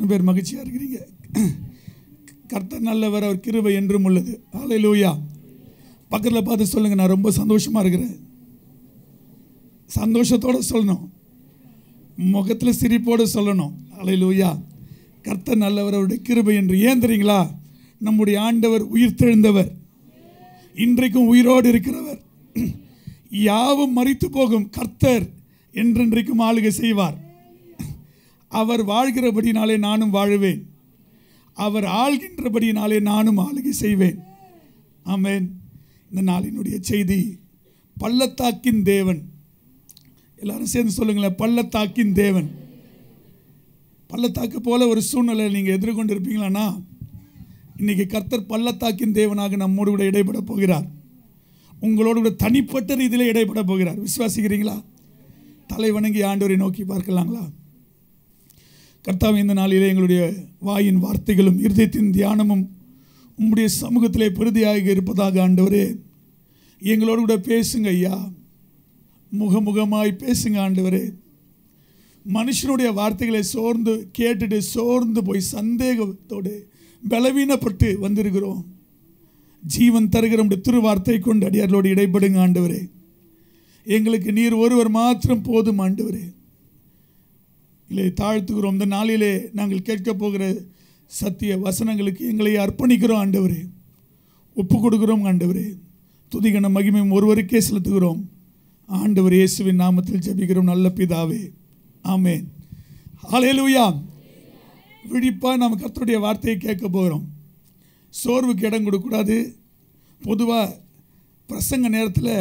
எத்தனை பேர் மகிழ்ச்சியாக இருக்கிறீங்க? கர்த்தர் நல்லவர், அவர் கிருபை என்றும் உள்ளது. ஹல்லேலூயா. பக்கத்தில் பார்த்து சொல்லுங்கள், நான் ரொம்ப சந்தோஷமாக இருக்கிறேன். சந்தோஷத்தோடு சொல்லணும், முகத்தில் சிரிப்போடு சொல்லணும். ஹல்லேலூயா. கர்த்தர் நல்லவர், அவருடைய கிருபை என்று. ஏன் தெரியுங்களா? நம்முடைய ஆண்டவர் உயிர்த்தெழுந்தவர், இன்றைக்கும் உயிரோடு இருக்கிறவர். யாவும் மரித்து போகும், கர்த்தர் என்றென்றைக்கும் ஆளுகை செய்வார். அவர் வாழ்கிறபடினாலே நானும் வாழுவேன், அவர் ஆள்கின்றபடினாலே நானும் ஆளுகை செய்வேன். ஆமென். இந்த நாளினுடைய செய்தி, பள்ளத்தாக்கின் தேவன். எல்லாரும் சேர்ந்து சொல்லுங்களேன், பள்ளத்தாக்கின் தேவன். பள்ளத்தாக்கு போல ஒரு சூழ்நிலை நீங்கள் எதிர்கொண்டு இருப்பீங்களான்னா, இன்றைக்கி கர்த்தர் பள்ளத்தாக்கின் தேவனாக நம்மோடு கூட இடைப்பட போகிறார். உங்களோடு கூட தனிப்பட்ட ரீதியில் இடைப்பட போகிறார். விசுவாசிக்கிறீங்களா? தலை வணங்கி ஆண்டவரை நோக்கி பார்க்கலாங்களா? கர்த்தாவே, இந்த நாளிலே எங்களுடைய வாயின் வார்த்தைகளும் இருதயத்தின் தியானமும் உம்முடைய சமூகத்திலே பிரதியாக இருப்பதாக ஆண்டவரே, எங்களோடு கூட பேசுங்க ஐயா, முகமுகமாய் பேசுங்க ஆண்டவரே. மனுஷனுடைய வார்த்தைகளை கேட்டுட்டு சோர்ந்து போய் சந்தேகத்தோடு பலவீனப்பட்டு வந்திருக்கிறோம். ஜீவன் தருகிற உடைய திருவார்த்தை கொண்டு அடியார்களோடு இடைப்படுங்க ஆண்டவரே. எங்களுக்கு நீர் ஒருவர் மாத்திரம் போதும் ஆண்டவரே. இல்லை, தாழ்த்துகிறோம். இந்த நாளிலே நாங்கள் கேட்க போகிற சத்திய வசனங்களுக்கு எங்களை அர்ப்பணிக்கிறோம் ஆண்டவரே, ஒப்பு கொடுக்கிறோம் ஆண்டவரே. துதிகன மகிமையும் ஒருவருக்கே செலுத்துகிறோம் ஆண்டவர் இயேசுவின் நாமத்தில் ஜெபிக்கிறோம் நல்ல பிதாவே, ஆமென். ஹல்லேலூயா. விழிப்பாக நாம் கர்த்தருடைய வார்த்தையை கேட்க போகிறோம். சோர்வுக்கு இடம் கொடுக்கக்கூடாது. பொதுவாக பிரசங்க நேரத்தில்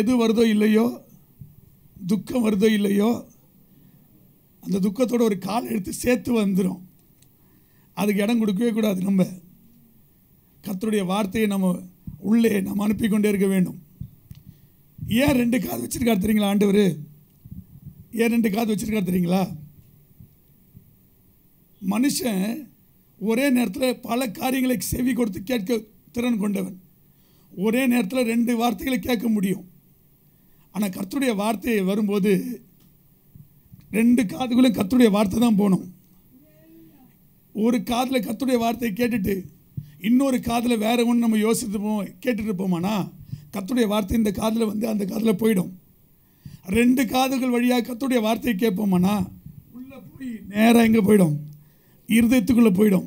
எது வருதோ இல்லையோ, துக்கம் வருதோ இல்லையோ, அந்த துக்கத்தோடு ஒரு கால் எடுத்து சேர்த்து வந்துடும். அதுக்கு இடம் கொடுக்கவே கூடாது. நம்ம கர்த்தருடைய வார்த்தையை நம்ம உள்ளே நம்ம அனுப்பி கொண்டே இருக்க வேண்டும். ஏன் 2 காது வச்சிருக்காரு தெரியுங்களா ஆண்டவர்? ஏன் 2 காது வச்சிருக்காரு தெரியுங்களா? மனுஷன் ஒரே நேரத்தில் பல காரியங்களை செவி கொடுத்து கேட்க திறன் கொண்டவன். ஒரே நேரத்தில் 2 வார்த்தைகளை கேட்க முடியும். ஆனால் கர்த்தருடைய வார்த்தை வரும்போது 2 காதுகளும் கர்த்தருடைய வார்த்தை தான் போகணும். ஒரு காதில் கர்த்தருடைய வார்த்தையை கேட்டுட்டு இன்னொரு காதில் வேறு ஒன்று நம்ம யோசித்து கேட்டுட்டு இருப்போமானா, கர்த்தருடைய வார்த்தை இந்த காதில் வந்து அந்த காதில் போயிடும். 2 காதுகள் வழியாக கர்த்தருடைய வார்த்தையை கேட்போமானா, உள்ளே போய் நேராக எங்கே போயிடும்? இருதயத்துக்குள்ளே போயிடும்.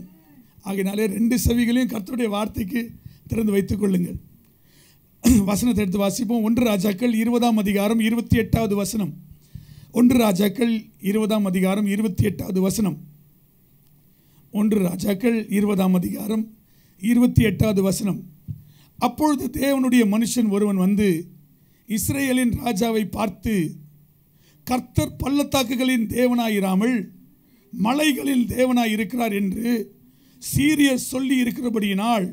ஆகையினாலே 2 செவிகளையும் கர்த்தருடைய வார்த்தைக்கு திறந்து வைத்துக் கொள்ளுங்கள். வசனத்தை எடுத்து வாசிப்போம். 1 ராஜாக்கள் 20ஆம் அதிகாரம் 28வது வசனம். 1 ராஜாக்கள் 20ஆம் அதிகாரம் 28வது வசனம். 1 ராஜாக்கள் 20ஆம் அதிகாரம் 28வது வசனம். அப்பொழுது தேவனுடைய மனுஷன் ஒருவன் வந்து இஸ்ரேலின் ராஜாவை பார்த்து, கர்த்தர் பள்ளத்தாக்குகளின் தேவனாயிராமல் மலைகளில் தேவனாய் இருக்கிறார் என்று சீரியர் சொல்லி இருக்கிறபடியினால்,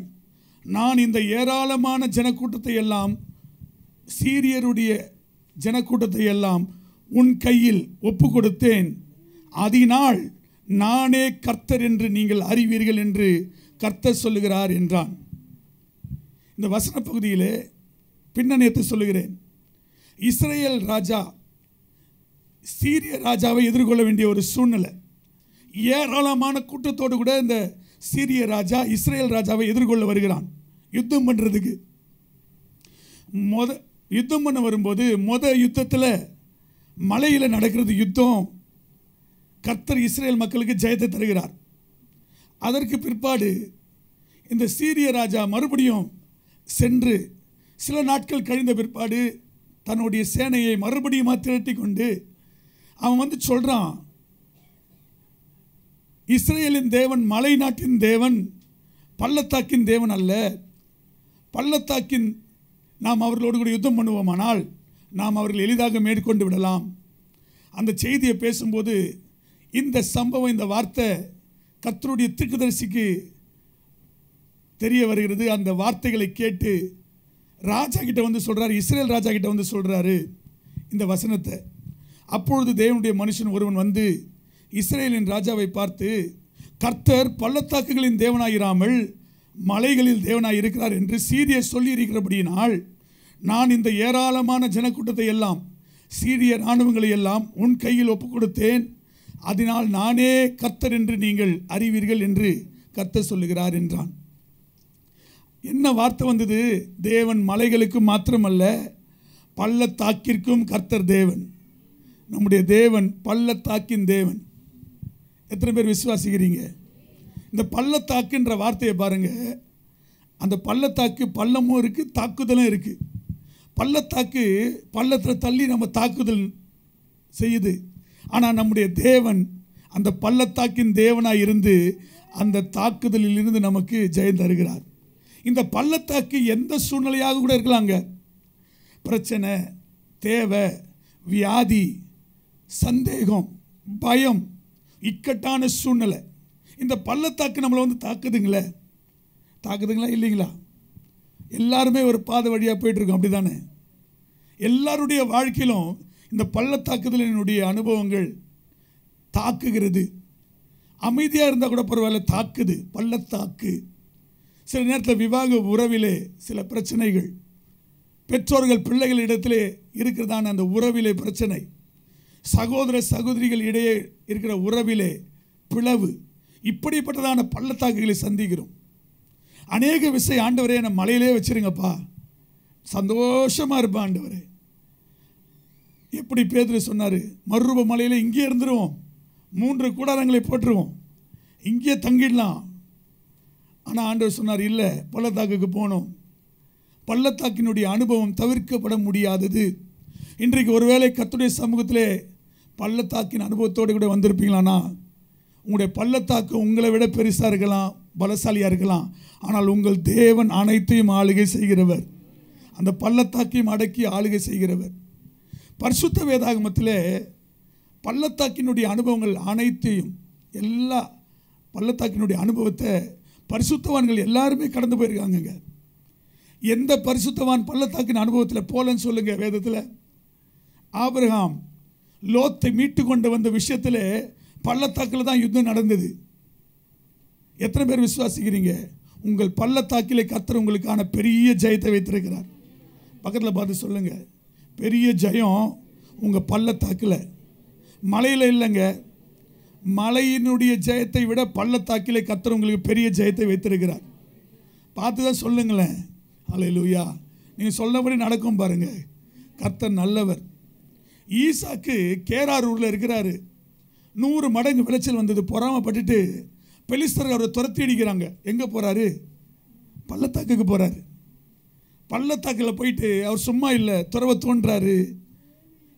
நான் இந்த ஏராளமான ஜனக்கூட்டத்தை எல்லாம், சீரியருடைய ஜனக்கூட்டத்தை எல்லாம் உன் கையில் ஒப்பு கொடுத்தேன். அதனால் நானே கர்த்தர் என்று நீங்கள் அறிவீர்கள் என்று கர்த்தர் சொல்லுகிறார் என்றான். இந்த வசன பகுதியிலே பின்னணியத்தை சொல்லுகிறேன். இஸ்ரேல் ராஜா சீரிய ராஜாவை எதிர்கொள்ள வேண்டிய ஒரு சூழ்நிலை. ஏராளமான கூட்டத்தோடு கூட இந்த சீரிய ராஜா இஸ்ரேல் ராஜாவை எதிர்கொள்ள வருகிறான் யுத்தம் பண்ணுறதுக்கு. யுத்தம் பண்ண வரும்போது யுத்தத்தில் மலையில் நடக்கிறது யுத்தம். கர்த்தர் இஸ்ரேல் மக்களுக்கு ஜெயத்தை தருகிறார். அதற்கு பிற்பாடு இந்த சீரிய ராஜா மறுபடியும் சென்று சில நாட்கள் கழிந்த பிற்பாடு தன்னுடைய சேனையை மறுபடியும் திரட்டி கொண்டு அவன் வந்து சொல்கிறான், இஸ்ரேலின் தேவன் மலை நாட்டின் தேவன், பள்ளத்தாக்கின் தேவன் அல்ல. பள்ளத்தாக்கின் நாம் அவர்களோடு கூட யுத்தம் பண்ணுவோமானால் நாம் அவர்கள் எளிதாக மேற்கொண்டு விடலாம். அந்த செய்தியை பேசும்போது இந்த சம்பவம், இந்த வார்த்தை கர்த்தருடைய தீர்க்கதரிசிக்கு தெரிய வருகிறது. அந்த வார்த்தைகளை கேட்டு ராஜா கிட்ட வந்து சொல்கிறார், இஸ்ரேல் ராஜா கிட்ட வந்து சொல்கிறாரு இந்த வசனத்தை. அப்பொழுது தேவனுடைய மனுஷன் ஒருவன் வந்து இஸ்ரேலின் ராஜாவை பார்த்து, கர்த்தர் பள்ளத்தாக்குகளின் தேவனாயிராமல் மலைகளில் தேவனாய் இருக்கிறார் என்று சீரியர் சொல்லி இருக்கிறபடியினால், நான் இந்த ஏராளமான ஜனக்கூட்டத்தை எல்லாம், சீரிய இராணுவங்களை எல்லாம் உன் கையில் ஒப்பு கொடுத்தேன். அதனால் நானே கர்த்தர் என்று நீங்கள் அறிவீர்கள் என்று கர்த்தர் சொல்லுகிறார் என்றான். என்ன வார்த்தை வந்தது? தேவன் மலைகளுக்கு மாத்திரமல்ல, பள்ளத்தாக்கிற்கும் கர்த்தர் தேவன். நம்முடைய தேவன் பள்ளத்தாக்கின் தேவன். எத்தனை பேர் விசுவாசிக்கிறீங்க? இந்த பள்ளத்தாக்குன்ற வார்த்தையை பாருங்க. அந்த பள்ளத்தாக்கு பள்ளமும் இருக்கு, தாக்குதலும் இருக்கு. பள்ளத்தாக்கு பள்ளத்தில் தள்ளி நம்ம தாக்குதல் செய்யுது. ஆனால் நம்முடைய தேவன் அந்த பள்ளத்தாக்கின் தேவனாக இருந்து அந்த தாக்குதலில் இருந்து நமக்கு ஜெயம் தருகிறார். இந்த பள்ளத்தாக்கு எந்த சூழ்நிலையாக கூட இருக்கலாங்க. பிரச்சனை, தேவை, வியாதி, சந்தேகம், பயம், இக்கட்டான சூழ்நிலை, இந்த பள்ளத்தாக்கு நம்மளை வந்து தாக்குதுங்களா இல்லைங்களா? எல்லாருமே ஒரு பாதை வழியாக போயிட்டுருக்கோம், அப்படி தானே? எல்லாருடைய வாழ்க்கையிலும் இந்த பள்ளத்தாக்குதலினுடைய அனுபவங்கள் தாக்குகிறது. அமைதியாக இருந்தால் கூட பரவாயில்ல, தாக்குது பள்ளத்தாக்கு. சில நேரத்தில் விவாக உறவிலே சில பிரச்சனைகள், பெற்றோர்கள் பிள்ளைகளிடத்திலே இருக்கிறதான அந்த உறவிலே பிரச்சனை, சகோதர சகோதரிகள் இடையே இருக்கிற உறவிலே பிளவு, இப்படிப்பட்டதான பள்ளத்தாக்குகளை சந்திக்கிறோம். அநேக விஷயம் ஆண்டவரே என்னை மலையிலே வச்சிருங்கப்பா, சந்தோஷமாக இருப்பேன் ஆண்டவரே. எப்படி பேதுரு சொன்னார், மறுரூப மலையில் இங்கே இருந்துருவோம், 3 கூடாரங்களை போட்டுருவோம், இங்கே தங்கிடலாம். ஆனால் ஆண்டவர் சொன்னார், இல்லை, பள்ளத்தாக்குக்கு போகணும். பள்ளத்தாக்கினுடைய அனுபவம் தவிர்க்கப்பட முடியாதது. இன்றைக்கு ஒருவேளை கர்த்தருடைய சமூகத்திலே பள்ளத்தாக்கின் அனுபவத்தோடு கூட வந்திருப்பீங்களானா, உங்களுடைய பள்ளத்தாக்கு உங்களை விட பெருசாக இருக்கலாம், பலசாலியாக இருக்கலாம். ஆனால் உங்கள் தேவன் அனைத்தையும் ஆளுகை செய்கிறவர், அந்த பள்ளத்தாக்கையும் அடக்கி ஆளுகை செய்கிறவர். பரிசுத்த வேதாகமத்தில் பள்ளத்தாக்கினுடைய அனுபவங்கள் அனைத்தையும், எல்லா பள்ளத்தாக்கினுடைய அனுபவத்தை பரிசுத்தவான்கள் எல்லாருமே கடந்து போயிருக்காங்க. எந்த பரிசுத்தவான் பள்ளத்தாக்கின் அனுபவத்தில் போலன்னு சொல்லுங்க வேதத்தில்? ஆபிரகாம் லோத்தை மீட்டு கொண்டு வந்த விஷயத்தில் பள்ளத்தாக்கில் தான் யுத்தம் நடந்தது. எத்தனை பேர் விசுவாசிக்கிறீங்க? உங்கள் பள்ளத்தாக்கிலே கர்த்தர் உங்களுக்கான பெரிய ஜெயத்தை வைத்திருக்கிறார். பக்கத்தில் பார்த்து சொல்லுங்க, பெரிய ஜெயம் உங்கள் பள்ளத்தாக்கில், மலையில் இல்லைங்க. மலையினுடைய ஜெயத்தை விட பள்ளத்தாக்கிலே கர்த்தர் உங்களுக்கு பெரிய ஜெயத்தை வைத்திருக்கிறார். பார்த்து தான் சொல்லுங்களேன். அல்லேலூயா. நீங்கள் சொன்னபடி நடக்கும் பாருங்க. கர்த்தர் நல்லவர். ஈசாக்கு கேராரூரில் இருக்கிறாரு. 100 மடங்கு விளைச்சல் வந்தது. பொறாமப்பட்டுட்டு பெலிஸ்தர்கள் அவரை துரத்தி அடிக்கிறாங்க. எங்கே போகிறாரு? பள்ளத்தாக்குக்கு போகிறாரு. பள்ளத்தாக்கில் போயிட்டு அவர் சும்மா இல்லை, துறவை தோன்றாரு.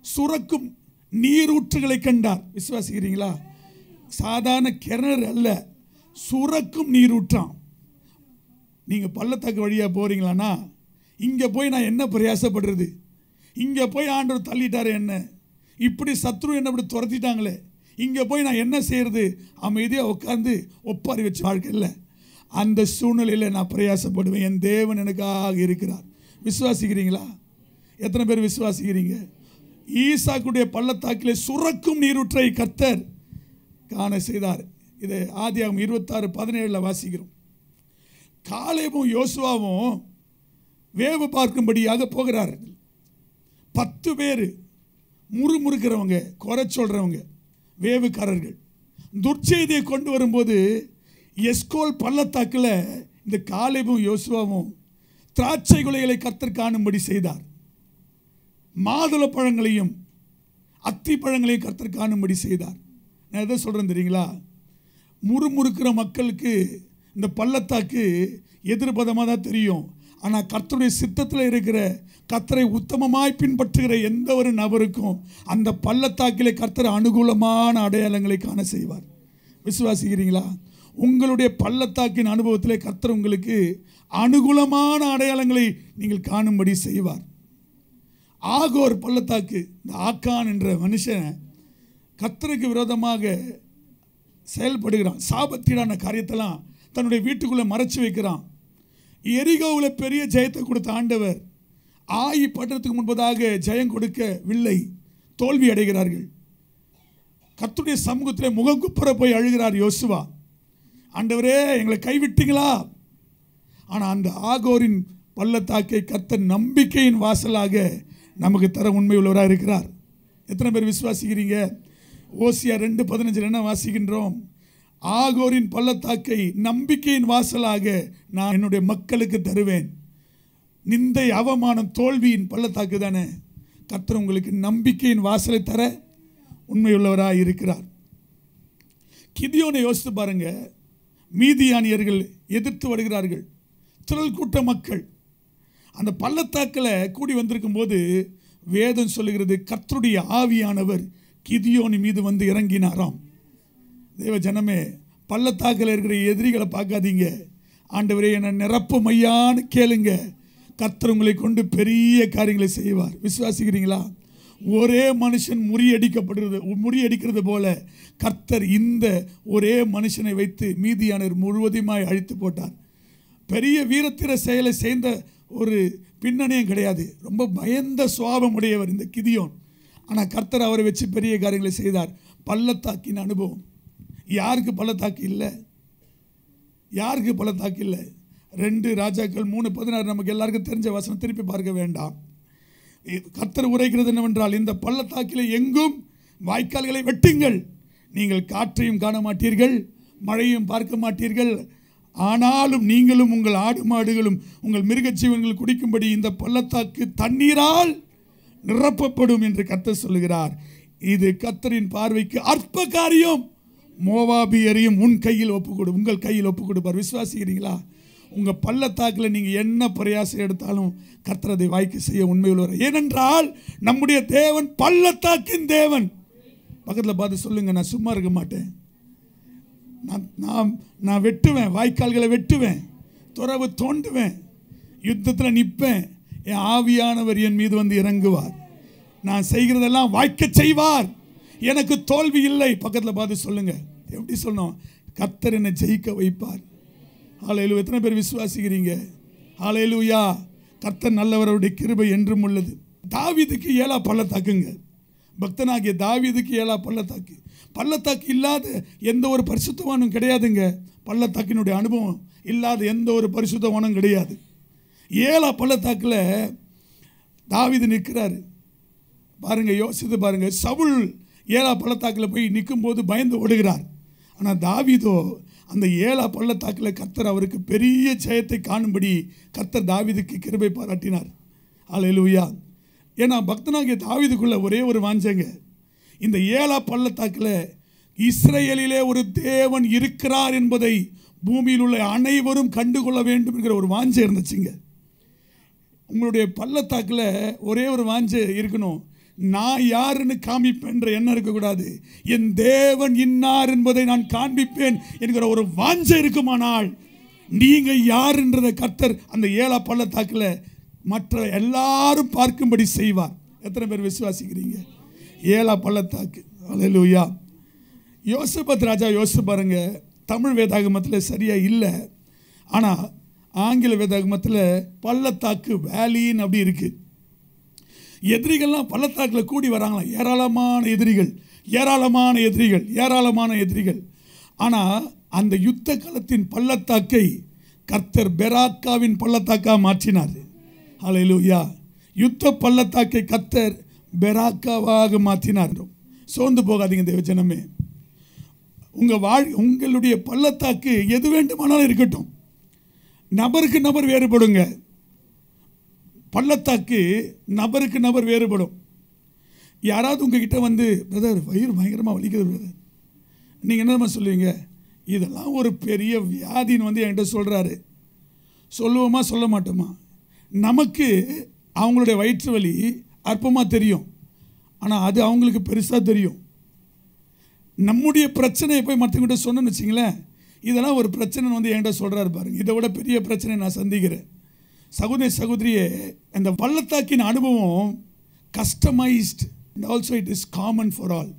சுரக்கும் நீரூற்றுகளை கண்டார். விசுவாசிக்கிறீங்களா? சாதாரண கிணறு அல்ல, சுரக்கும் நீரூற்றான். நீங்கள் பள்ளத்தாக்கு வழியாக போகிறீங்களான்னா, இங்கே போய் நான் என்ன பிரயாசப்படுறது? இங்கே போய் ஆண்டவர் தள்ளிட்டாரு என்ன, இப்படி சத்ரு என்ன இப்படி துரத்திட்டாங்களே, இங்கே போய் நான் என்ன செய்கிறது? அமைதியாக உட்காந்து ஒப்பாரி வச்சு வாழ்க்கை இல்லை. அந்த சூழ்நிலையில் நான் பிரயாசப்படுவேன். என் தேவன் எனக்காக இருக்கிறார். விசுவாசிக்கிறீங்களா? எத்தனை பேர் விசுவாசிக்கிறீங்க? ஈசாக்குடைய பள்ளத்தாக்கிலே சுரக்கும் நீரூற்றை கர்த்தர் காண செய்தார். இதை ஆதியாகமம் 26:17 வாசிக்கிறோம். காலேபும் யோசுவாவும் வேவு பார்க்கும்படியாக போகிறார்கள். 10 பேர் முறுமுறுக்கிறவங்க, குறை சொல்கிறவங்க, வேவுக்காரர்கள் துர்ச்செய்தியை கொண்டு வரும்போது எஸ்கோல் பள்ளத்தாக்கில் இந்த காலேபும் யோசுவாவும் திராட்சை குலைகளை கர்த்தர் காணும்படி செய்தார். மாதுளை பழங்களையும் அத்தி பழங்களையும் கர்த்தர் காணும்படி செய்தார். நான் எதை சொல்கிறேன் தெரியுங்களா? முறுமுறுக்கிற மக்களுக்கு இந்த பள்ளத்தாக்கு எதிர்பதமாக தான் தெரியும். ஆனால் கர்த்தருடைய சித்தத்தில் இருக்கிற, கர்த்தரை உத்தமமாய் பின்பற்றுகிற எந்த ஒரு நபருக்கும் அந்த பள்ளத்தாக்கிலே கர்த்தர் அனுகூலமான அடையாளங்களை காண செய்வார். விசுவாசிக்கிறீங்களா? உங்களுடைய பள்ளத்தாக்கின் அனுபவத்திலே கர்த்தர் உங்களுக்கு அனுகூலமான அடையாளங்களை நீங்கள் காணும்படி செய்வார். ஆகோர் பள்ளத்தாக்கு, இந்த ஆக்கான் என்ற மனுஷன் கர்த்தருக்கு விரோதமாக செயல்படுகிறான். சாபத்தீடான காரியத்தெல்லாம் தன்னுடைய வீட்டுக்குள்ளே மறைச்சு வைக்கிறான். எரிகோவில் பெரிய ஜெயத்தை கொடுத்த ஆண்டவர் ஆயி பட்டணத்துக்கு முன்பதாக ஜெயம் கொடுக்கவில்லை, தோல்வி அடைகிறார்கள். கர்த்தருடைய சமூகத்திலே முகங்குப்புற போய் அழுகிறார் யோசுவா. ஆண்டவரே, எங்களை கைவிட்டீங்களா? ஆனால் அந்த ஆகோரின் பள்ளத்தாக்கை கர்த்தர் நம்பிக்கையின் வாசலாக நமக்கு தர உண்மை உள்ளவராக இருக்கிறார். எத்தனை பேர் விசுவாசிக்கிறீங்க? ஓசியா 2:15 என்ன வாசிக்கின்றோம்? ஆகோரின் பள்ளத்தாக்கை நம்பிக்கையின் வாசலாக நான் என்னுடைய மக்களுக்கு தருவேன். நிந்தை, அவமானம், தோல்வியின் பள்ளத்தாக்கு தானே. கர்த்தர் உங்களுக்கு நம்பிக்கையின் வாசலை தர உண்மையுள்ளவராக இருக்கிறார். கிதியோனை யோசித்து பாருங்க. மீதியானியர்கள் எதிர்த்து வருகிறார்கள், திரள் கூட்ட மக்கள். அந்த பள்ளத்தாக்கில் கூடி வந்திருக்கும் போது வேதம் சொல்லுகிறது, கர்த்தருடைய ஆவியானவர் கிதியோனி மீது வந்து இறங்கினாராம். தேவ ஜனமே, பள்ளத்தாக்கில் இருக்கிற எதிரிகளை பார்க்காதீங்க. ஆண்டவரே என்னை நிரப்பும் ஐயான்னு கேளுங்க. கர்த்தர் உங்களை கொண்டு பெரிய காரியங்களை செய்வார். விசுவாசிக்கிறீங்களா? ஒரே மனுஷன் முறியடிக்கிறது போல கர்த்தர் இந்த ஒரே மனுஷனை வைத்து மீதியானர் முழுவதுமாய் அழித்து போட்டார். பெரிய வீரத்திர செயலை செய்த ஒரு பின்னணியும் கிடையாது. ரொம்ப பயந்த சுவாபம் உடையவர் இந்த கிதியோன். ஆனால் கர்த்தர் அவரை வச்சு பெரிய காரியங்களை செய்தார். பள்ளத்தாக்கின் அனுபவம். யாருக்கு பள்ளத்தாக்கு இல்லை? யாருக்கு பள்ளத்தாக்கு இல்லை? 2 ராஜாக்கள் 3:16 நமக்கு எல்லாருக்கும் தெரிஞ்ச வசனம், திருப்பி பார்க்க வேண்டாம். கர்த்தர் உரைக்கிறது என்னவென்றால், இந்த பள்ளத்தாக்கில் எங்கும் வாய்க்கால்களை வெட்டுங்கள். நீங்கள் காற்றையும் காண மாட்டீர்கள், மழையும் பார்க்க மாட்டீர்கள். ஆனாலும் நீங்களும் உங்கள் ஆடு மாடுகளும் உங்கள் மிருகஜீவன்கள் குடிக்கும்படி இந்த பள்ளத்தாக்கு தண்ணீரால் நிரப்பப்படும் என்று கர்த்தர் சொல்லுகிறார். இது கர்த்தரின் பார்வைக்கு அற்ப காரியம். மோவாபியரையும் உங்கள் கையில் ஒப்பு கொடுப்பார். விசுவாசிக்கிறீங்களா? உங்கள் பள்ளத்தாக்கில் நீங்கள் என்ன பிரயாசம் எடுத்தாலும் கர்த்தர் அதை வாய்க்கு செய்ய உண்மையுள்ளவர். ஏனென்றால் நம்முடைய தேவன் பள்ளத்தாக்கின் தேவன். பக்கத்தில் பார்த்து சொல்லுங்க, நான் சும்மா இருக்க மாட்டேன். நான் வெட்டுவேன், வாய்க்கால்களை வெட்டுவேன், துறவு தோண்டுவேன், யுத்தத்தில் நிற்பேன். என் ஆவியானவர் என் மீது வந்து இறங்குவார். நான் செய்கிறதெல்லாம் வாய்க்க செய்வார். எனக்கு தோல்வி இல்லை. பக்கத்தில் பார்த்து சொல்லுங்க. எப்படி சொல்லணும்? கர்த்தர் என்னை ஜெயிக்க வைப்பார். ஹல்லேலூயா. எத்தனை பேர் விசுவாசிக்கிறீங்க? ஹல்லேலூயா. கர்த்தர் நல்லவர், அவருடைய கிருபை என்றும் உள்ளது. தாவீதுக்கு 7 பள்ளத்தாக்குங்க. பக்தனாகிய தாவீதுக்கு 7 பள்ளத்தாக்கு. பள்ளத்தாக்கு இல்லாத எந்த ஒரு பரிசுத்தவானும் கிடையாதுங்க. பள்ளத்தாக்கினுடைய அனுபவம் இல்லாத எந்த ஒரு பரிசுத்தவானும் கிடையாது. 7 பள்ளத்தாக்கில் தாவீது நிற்கிறாரு. பாருங்க, யோசித்து பாருங்க. சவுல் 7 பள்ளத்தாக்கில் போய் நிற்கும் போது பயந்து ஓடுகிறார். ஆனால் தாவீதோ அந்த 7 பள்ளத்தாக்கில் கர்த்தர் அவருக்கு பெரிய ஜெயத்தை காணும்படி கர்த்தர் தாவீதுக்கு கிருபை பாராட்டினார். ஹல்லேலூயா. ஏன்னா பக்தனாகிய தாவீதுக்குள்ள ஒரே ஒரு வாஞ்சங்க, இந்த 7 பள்ளத்தாக்கில் இஸ்ரேலிலே ஒரு தேவன் இருக்கிறார் என்பதை பூமியில் உள்ள அனைவரும் கண்டுகொள்ள வேண்டும் என்கிற ஒரு வாஞ்சை இருந்துச்சுங்க. உங்களுடைய பள்ளத்தாக்கில் ஒரே ஒரு வாஞ்சை இருக்கணும், நான் யாருன்னு காமிப்பேன்ற எண்ணம் இருக்கக்கூடாது. என் தேவன் இன்னார் என்பதை நான் காண்பிப்பேன் என்கிற ஒரு வாஞ்சை இருக்குமானால் நீங்க யாருன்றதை கர்த்தர் அந்த 7 பள்ளத்தாக்கில் மற்ற எல்லாரும் பார்க்கும்படி செய்வார். எத்தனை பேர் விசுவாசிக்கிறீங்க? 7 பள்ளத்தாக்கு. ஹல்லேலூயா. யோசபாத் ராஜா யோசிச்சு பாருங்க. தமிழ் வேதாகமத்தில் சரியா இல்லை, ஆனால் ஆங்கில வேதாகமத்தில் பள்ளத்தாக்கு வேலின்னு அப்படி இருக்கு. எதிரிகள்லாம் பள்ளத்தாக்கில் கூடி வராங்களாம். ஏராளமான எதிரிகள். ஆனால் அந்த யுத்த காலத்தின் பள்ளத்தாக்கை கர்த்தர் பெராக்காவின் பள்ளத்தாக்கா மாற்றினார். ஹல்லேலூயா. யுத்த பள்ளத்தாக்கை கர்த்தர் பெராக்காவாக மாற்றினார். சோர்ந்து போகாதீங்க தேவ ஜனமே. உங்களுடைய பள்ளத்தாக்கு எது வேண்டுமானாலும் இருக்கட்டும். நபருக்கு நபர் வேறுபடுங்க. பள்ளத்தாக்கு நபருக்கு நபர் வேறுபடும். யாராவது உங்ககிட்ட வந்து, பிரதர் வயிறு பயங்கரமாக வலிக்குது பிரதர், நீங்கள் என்னமா சொல்லுவீங்க? இதெல்லாம் ஒரு பெரிய வியாதின்னு வந்து என்கிட்ட சொல்கிறாரு. சொல்லுவோமா சொல்ல மாட்டோமா? நமக்கு அவங்களுடைய வயிற்று வலி அற்பமாக தெரியும், ஆனால் அது அவங்களுக்கு பெருசாக தெரியும். நம்முடைய பிரச்சனையை போய் மற்றவங்கிட்ட சொன்னேன்னு வச்சிங்களேன், இதெல்லாம் ஒரு பிரச்சனை வந்து என்கிட்ட சொல்கிறாரு பாருங்க, இதை விட பெரிய பிரச்சனை நான் சந்திக்கிறேன். சகோதரியே, அந்த பள்ளத்தாக்கின் அனுபவம் customised and also it is common for all.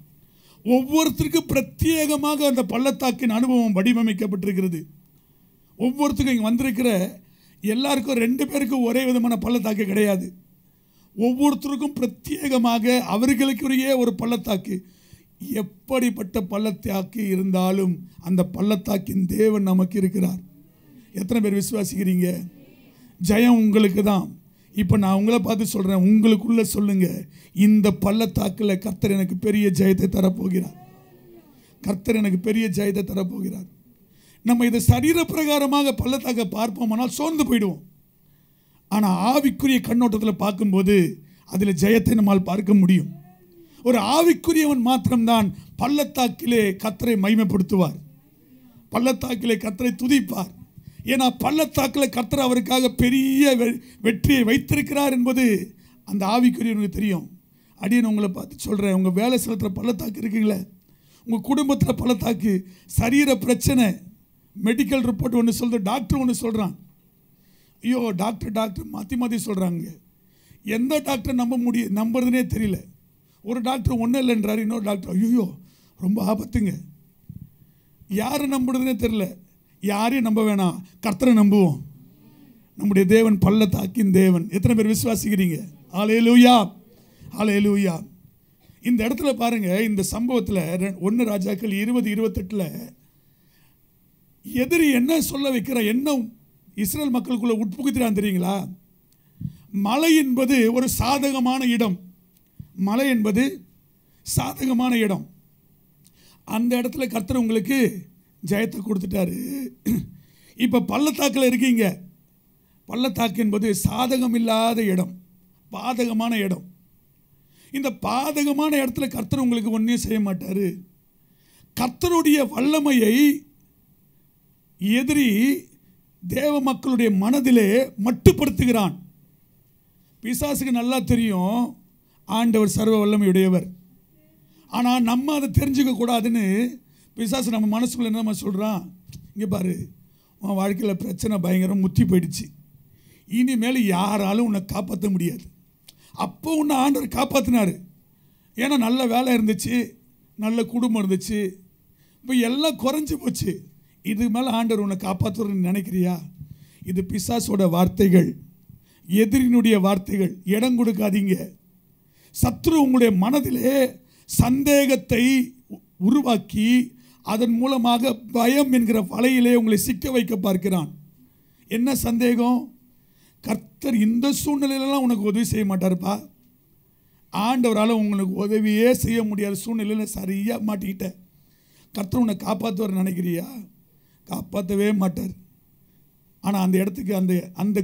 ஒவ்வொருத்தருக்கும் பிரத்யேகமாக அந்த பள்ளத்தாக்கின் அனுபவம் வடிவமைக்கப்பட்டிருக்கிறது. ஒவ்வொருத்தருக்கும் இங்கே வந்திருக்கிற எல்லாருக்கும் 2 பேருக்கும் ஒரே விதமான பள்ளத்தாக்கு கிடையாது. ஒவ்வொருத்தருக்கும் பிரத்யேகமாக அவர்களுக்குரிய ஒரு பள்ளத்தாக்கு. எப்படிப்பட்ட பள்ளத்தாக்கு இருந்தாலும் அந்த பள்ளத்தாக்கின் தேவன் நமக்கு இருக்கிறார். எத்தனை பேர் விசுவாசிக்கிறீங்க? ஜெயம் உங்களுக்கு தான். இப்போ நான் உங்களை பார்த்து சொல்கிறேன், உங்களுக்குள்ளே சொல்லுங்க, இந்த பள்ளத்தாக்கில் கர்த்தர் எனக்கு பெரிய ஜெயத்தை தரப்போகிறார். கர்த்தர் எனக்கு பெரிய ஜெயத்தை தரப்போகிறார். நம்ம இதை சரீர பிரகாரமாக பள்ளத்தாக்க பார்ப்போமானால் சோர்ந்து போயிடுவோம். ஆனால் ஆவிக்குரிய கண்ணோட்டத்தில் பார்க்கும்போது அதில் ஜெயத்தை நம்மால் பார்க்க முடியும். ஒரு ஆவிக்குரியவன் மாத்திரம்தான் பள்ளத்தாக்கிலே கர்த்தரை மகிமைப்படுத்துவார், பள்ளத்தாக்கிலே கர்த்தரை துதிப்பார். ஏன்னா பள்ளத்தாக்கில் கர்த்தர் அவருக்காக பெரிய வெற்றியை வைத்திருக்கிறார் என்பது அந்த ஆவிக்குரியவனுக்கு தெரியும். அடியேன் உங்களை பார்த்து சொல்கிறேன், உங்கள் வேலை ஸ்தலத்தில் பள்ளத்தாக்கு இருக்குங்களே, உங்கள் குடும்பத்தில் பள்ளத்தாக்கு, சரீர பிரச்சனை, மெடிக்கல் ரிப்போர்ட் ஒன்று சொல்கிறது, டாக்டர் ஒன்று சொல்கிறான். ஐயோ டாக்டர் மாற்றி மாற்றி சொல்கிறாங்க. எந்த டாக்டர் நம்புறதுனே தெரியல. ஒரு டாக்டர் ஒன்றும் இல்லைன்றார், இன்னொரு டாக்டர் ஐயோ ரொம்ப ஆபத்துங்க. யாரை நம்புறதுனே தெரியல. யாரையும் நம்ப வேணாம், கர்த்தரை நம்புவோம். நம்முடைய தேவன் பள்ளத்தாக்கின் தேவன். எத்தனை பேர் விசுவாசிக்கிறீங்க? ஹல்லேலூயா, ஹல்லேலூயா. இந்த இடத்துல பாருங்க, இந்த சம்பவத்தில் 1 ராஜாக்கள் 20:28 எதிரி என்ன சொல்ல வைக்கிற, என்ன இஸ்ரேல் மக்களுக்குள்ள உட்புகுத்திறான் தெரியுங்களா? மலை என்பது ஒரு சாதகமான இடம். மலை என்பது சாதகமான இடம். அந்த இடத்துல கர்த்தர் உங்களுக்கு ஜெயத்தை கொடுத்துட்டாரு. இப்போ பள்ளத்தாக்கில் இருக்கீங்க. பள்ளத்தாக்கு என்பது சாதகம் இல்லாத இடம், பாதகமான இடம். இந்த பாதகமான இடத்துல கர்த்தர் உங்களுக்கு ஒன்றையும் செய்ய மாட்டார். கர்த்தருடைய வல்லமையை எதிரி தேவ மக்களுடைய மனதிலே மட்டுப்படுத்துகிறான். பிசாசுக்கு நல்லா தெரியும் ஆண்டவர் சர்வ வல்லமையுடையவர். ஆனால் நம்ம அதை தெரிஞ்சுக்க கூடாதுன்னு பிசாசு நம்ம மனசுக்குள்ள என்ன சொல்கிறான், இங்கே பாரு, உன் வாழ்க்கையில் பிரச்சனை பயங்கரம் முத்தி போயிடுச்சு, இனிமேல் யாராலும் உன்னை காப்பாற்ற முடியாது. அப்போ உன்னை ஆண்டவர் காப்பாற்றினார். ஏன்னா நல்ல வேலை இருந்துச்சு, நல்ல குடும்பம் இருந்துச்சு, இப்போ எல்லாம் குறைஞ்சி போச்சு. இது மேலே ஆண்டவர் உன்னை காப்பாற்றுறன்னு நினைக்கிறியா? இது பிசாசோட வார்த்தைகள், எதிரினுடைய வார்த்தைகள். இடம் கொடுக்காதீங்க. சத்ரு உங்களுடைய மனதிலே சந்தேகத்தை உருவாக்கி அதன் மூலமாக பயம் என்கிற வலையிலே உங்களை சிக்க வைக்க பார்க்கிறான். என்ன சந்தேகம்? கர்த்தர் இந்த சூழ்நிலையிலலாம் உனக்கு உதவி செய்ய மாட்டார்ப்பா. ஆண்டவரால் உங்களுக்கு உதவியே செய்ய முடியாத சூழ்நிலையில் சரியாக மாட்டிக்கிட்ட. கர்த்தர் உன்னை காப்பாற்றுவார் நினைக்கிறியா? காப்பாற்றவே மாட்டார். ஆனால் அந்த இடத்துக்கு அந்த அந்த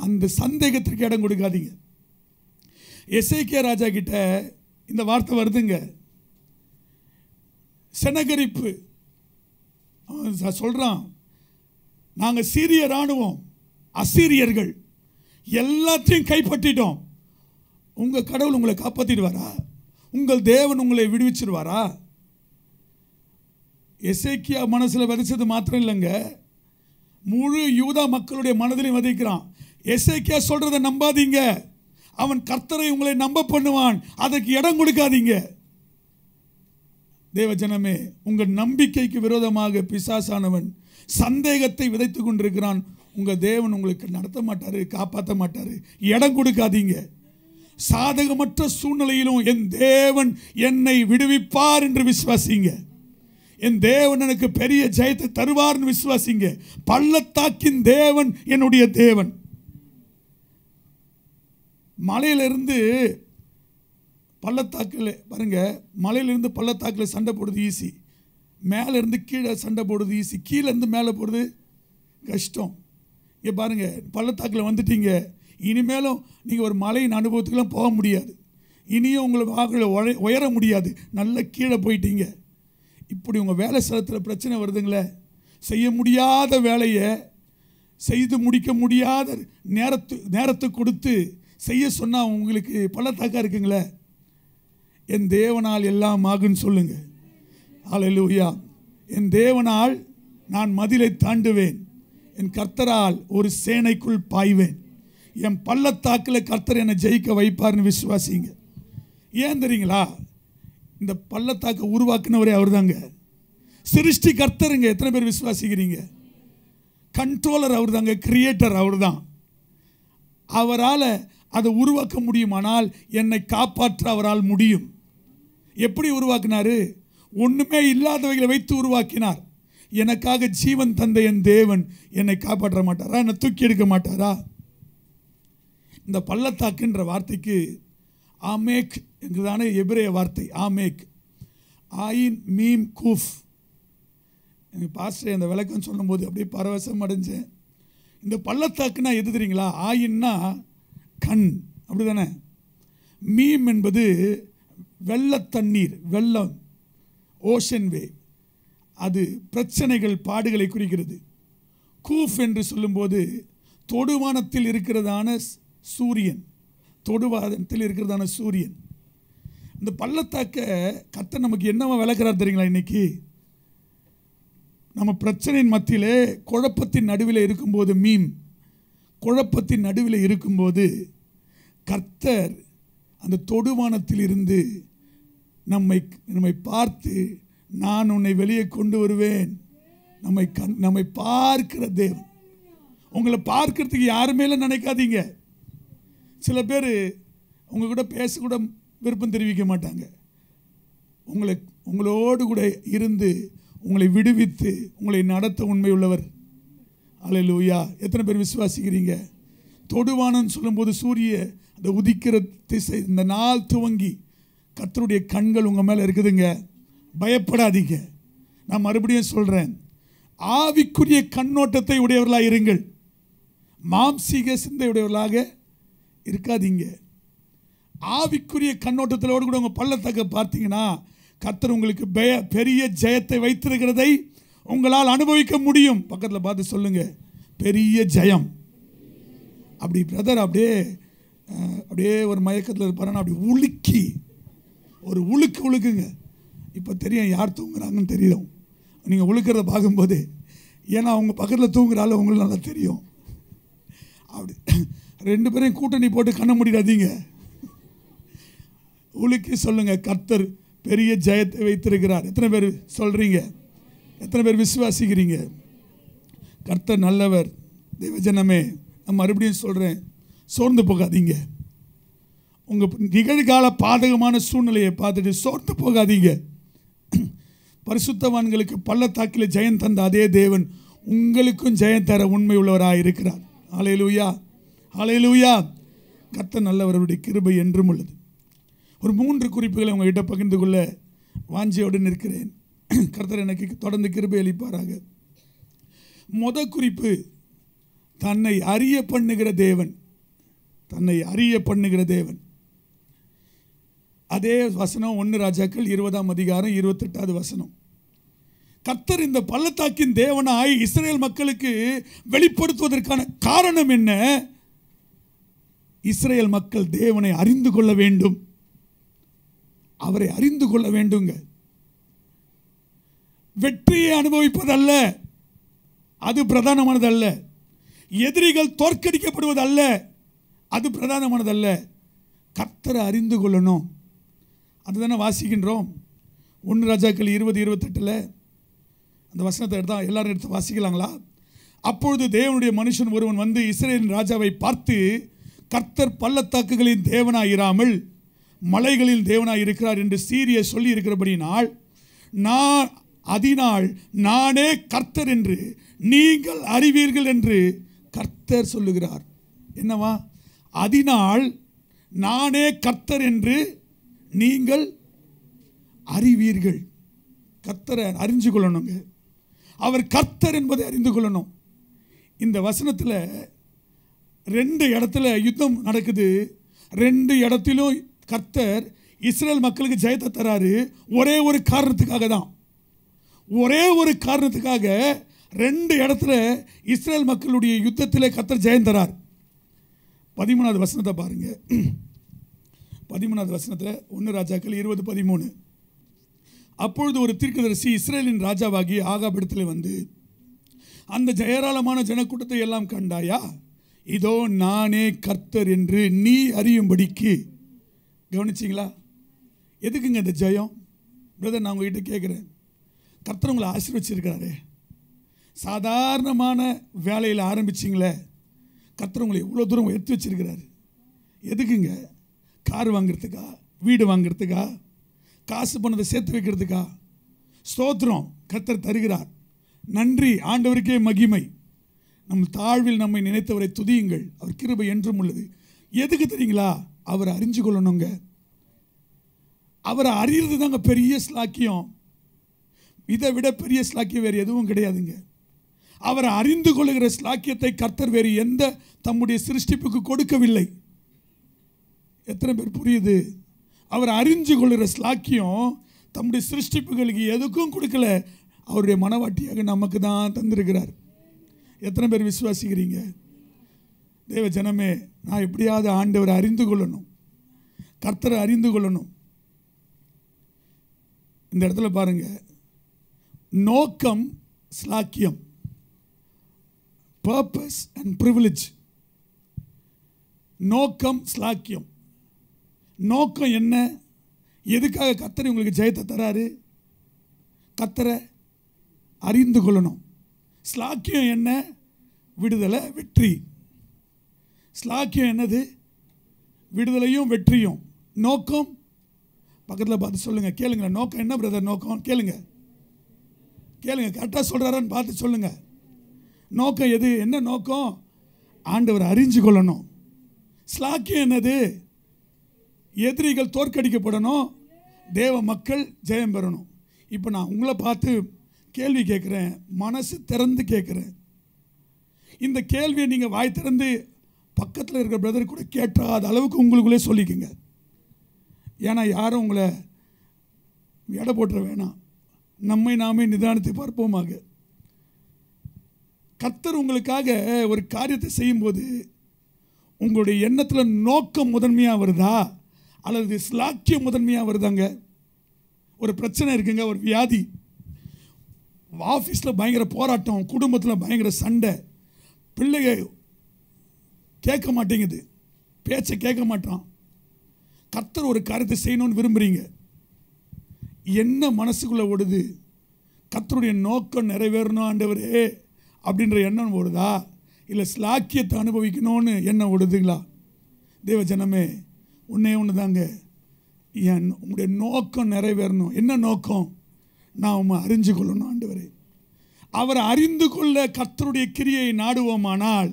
அந்த சந்தேகத்திற்கு இடம் கொடுக்காதீங்க. எசேக்கியா ராஜா கிட்ட இந்த வார்த்தை வருதுங்க, செனகரிப்பு. சொல்கிறான், நாங்கள் சீரிய இராணுவம், அசீரியர்கள் எல்லாத்தையும் கைப்பற்றிட்டோம். உங்கள் கடவுள் உங்களை காப்பாற்றிடுவாரா? உங்கள் தேவன் உங்களை விடுவிச்சிருவாரா? எசேக்கியா மனசில் விதைச்சது மாத்திரம் இல்லைங்க, முழு யூதா மக்களுடைய மனதிலையும் விதைக்கிறான். எசேக்கியா சொல்கிறத நம்பாதீங்க, அவன் கர்த்தரை உங்களை நம்ப பண்ணுவான், அதற்கு இடம் கொடுக்காதீங்க. தேவஜனமே, உங்கள் நம்பிக்கைக்கு விரோதமாக பிசாசானவன் சந்தேகத்தை விதைத்து கொண்டிருக்கிறான். உங்கள் தேவன் உங்களுக்கு நடத்த மாட்டார், காப்பாற்ற மாட்டார். இடம் கொடுக்காதீங்க. சாதகமற்ற சூழ்நிலையிலும் என் தேவன் என்னை விடுவிப்பார் என்று விசுவாசிங்க. என் தேவன் எனக்கு பெரிய ஜெயத்தை தருவார்னு விசுவாசிங்க. பள்ளத்தாக்கின் தேவன் என்னுடைய தேவன். மலையிலிருந்து பள்ளத்தாக்கில் பாருங்க, மலையிலிருந்து பள்ளத்தாக்கில் சண்டை போடுறது ஈஸி, மேலேருந்து கீழே சண்டை போடுறது ஈஸி, கீழேருந்து மேலே போடுறது கஷ்டம். இங்கே பாருங்கள், பள்ளத்தாக்கில் வந்துட்டீங்க, இனிமேலும் நீங்கள் ஒரு மலையின் அனுபவத்துக்கெல்லாம் போக முடியாது, இனியும் உங்களை வாக்கில் உயர முடியாது, நல்ல கீழே போயிட்டீங்க. இப்படி உங்கள் வேலை ஸ்தலத்தில் பிரச்சனை வருதுங்களே, செய்ய முடியாத வேலையை செய்து முடிக்க முடியாத நேரத்தை கொடுத்து செய்ய சொன்னால் உங்களுக்கு பள்ளத்தாக்கா இருக்குங்களே, என் தேவனால் எல்லாம் ஆகுன்னு சொல்லுங்க. ஹல்லேலூயா. என் தேவனால் நான் மதிலை தாண்டுவேன், என் கர்த்தரால் ஒரு சேனைக்குள் பாய்வேன், என் பள்ளத்தாக்கில் கர்த்தர் என்னை ஜெயிக்க வைப்பார்னு விசுவாசிங்க. ஏன் தெரியுங்களா? இந்த பள்ளத்தாக்கை உருவாக்குனவரே அவர் தாங்க. சிருஷ்டி கர்த்தருங்க. எத்தனை பேர் விசுவாசிக்கிறீங்க? கண்ட்ரோலர் அவர் தாங்க, கிரியேட்டர் அவர் தான். அவரால் அதை உருவாக்க முடியுமானால் என்னை காப்பாற்ற அவரால் முடியும். எப்படி உருவாக்கினார்? ஒன்றுமே இல்லாதவைகளை வைத்து உருவாக்கினார். எனக்காக ஜீவன் தந்த என் தேவன் என்னை காப்பாற்ற மாட்டாரா? என்னை தூக்கி எடுக்க மாட்டாரா? இந்த பள்ளத்தாக்குன்ற வார்த்தைக்கு ஆமேக் என்றுதானே எபிரேய வார்த்தை. ஆமேக், ஆயின் மீம் கூஃப் எனக்கு பாஸ்டர் அந்த விளக்கம் சொல்லும்போது அப்படியே பரவசம் அடைஞ்சேன். இந்த பள்ளத்தாக்குன்னா எது தெரியுங்களா? ஆயின்னா கண், அப்படி தானே? மீம் என்பது வெள்ள தண்ணீர், வெள்ளம், ஓஷன் வே, அது பிரச்சனைகள், பாடுகளை குறிக்கிறது. கூஃப் என்று சொல்லும்போது தொடுவானத்தில் இருக்கிறதான சூரியன், தொடுவானத்தில் இருக்கிறதான சூரியன். இந்த பள்ளத்தாக்க கர்த்தர் நமக்கு என்னவா விளக்குறார் தெரியுங்களா? இன்னைக்கு நம்ம பிரச்சனையின் மத்தியிலே குழப்பத்தின் நடுவில் இருக்கும்போது, மீம் குழப்பத்தின் நடுவில் இருக்கும்போது கர்த்தர் அந்த தொடுவானத்தில் இருந்து நம்மை பார்த்து, நான் உன்னை வெளியே கொண்டு வருவேன். நம்மை பார்க்கிற தேவன். உங்களை பார்க்கறதுக்கு யாருமே இல்லை நினைக்காதீங்க. சில பேர் உங்க கூட பேச கூட விருப்பம் தெரிவிக்க மாட்டாங்க. உங்களோடு கூட இருந்து உங்களை விடுவித்து உங்களை நடத்த உண்மை உள்ளவர். அல்லேலூயா. எத்தனை பேர் விசுவாசிக்கிறீங்க? தொடுவானன்னு சொல்லும்போது சூரிய அந்த உதிக்கிற திசை, இந்த நாள் துவங்கி கர்த்தருடைய கண்கள் உங்கள் மேலே இருக்குதுங்க. பயப்படாதீங்க. நான் மறுபடியும் சொல்கிறேன், ஆவிக்குரிய கண்ணோட்டத்தை உடையவர்களாக இருங்கள். மாம்சீக சிந்தை உடையவர்களாக இருக்காதீங்க. ஆவிக்குரிய கண்ணோட்டத்திலோடு கூட உங்கள் பள்ளத்தாக்க பார்த்தீங்கன்னா கர்த்தர் உங்களுக்கு பெரிய ஜெயத்தை வைத்திருக்கிறதை உங்களால் அனுபவிக்க முடியும். பக்கத்தில் பார்த்து சொல்லுங்க, பெரிய ஜெயம். அப்படி பிரதர் அப்படியே ஒரு மயக்கத்தில் இருப்பாருன்னா அப்படி உலுக்கி ஒரு உழுக்குங்க. இப்போ தெரியும் யார் தூங்குறாங்கன்னு தெரியும் நீங்கள் உழுக்கிறத பார்க்கும்போது. ஏன்னா அவங்க பக்கத்தில் தூங்குறால உங்களுக்கு நல்லா தெரியும். அப்படி ரெண்டு பேரையும் கூட்டணி போட்டு கண்ண முடியாதீங்க. உலுக்கி சொல்லுங்க, கர்த்தர் பெரிய ஜெயத்தை வைத்திருக்கிறார். எத்தனை பேர் சொல்றீங்க? எத்தனை பேர் விசுவாசிக்கிறீங்க? கர்த்தர் நல்லவர். தேவஜனமே, நான் மறுபடியும் சொல்கிறேன், சோர்ந்து போகாதீங்க. உங்கள் நிகழ்கால பாதகமான சூழ்நிலையை பார்த்துட்டு சோர்ந்து போகாதீங்க. பரிசுத்தவான்களுக்கு பள்ளத்தாக்கில் ஜெயம் தந்த அதே தேவன் உங்களுக்கும் ஜெயம் தர உண்மை உள்ளவராக இருக்கிறார். ஹல்லேலூயா, ஹல்லேலூயா. கர்த்தர் நல்லவருடைய கிருபை என்றும் உள்ளது. ஒரு 3 குறிப்புகளை உங்ககிட்ட பகிர்ந்து கொள்ள வாஞ்சையோடு நிற்கிறேன். கர்த்தர் எனக்கு தொடர்ந்து கிருபை அளிப்பாராக. முதல் குறிப்பு, தன்னை அறிய பண்ணுகிற தேவன். தன்னை அறிய பண்ணுகிற தேவன். அதே வசனம் 1 ராஜாக்கள் 20ஆம் அதிகாரம் 28வது வசனம். கர்த்தர் இந்த பள்ளத்தாக்கின் தேவனாய் இஸ்ரேல் மக்களுக்கு வெளிப்படுத்துவதற்கான காரணம் என்ன? இஸ்ரேல் மக்கள் தேவனை அறிந்து கொள்ள வேண்டும். அவரை அறிந்து கொள்ள வேண்டுங்க. வெற்றியை அனுபவிப்பதல்ல, அது பிரதானமானதல்ல. எதிரிகள் தோற்கடிக்கப்படுவதல்ல, அது பிரதானமானதல்ல. கர்த்தரை அறிந்து கொள்ளணும். அதுதானே வாசிக்கின்றோம். 1 ராஜாக்கள் 20:28 அந்த வசனத்தை எடுத்தா எல்லாரும் எடுத்து வாசிக்கலாங்களா? அப்பொழுது தேவனுடைய மனுஷன் ஒருவன் வந்து இஸ்ரேலின் ராஜாவை பார்த்து, கர்த்தர் பள்ளத்தாக்குகளின் தேவனாயிராமல் மலைகளின் தேவனாய் இருக்கிறார் என்று சீரிய சொல்லி இருக்கிறபடினால் அதனால் நானே கர்த்தர் என்று நீங்கள் அறிவீர்கள் என்று கர்த்தர் சொல்லுகிறார். என்னவா? அதனால் நானே கர்த்தர் என்று நீங்கள் அறிவீர்கள். கர்த்தரை அறிஞ்சு கொள்ளணுங்க. அவர் கர்த்தர் என்பதை அறிந்து கொள்ளணும். இந்த வசனத்தில் 2 இடத்துல யுத்தம் நடக்குது. 2 இடத்திலும் கர்த்தர் இஸ்ரேல் மக்களுக்கு ஜெயத்தை தராரு. ஒரே ஒரு காரணத்துக்காக தான். ஒரே ஒரு காரணத்துக்காக 2 இடத்துல இஸ்ரேல் மக்களுடைய யுத்தத்தில் கர்த்தர் ஜெயம் தரார். 13வது வசனத்தை பாருங்க. 13வது வசனத்தில் 1 ராஜாக்கள் 20:13. அப்பொழுது ஒரு தீர்க்கதரிசி இஸ்ரேலின் ராஜாவாகி ஆகாபிடத்தில் வந்து, அந்த ஏராளமான ஜனக்கூட்டத்தை எல்லாம் கண்டாயா? இதோ நானே கர்த்தர் என்று நீ அறியும்படிக்கு. கவனிச்சிங்களா? எதுக்குங்க இந்த ஜெயம்? பிரதர், நான் உங்ககிட்ட கேட்குறேன். கர்த்தர் உங்களை ஆசீர்வச்சிருக்கிறாரே. சாதாரணமான வேலையில் ஆரம்பிச்சிங்களே, கர்த்தர் உங்களை எவ்வளோ தூரம் எடுத்து வச்சிருக்கிறாரு. எதுக்குங்க? கார் வாங்கிறதுக்கா? வீடு வாங்கிறதுக்கா? காசு பணத்தை சேர்த்து வைக்கிறதுக்கா? ஸ்தோத்திரம், கர்த்தர் தருகிறார். நன்றி, ஆண்டவருக்கே மகிமை. நம் தாழ்வில் நம்மை நினைத்தவரை துதியுங்கள், அவர் கிருபை என்றும் உள்ளது. எதுக்கு தெரியுங்களா? அவரை அறிஞ்சு கொள்ளணுங்க. அவரை அறியறது தாங்க பெரிய ஸ்லாக்கியம். இதை விட பெரிய ஸ்லாக்கியம் வேறு எதுவும் கிடையாதுங்க. அவரை அறிந்து கொள்ளுகிற ஸ்லாக்கியத்தை கர்த்தர் வேறு எந்த தம்முடைய சிருஷ்டிப்புக்கு கொடுக்கவில்லை. எத்தனை பேர் புரியுது? அவர் அறிந்து கொள்ளுகிற ஸ்லாக்கியம் தம்முடைய சிருஷ்டிப்புகளுக்கு எதுக்கும் கொடுக்கல, அவருடைய மனவாட்டியாக நமக்கு தான் தந்திருக்கிறார். எத்தனை பேர் விசுவாசிக்கிறீங்க? தேவ ஜனமே, நான் எப்படியாவது ஆண்டவரை அறிந்து கொள்ளணும், கர்த்தரை அறிந்து கொள்ளணும். இந்த இடத்துல பாருங்க, நோக்கம் ஸ்லாக்கியம், பர்பஸ் அண்ட் பிரிவிலேஜ். நோக்கம் ஸ்லாக்கியம். நோக்கம் என்ன? எதுக்காக கர்த்தர் உங்களுக்கு ஜெயத்தை தராரு? கர்த்தரை அறிந்து கொள்ளணும். ஸ்லாக்கியம் என்ன? விடுதலை, வெற்றி. ஸ்லாக்கியம் என்னது? விடுதலையும் வெற்றியும். நோக்கம் பக்கத்தில் பார்த்து சொல்லுங்க, கேளுங்க. நோக்கம் என்ன பிரதர்? நோக்கம் கேளுங்க, கேளுங்க, கரெக்டாக சொல்கிறாரான்னு பார்த்து சொல்லுங்க. நோக்கம் எது? என்ன நோக்கம்? ஆண்டவர் அறிஞ்சு கொள்ளணும். ஸ்லாக்கியம் என்னது? எதிரிகள் தோற்கடிக்கப்படணும், தேவ மக்கள் ஜெயம் பெறணும். இப்போ நான் உங்களை பார்த்து கேள்வி கேட்குறேன், மனசு திறந்து கேட்குறேன். இந்த கேள்வியை நீங்கள் வாய் திறந்து பக்கத்தில் இருக்கிற பிரதர் கூட கேட்டாத அளவுக்கு உங்களுக்குள்ளே சொல்லிக்கோங்க. ஏன்னா யாரும் உங்களை எடை போட்டுற வேணாம். நம்மை நாமே நிதானத்தை பார்ப்போமாக. கர்த்தர் உங்களுக்காக ஒரு காரியத்தை செய்யும்போது உங்களுடைய எண்ணத்தில் நோக்கம் முதன்மையாக வருதா அல்லது ஸ்லாக்கியம் முதன்மையாக வருதாங்க? ஒரு பிரச்சனை இருக்குங்க, ஒரு வியாதி, ஆஃபீஸில் பயங்கர போராட்டம், குடும்பத்தில் பயங்கர சண்டை, பிள்ளைங்க கேட்க மாட்டேங்குது, பேச்சை கேட்க மாட்டான். கர்த்தர் ஒரு காரியத்தை செய்யணும்னு விரும்புகிறீங்க. என்ன மனசுக்குள்ளே ஓடுது? கர்த்தருடைய நோக்கம் நிறைவேறணும் ஆண்டவரே அப்படின்ற எண்ணம் ஓடுதா, இல்லை ஸ்லாக்கியத்தை அனுபவிக்கணும்னு எண்ணம் ஓடுதுங்களா? தேவ ஜனமே, ஒன்றே ஒன்று தாங்க, உங்களுடைய நோக்கம் நிறைவேறணும். என்ன நோக்கம்? நான் உம்மை அறிஞ்சு கொள்ளணும் ஆண்டவரே. அவரை அறிந்து கொள்ள கர்த்தருடைய கிரியை நாடுவோமானால்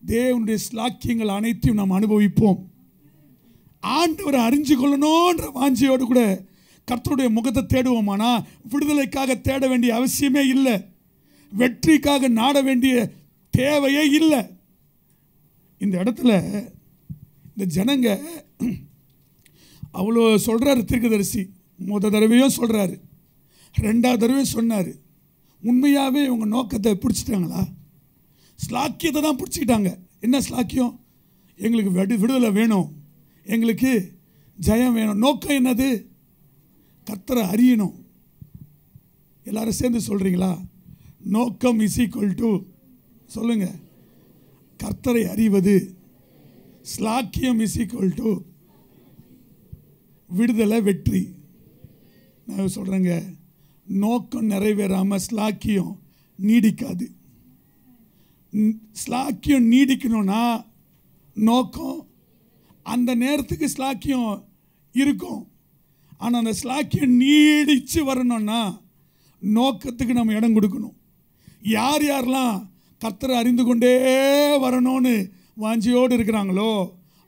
தேவனுடைய ஸ்லாக்கியங்கள் அனைத்தையும் நாம் அனுபவிப்போம். ஆண்டவரை அறிஞ்சு கொள்ளணுன்ற வாஞ்சியோடு கூட கர்த்தருடைய முகத்தை தேடுவோமானா விடுதலைக்காக தேட வேண்டிய அவசியமே இல்லை, வெற்றிக்காக நாட வேண்டிய தேவையே இல்லை. இந்த இடத்துல இந்த ஜனங்க அவ்வளோ சொல்கிறாரு தீர்க்கதரிசி. முதல் தடவையும் சொல்கிறாரு, ரெண்டாவது தடவையும் சொன்னார். உண்மையாகவே இவங்க நோக்கத்தை பிடிச்சிட்டாங்களா? ஸ்லாக்கியத்தை தான் பிடிச்சிக்கிட்டாங்க. என்ன ஸ்லாக்கியம்? எங்களுக்கு விடுதலை வேணும், எங்களுக்கு ஜெயம் வேணும். நோக்கம் என்னது? கர்த்தரை அறியணும். எல்லாரும் சேர்ந்து சொல்கிறீங்களா? நோக்கம் இஸ் ஈக்குவல் டு, சொல்லுங்க, கர்த்தரை அறிவது. ஸ்லாக்கியம் இஸ் ஈக்குவல் டு விடுதலை, வெற்றி. நான் சொல்கிறேங்க, நோக்கம் நிறைவேறாமல் ஸ்லாக்கியம் நீடிக்காது. ஸ்லாக்கியம் நீடிக்கணும்னா நோக்கம் அந்த நேரத்துக்கு ஸ்லாக்கியம் இருக்கும். ஆனால் அந்த ஸ்லாக்கியம் நீடித்து வரணும்னா நோக்கத்துக்கு நம்ம இடம் கொடுக்கணும். யார் யாரெல்லாம் கர்த்தரை அறிந்து கொண்டே வரணும்னு வாஞ்சியோடு இருக்கிறாங்களோ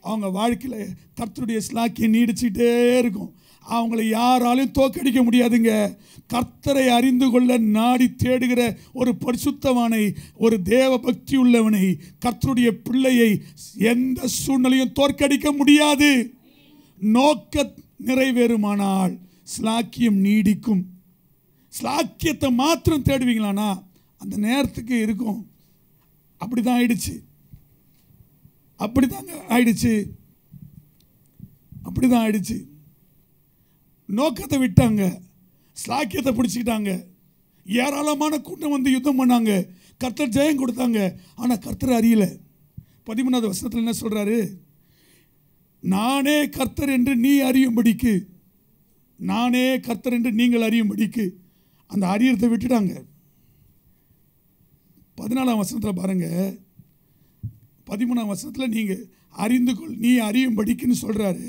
அவங்க வாழ்க்கையில் கர்த்தருடைய ஸ்லாக்கியம் நீடிச்சுக்கிட்டே இருக்கும். அவங்கள யாராலையும் தோற்கடிக்க முடியாதுங்க. கர்த்தரை அறிந்து கொள்ள நாடி தேடுகிற ஒரு பரிசுத்தவானை, ஒரு தேவ பக்தி உள்ளவனை, கர்த்தருடைய பிள்ளையை எந்த சூழ்நிலையும் தோற்கடிக்க முடியாது. நோக்க நிறைவேறுமானால் ஸ்லாக்கியம் நீடிக்கும். ஸ்லாக்கியத்தை மாத்திரம் தேடுவீங்களானா அந்த நேரத்துக்கு இருக்கும். அப்படிதான் ஆயிடுச்சு, அப்படிதாங்க ஆயிடுச்சு, அப்படிதான் ஆயிடுச்சு. நோக்கத்தை விட்டாங்க, ஸ்லாக்கியத்தை பிடிச்சிக்கிட்டாங்க. ஏராளமான கூட்டம் வந்து யுத்தம் பண்ணாங்க, கர்த்தர் ஜெயம் கொடுத்தாங்க. ஆனால் கர்த்தர் அறியல. 13வது வசனத்தில் என்ன சொல்றாரு? நானே கர்த்தர் என்று நீ அறியும்படிக்கு, நானே கர்த்தர் என்று நீங்கள் அறியும்படிக்கு. அந்த அறியத்தை விட்டுட்டாங்க. 14ஆம் வசனத்தில் பாருங்க, 13ஆம் வசனத்தில் நீங்கள் அறிந்து கொள், நீ அறியும்படிக்குன்னு சொல்றாரு.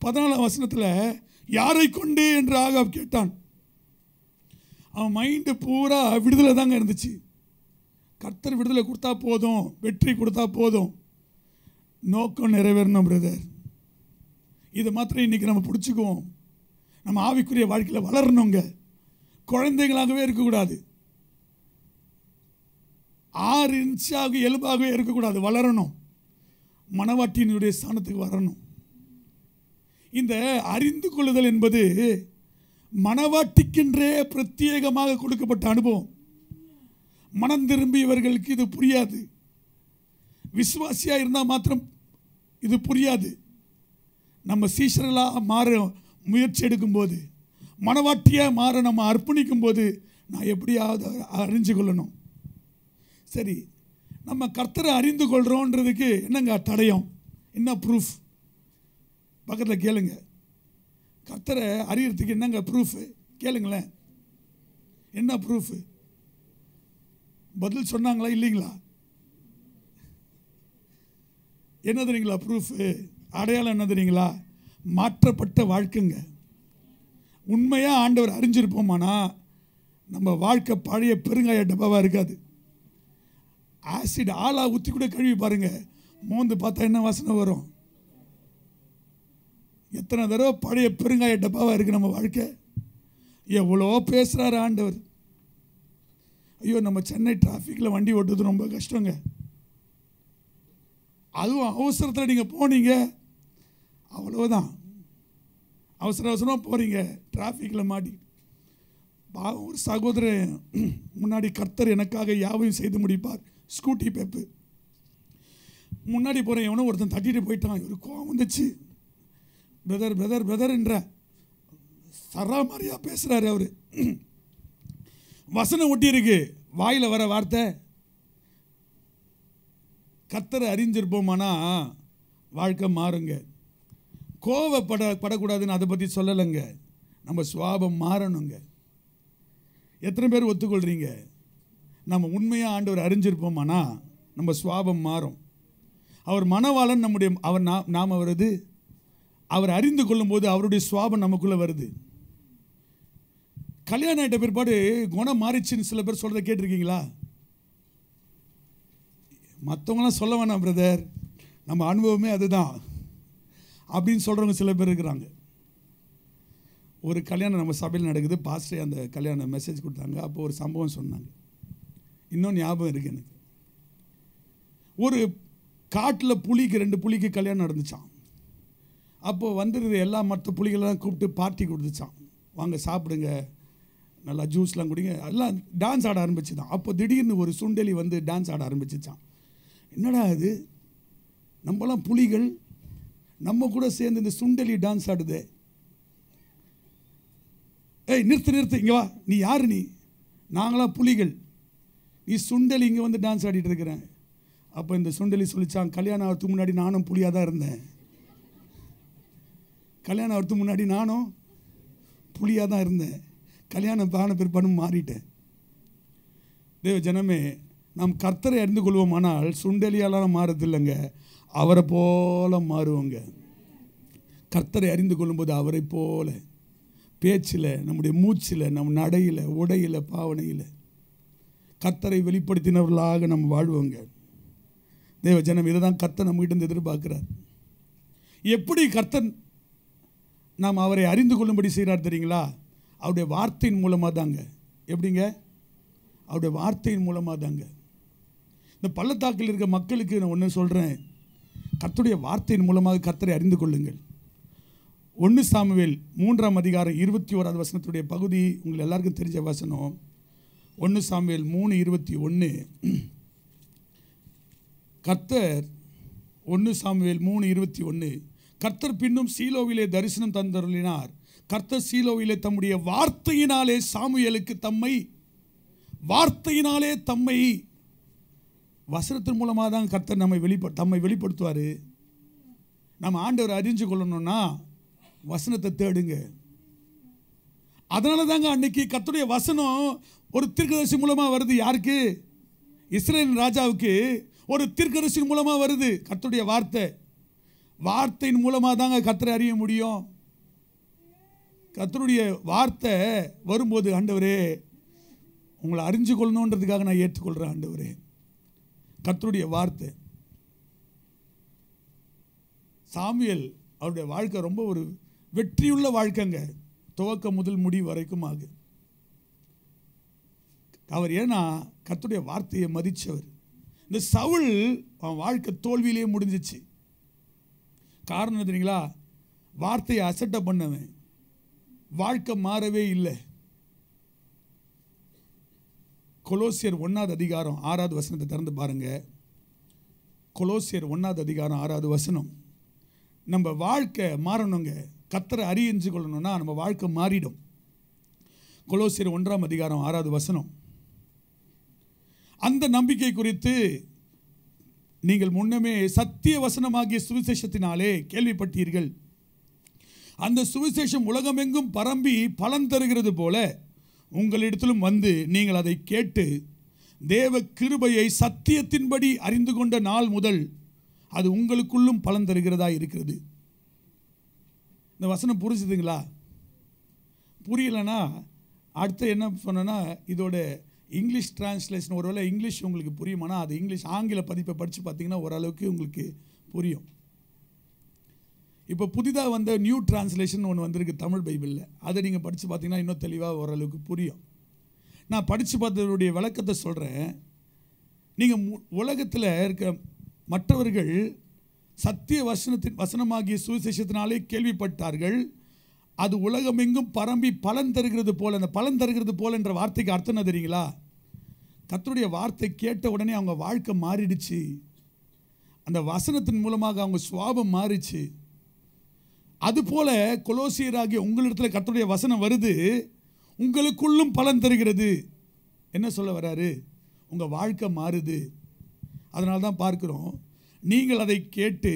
14ஆம் வசனத்தில் யாரை கொண்டு என்று ஆகாப் கேட்டான். அவன் மைண்டு பூரா விடுதலை தாங்க இருந்துச்சு. கர்த்தர் விடுதலை கொடுத்தா போதும், வெற்றி கொடுத்தா போதும், நோக்கம் நிறைவேறணும் பிரதர். இதை மாத்திரம் இன்றைக்கி நம்ம பிடிச்சிக்குவோம். நம்ம ஆவிக்குரிய வாழ்க்கையில் வளரணுங்க. குழந்தைகளாகவே இருக்கக்கூடாது. 6 இன்ச்சாக எலும்பாகவே இருக்கக்கூடாது, வளரணும். மணவாட்டியினுடைய ஸ்தானத்துக்கு வரணும். இந்த அறிந்து கொள்ளுதல் என்பது மணவாட்டிக்கென்றே பிரத்யேகமாக கொடுக்கப்பட்ட அனுபவம். மனம் திரும்பியவர்களுக்கு இது புரியாது. விசுவாசியாக இருந்தால் மாத்திரம் இது புரியாது. நம்ம சீஷர்களாக மாற முயற்சி எடுக்கும்போது, மணவாட்டியாக மாற நம்ம அர்ப்பணிக்கும் போது, நான் எப்படியாவது அறிஞ்சு கொள்ளணும். சரி, நம்ம கர்த்தரை அறிந்து கொள்கிறோன்றதுக்கு என்னங்க தடயம், என்ன ப்ரூஃப்? பக்கத்தில் கேளுங்க. கர்த்தரை அறியறதுக்கு என்னங்க ப்ரூஃபு கேளுங்களேன். என்ன ப்ரூஃபு? பதில் சொன்னாங்களா இல்லைங்களா? என்ன தெரியுங்களா ப்ரூஃபு? அடையாளம் என்ன தெரியுங்களா? மாற்றப்பட்ட வாழ்க்கைங்க. உண்மையாக ஆண்டவர் அறிஞ்சிருப்போமானா நம்ம வாழ்க்கை பழைய பெருங்காய டப்பாவாக இருக்காது. ஆசிட் ஆளா ஊற்றி கூட கழுவி பாருங்க, மோந்து பார்த்தா என்ன வாசனை வரும்? எத்தனை தடவை பழைய பெருங்காய டப்பாவாக இருக்குது நம்ம வாழ்க்கை. எவ்வளோ பேசுகிறாரு ஆண்டவர். ஐயோ, நம்ம சென்னை டிராஃபிக்கில் வண்டி ஓட்டுறது ரொம்ப கஷ்டங்க. அதுவும் அவசரத்தில் நீங்கள் போனீங்க, அவ்வளோதான். அவசர அவசரமாக போகிறீங்க, டிராஃபிக்கில் மாட்டி. ஒரு சகோதரன் முன்னாடி, கர்த்தர் எனக்காக யாவையும் செய்து முடிப்பார், ஸ்கூட்டி பேப்பு முன்னாடி போகிறேன். எவனோ ஒருத்தன் தட்டிட்டு போயிட்டான். ஒரு கோவம் வந்துச்சு. பிரதர் பிரதர் பிரதர் என்ற சராமாரியாக பேசுகிறாரு அவர். வசனம் ஒட்டி இருக்கு, வாயில் வர வார்த்தை. கர்த்தரை அறிஞ்சிருப்போமானா வாழ்க்கை மாறுங்க. கோவப்படக்கூடாதுன்னு அதை பற்றி சொல்லலைங்க. நம்ம சுவாபம் மாறணுங்க. எத்தனை பேர் ஒத்துக்கொள்கிறீங்க? நம்ம உண்மையாக ஆண்டவர் அறிஞ்சிருப்போமானா நம்ம சுவாபம் மாறும். அவர் மணவாளன், நம்முடைய அவர் நாம் வருது. அவர் அறிந்து கொள்ளும்போது அவருடைய சுவாபம் நமக்குள்ளே வருது. கல்யாணம் ஆகிட்ட பிற்பாடு குணம் மாறிச்சுன்னு சில பேர் சொல்கிறத கேட்டிருக்கீங்களா? மற்றவங்களாம் சொல்ல வேணாம் பிரதர், நம்ம அனுபவமே அதுதான் அப்படின்னு சொல்கிறவங்க சில பேர் இருக்கிறாங்க. ஒரு கல்யாணம் நம்ம சபையில் நடக்குது. பாஸ்டர் அந்த கல்யாணம் மெசேஜ் கொடுத்தாங்க. அப்போ ஒரு சம்பவம் சொன்னாங்க. இன்னும் ஞாபகம் இருக்குது எனக்கு. ஒரு காட்டில் புலிக்கு 2 புலிக்கு கல்யாணம் நடந்துச்சான். அப்போது வந்துடுது எல்லா மற்ற புலிகளெல்லாம் கூப்பிட்டு பார்ட்டி கொடுத்துச்சான். வாங்க சாப்பிடுங்க, நல்லா ஜூஸ்லாம் குடிங்க, எல்லாம் டான்ஸ் ஆட ஆரம்பிச்சுதான். அப்போ திடீர்னு ஒரு சுண்டெலி வந்து டான்ஸ் ஆட ஆரம்பிச்சிச்சான். என்னடா இது, நம்மளாம் புலிகள், நம்ம கூட சேர்ந்து இந்த சுண்டெலி டான்ஸ் ஆடுது. ஏய் நிறுத்து, இங்கே வா, நீ யார்? நீ நாங்களாம் புலிகள், நீ சுண்டெலி இங்கே வந்து டான்ஸ் ஆடிட்டு இருக்கிறேன். அப்போ இந்த சுண்டெலி சொல்லிச்சான், கல்யாணம் ஆகிறதுக்கு முன்னாடி நானும் புலியாக தான் இருந்தேன். கல்யாணம் ஆகிறதுக்கு முன்னாடி நானும் புலியாக தான் இருந்தேன். கல்யாணம் ஆன பிற்பாடு மாறிட்டேன். தேவ ஜனமே, நாம் கர்த்தரை அறிந்து கொள்வோமானால் சுண்டெலியாலாம் மாறதில்லைங்க, அவரை போல மாறுவோங்க. கர்த்தரை அறிந்து கொள்ளும்போது அவரை போல பேச்சில், நம்முடைய மூச்சில், நம் நடையில், உடையில், பாவனையில் கர்த்தரை வெளிப்படுத்தினவர்களாக நம்ம வாழ்வோங்க. தேவ ஜனம், இதை தான் கர்த்தர் நம்மகிட்ட எதிர்பார்க்கிறார். எப்படி கர்த்தர் நாம் அவரை அறிந்து கொள்ளும்படி செய்கிறார் தெரியுங்களா? அவருடைய வார்த்தையின் மூலமாக தாங்க. எப்படிங்க? அவருடைய வார்த்தையின் மூலமாக தாங்க. இந்த பள்ளத்தாக்கில் இருக்க மக்களுக்கு நான் ஒன்று சொல்கிறேன், கர்த்தருடைய வார்த்தையின் மூலமாக கர்த்தரை அறிந்து கொள்ளுங்கள். 1 சாமுவேல் 3ஆம் அதிகாரம் 21வது வசனத்துடைய பகுதி உங்களுக்கு எல்லாருக்கும் தெரிஞ்ச வசனம். 1 சாமுவேல் 3:21. கர்த்தர் 1 சாமுவேல் 3:21. கர்த்தர் பின்னும் சீலோவிலே தரிசனம் தந்தருளினார். கர்த்தர் சீலோவிலே தம்முடைய வார்த்தையினாலே சாமுவேலுக்கு வார்த்தையினாலே தம்மை, வசனத்தின் மூலமாக தான் கர்த்தர் தம்மை வெளிப்படுத்துவார். நம்ம ஆண்டவரை அறிஞ்சு கொள்ளணும்னா வசனத்தை தேடுங்க. அதனால தாங்க அன்னைக்கு கர்த்தருடைய வசனம் ஒரு தீர்க்கதரிசி மூலமாக வருது. யாருக்கு? இஸ்ரவேல் ராஜாவுக்கு ஒரு தீர்க்கதரிசி மூலமாக வருது. கர்த்தருடைய வார்த்தையின் மூலமாக தாங்க கர்த்தரை அறிய முடியும். கர்த்தருடைய வார்த்தை வரும்போது, ஆண்டவரே உங்களை அறிஞ்சு கொள்ளணுன்றதுக்காக நான் ஏற்றுக்கொள்கிறேன் ஆண்டவரே. கர்த்தருடைய வார்த்தை. சாமுவேல் அவருடைய வாழ்க்கை ரொம்ப ஒரு வெற்றியுள்ள வாழ்க்கைங்க, துவக்க முதல் முடிவு வரைக்கும் ஆகு. அவர் ஏன்னா கர்த்தருடைய வார்த்தையை மதித்தவர். இந்த சவுல் அவன் வாழ்க்கை தோல்வியிலே முடிஞ்சிச்சு. காரணம் தெரியுங்களா? வார்த்தையை அசட்டை பண்ணவன், வாழ்க்கை மாறவே இல்லை. கொலோசியர் 1வது அதிகாரம் 6வது வசனத்தை திறந்து பாருங்க. கொலோசியர் 1வது அதிகாரம் 6வது வசனம். நம்ம வாழ்க்கை மாறணுங்க. கர்த்தரை அறிஞ்சு கொள்ளணும்னா நம்ம வாழ்க்கை மாறிடும். கொலோசியர் 1ஆம் அதிகாரம் 6வது வசனம். அந்த நம்பிக்கை குறித்து நீங்கள் முன்னமே சத்திய வசனமாகிய சுவிசேஷத்தினாலே கேள்விப்பட்டீர்கள். அந்த சுவிசேஷம் உலகமெங்கும் பரம்பி பலன் தருகிறது போல உங்களிடத்திலும் வந்து நீங்கள் அதை கேட்டு தேவ கிருபையை சத்தியத்தின்படி அறிந்து கொண்ட நாள் முதல் அது உங்களுக்குள்ளும் பலன் தருகிறதா இருக்கிறது. இந்த வசனம் புரிஞ்சுதுங்களா? புரியலைன்னா அடுத்து என்ன சொன்னேன்னா, இதோட இங்கிலீஷ் டிரான்ஸ்லேஷன், ஒருவேளை இங்கிலீஷ் உங்களுக்கு புரியுமானா அது இங்கிலீஷ் ஆங்கில பதிப்பை படித்து பார்த்தீங்கன்னா ஓரளவுக்கு உங்களுக்கு புரியும். இப்போ புதிதாக வந்த நியூ டிரான்ஸ்லேஷன் ஒன்று வந்திருக்கு தமிழ் பைபிளில். அதை நீங்கள் படித்து பார்த்தீங்கன்னா இன்னும் தெளிவாக ஓரளவுக்கு புரியும். நான் படித்து பார்த்ததுடைய விளக்கத்தை சொல்கிறேன். நீங்கள் உலகத்தில் இருக்க மற்றவர்கள் சத்திய வசனமாகிய சுவிசேஷத்தினாலே கேள்விப்பட்டார்கள். அது உலகமெங்கும் பரம்பி பலன் தருகிறது போல. அந்த பலன் தருகிறது போல என்ற வார்த்தைக்கு அர்த்தம் என்ன தெரியுங்களா? கர்த்தருடைய வார்த்தை கேட்ட உடனே அவங்க வாழ்க்கை மாறிடுச்சு. அந்த வசனத்தின் மூலமாக அவங்க சுவாபம் மாறிச்சு. அதுபோல கொலோசியராகிய உங்களிடத்தில் கர்த்தருடைய வசனம் வருது, உங்களுக்குள்ளும் பலன் தருகிறது. என்ன சொல்ல வராரு? உங்கள் வாழ்க்கை மாறுது. அதனால தான் பார்க்கிறோம், நீங்கள் அதை கேட்டு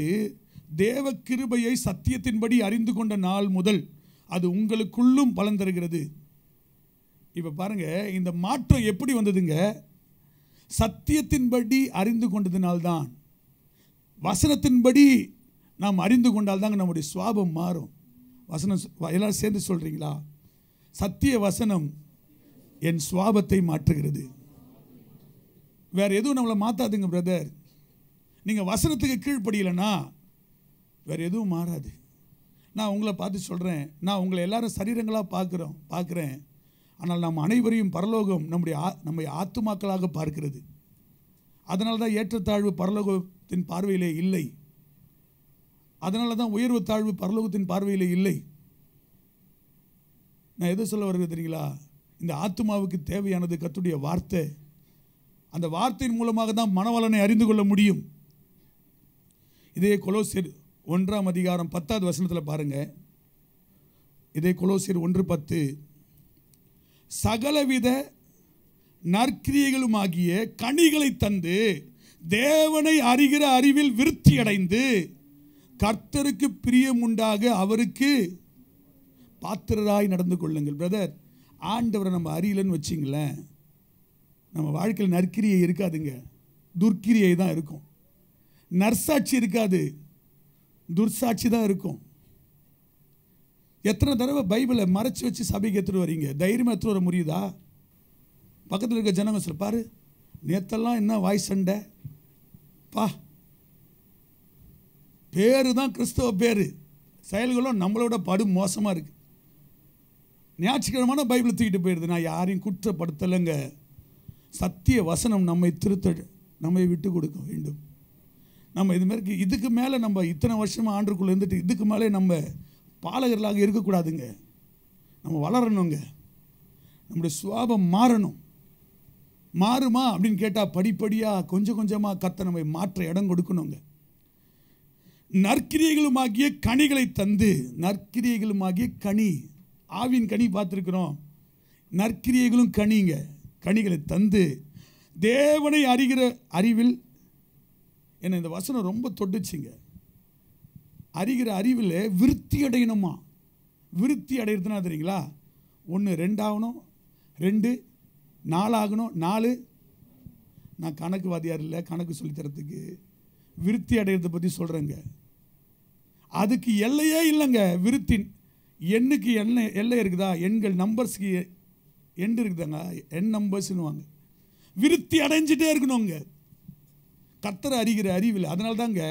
தேவ கிருபையை சத்தியத்தின்படி அறிந்து கொண்ட நாள் முதல் அது உங்களுக்குள்ளும் பலன் தருகிறது. இப்போ பாருங்க, இந்த மாற்றம் எப்படி வந்ததுங்க? சத்தியத்தின்படி அறிந்து கொண்டதினால்தான். வசனத்தின்படி நாம் அறிந்து கொண்டால்தாங்க நம்முடைய சுவாபம் மாறும். வசனம் எல்லாரும் சேர்ந்து சொல்றீங்களா? சத்திய வசனம் என் சுவாபத்தை மாற்றுகிறது. வேற எதுவும் நம்மளை மாற்றாதுங்க பிரதர். நீங்கள் வசனத்துக்கு கீழ்ப்படியலைன்னா வேற எதுவும் மாறாது. நான் உங்களை பார்த்து சொல்கிறேன், நான் உங்களை எல்லாரும் சரீரங்களாக பார்க்குறேன். ஆனால் நாம் அனைவரையும் பரலோகம் நம்முடைய ஆத்துமாக்களாக பார்க்கிறது. அதனால தான் ஏற்றத்தாழ்வு பரலோகத்தின் பார்வையிலே இல்லை. அதனால தான் உயர்வு தாழ்வு பரலோகத்தின் பார்வையிலே இல்லை. நான் எது சொல்ல வருகிறது தெரியுங்களா? இந்த ஆத்துமாவுக்கு தேவையானது கர்த்தருடைய வார்த்தை. அந்த வார்த்தையின் மூலமாக தான் மனவளனை அறிந்து கொள்ள முடியும். இதே கொலோசியர் 1ஆம் அதிகாரம் 10வது வசனத்தில் பாருங்க. இதே கொலோசியர் 1:10, சகலவித நற்கிரியைகளுமாகிய கனிகளை தந்து தேவனை அறிகிற அறிவில் விருத்தி அடைந்து கர்த்தருக்கு பிரியம் உண்டாக அவருக்கு பாத்திரராய் நடந்து கொள்ளுங்கள். பிரதர், ஆண்டவரை நம்ம அறியலன்னு வச்சிங்களேன், நம்ம வாழ்க்கையில் நற்கிரியை இருக்காதுங்க, துர்க்கிரியை தான் இருக்கும். நற்சாட்சி இருக்காது, துர்சாட்சி தான் இருக்கும். எத்தனை தடவை பைபிளை மறைச்சி வச்சு சபைக்கு எடுத்துகிட்டு வரீங்க? தைரியமாக எடுத்துகிட்டு வர முடியுதா? பக்கத்தில் இருக்க ஜனங்க சொல்ல, பாரு நேத்தெல்லாம் என்ன வாய் சண்டை பா, பேரு தான் கிறிஸ்தவ பேரு, செயல்களும் நம்மளோட படு மோசமாக இருக்குது. ஞாயிற்றுக்கிழமான பைபிளை தூக்கிட்டு போயிடுது. நான் யாரையும் குற்றப்படுத்தலைங்க. சத்திய வசனம் நம்மை நம்மை விட்டு கொடுக்க வேண்டும். நம்ம இதுமாரி இதுக்கு மேலே நம்ம இத்தனை வருஷமாக ஆண்டுக்குள்ளே இருந்துட்டு இதுக்கு மேலே நம்ம பாலகர்களாக இருக்கக்கூடாதுங்க. நம்ம வளரணுங்க. நம்முடைய சுவாபம் மாறணும். மாறுமா அப்படின்னு கேட்டால் படிப்படியாக கொஞ்சம் கொஞ்சமாக கர்த்தர் நம்மை மாற்ற இடம் கொடுக்கணுங்க. நற்கிரியைகளுமாகிய கனிகளை தந்து, நற்கிரியைகளுமாகிய கனி, ஆவின் கனி பார்த்துருக்கிறோம். நற்கிரியைகளும் கனிங்க. கனிகளை தந்து தேவனை அறிகிற அறிவில், என்னை இந்த வசனம் ரொம்ப தொட்டுச்சுங்க. அறிகிற அறிவில் விருத்தி அடையணுமா? விருத்தி அடையிறதுனா தெரியுங்களா? 1 2 ஆகணும், 2 4 ஆகணும், 4. நான் கணக்கு வாதியார் இல்லை, கணக்கு சொல்லித்தரத்துக்கு. விருத்தி அடையிறதை பற்றி சொல்கிறேங்க. அதுக்கு எல்லையே இல்லைங்க. விருத்தி எண்ணுக்கு எல்லை இருக்குதா? எண்கள் நம்பர்ஸ்க்கு எண்டு இருக்குதாங்க, எண் நம்பர்ஸ்னுவாங்க. விருத்தி அடைஞ்சிட்டே இருக்கணுங்க கர்த்தரை அறிகிற அறிவில். அதனால தாங்க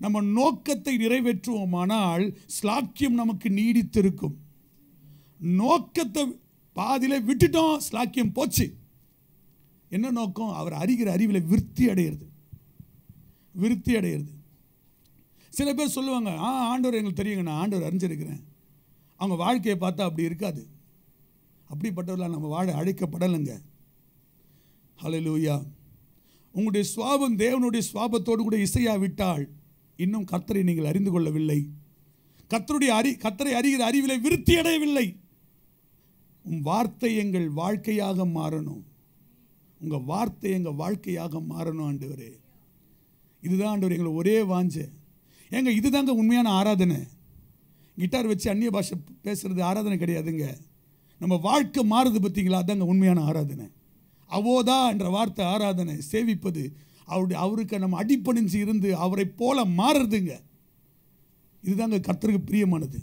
நம்ம நோக்கத்தை நிறைவேற்றுவோமானால் ஸ்லாக்கியம் நமக்கு நீடித்திருக்கும். நோக்கத்தை பாதியில விட்டுட்டோம், ஸ்லாக்கியம் போச்சு. என்ன நோக்கம்? அவர் அறிகிற அறிவில் விருத்தி அடையிறது. விருத்தி அடையிறது. சில பேர் சொல்லுவாங்க, ஆண்டவர் எங்களுக்கு தெரியுங்க, நான் ஆண்டவர் அறிஞ்சிருக்கிறேன். அவங்க வாழ்க்கையை பார்த்தா அப்படி இருக்காது. அப்படிப்பட்டவர்களால் நம்ம வாழ அழைக்கப்படலைங்க. ஹல்லேலூயா. உங்களுடைய சுவாபம் தேவனுடைய சுவாபத்தோடு கூட இசையாவிட்டால் இன்னும் கர்த்தரை நீங்கள் அறிந்து கொள்ளவில்லை. கர்த்தரை அறிகிற அறிவிலை விருத்தி அடையவில்லை. உன் வார்த்தை எங்கள் வாழ்க்கையாக மாறணும். உங்கள் வார்த்தை எங்கள் வாழ்க்கையாக மாறணும் ஆண்டவரே. இதுதான் ஆண்டவர் எங்களை ஒரே வாஞ்சை. ஏங்க இதுதாங்க உண்மையான ஆராதனை. கிட்டார் வச்சு அந்நிய பாஷை பேசுறது ஆராதனை கிடையாதுங்க. நம்ம வாழ்க்கை மாறுது பார்த்தீங்களா, அதாங்க உண்மையான ஆராதனை. அவோதா என்ற வார்த்தை ஆராதனை. சேவிப்பது அவருக்கு நம்ம அடிப்பணிஞ்சு இருந்து அவரை போல மாறுறதுங்க. இதுதாங்க கர்த்தருக்கு பிரியமானது.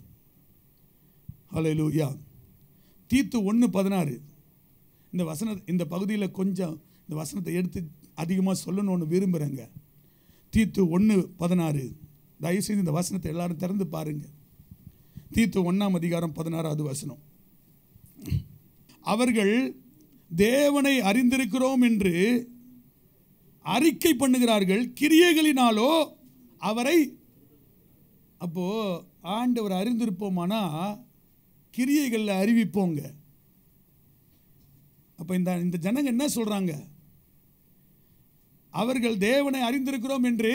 ஹல்லேலூயா. தீத்து 1:16 இந்த பகுதியில் கொஞ்சம் இந்த வசனத்தை எடுத்து அதிகமாக சொல்லணும்னு விரும்புகிறேங்க. தீத்து 1:16 தயவுசெய்து இந்த வசனத்தை எல்லாரும் திறந்து பாருங்க. தீத்து 1:16 வசனம். அவர்கள் தேவனை அறிந்திருக்கிறோம் என்று அறிக்கை பண்ணுகிறார்கள், கிரியைகளினாலோ அவரை. அப்போ ஆண்டவர் அறிந்திருப்போமானா கிரியைகளில் அறிவிப்போங்க. அப்போ இந்த ஜனங்க என்ன சொல்றாங்க? அவர்கள் தேவனை அறிந்திருக்கிறோம் என்று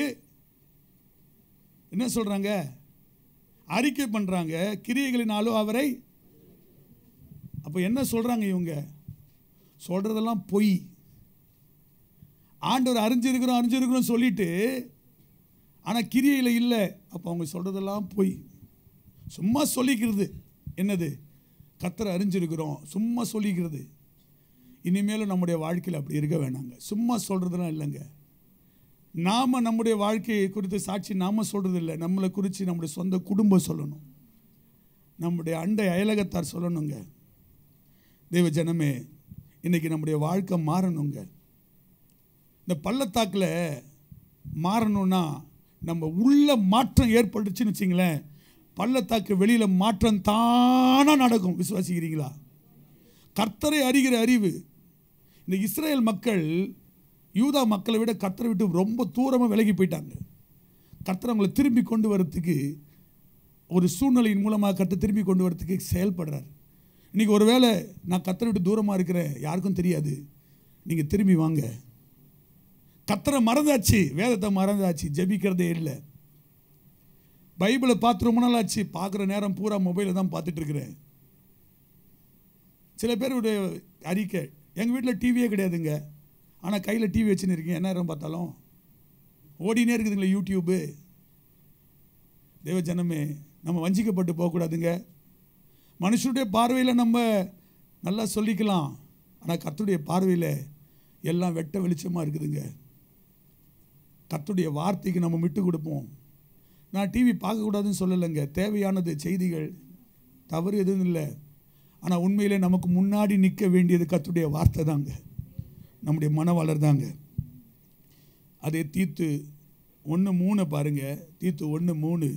என்ன சொல்றாங்க? அறிக்கை பண்றாங்க, கிரியைகளினாலோ அவரை. அப்போ என்ன சொல்றாங்க? இவங்க சொல்றதெல்லாம் பொய். ஆண்டவர் அறிஞ்சிருக்கிறோம் சொல்லிட்டு ஆனால் கிரியையில் இல்லை. அப்போ அவங்க சொல்றதெல்லாம் பொய். சும்மா சொல்லிக்கிறது. என்னது? கர்த்தரை அறிஞ்சிருக்கிறோம் சும்மா சொல்லிக்கிறது. இனிமேலும் நம்முடைய வாழ்க்கையில் அப்படி இருக்க வேணாங்க. சும்மா சொல்றதெல்லாம் இல்லைங்க. நாம் நம்முடைய வாழ்க்கையை குறித்து சாட்சி நாம் சொல்றது இல்லை. நம்மளை குறித்து நம்முடைய சொந்த குடும்பம் சொல்லணும், நம்முடைய அண்டை அயலகத்தார் சொல்லணுங்க. தேவ ஜனமே, இன்றைக்கி நம்முடைய வாழ்க்கை மாறணுங்க. இந்த பள்ளத்தாக்கில் மாறணும்னா நம்ம உள்ள மாற்றம் ஏற்பட்டுச்சுன்னு வச்சிங்களேன், பள்ளத்தாக்கு வெளியில் மாற்றம் தானாக நடக்கும். விசுவாசிக்கிறீங்களா? கர்த்தரை அறிகிற அறிவு. இந்த இஸ்ரேல் மக்கள் யூதா மக்களை விட கர்த்தரை விட்டு ரொம்ப தூரமாக விலகி போயிட்டாங்க. கர்த்தரை அவங்களை திரும்பி கொண்டு வரத்துக்கு ஒரு சூழ்நிலையின் மூலமாக கர்த்தரை திரும்பி கொண்டு வரத்துக்கு செயல்படுறார். இன்றைக்கி ஒரு வேளை நான் கர்த்தரை விட்டு தூரமாக இருக்கிறேன், யாருக்கும் தெரியாது. நீங்கள் திரும்பி வாங்க. கர்த்தரை மறந்தாச்சு, வேதத்தை மறந்தாச்சு, ஜெபிக்கிறதே இல்லை. பைபிளை பார்த்து ரொம்ப நாள் ஆச்சு, பார்க்குற நேரம் பூரா மொபைலில் தான் பார்த்துட்டு இருக்கிறேன். சில பேருடைய அறிக்கை, எங்கள் வீட்டில் டிவியே கிடையாதுங்க, ஆனால் கையில் டிவி வச்சுன்னு இருக்கீங்க, என்ன நேரம் பார்த்தாலும் ஓடினே இருக்குதுங்களே யூடியூப்பு. தேவ ஜனமே, நம்ம வஞ்சிக்கப்பட்டு போகக்கூடாதுங்க. மனுஷனுடைய பார்வையில் நம்ம நல்லா சொல்லிக்கலாம், ஆனால் கர்த்தருடைய பார்வையில் எல்லாம் வெட்ட வெளிச்சமாக இருக்குதுங்க. கர்த்தருடைய வார்த்தைக்கு நம்ம விட்டு கொடுப்போம். நான் டிவி பார்க்கக்கூடாதுன்னு சொல்லலைங்க, தேவையானது செய்திகள், தவறு எதுவும் இல்லை. ஆனால் உண்மையிலே நமக்கு முன்னாடி நிற்க வேண்டியது கர்த்தருடைய வார்த்தை தாங்க, நம்முடைய மனவாளர் தாங்க. அதே தீத்து 1:3 பாருங்க. தீத்து 1:3,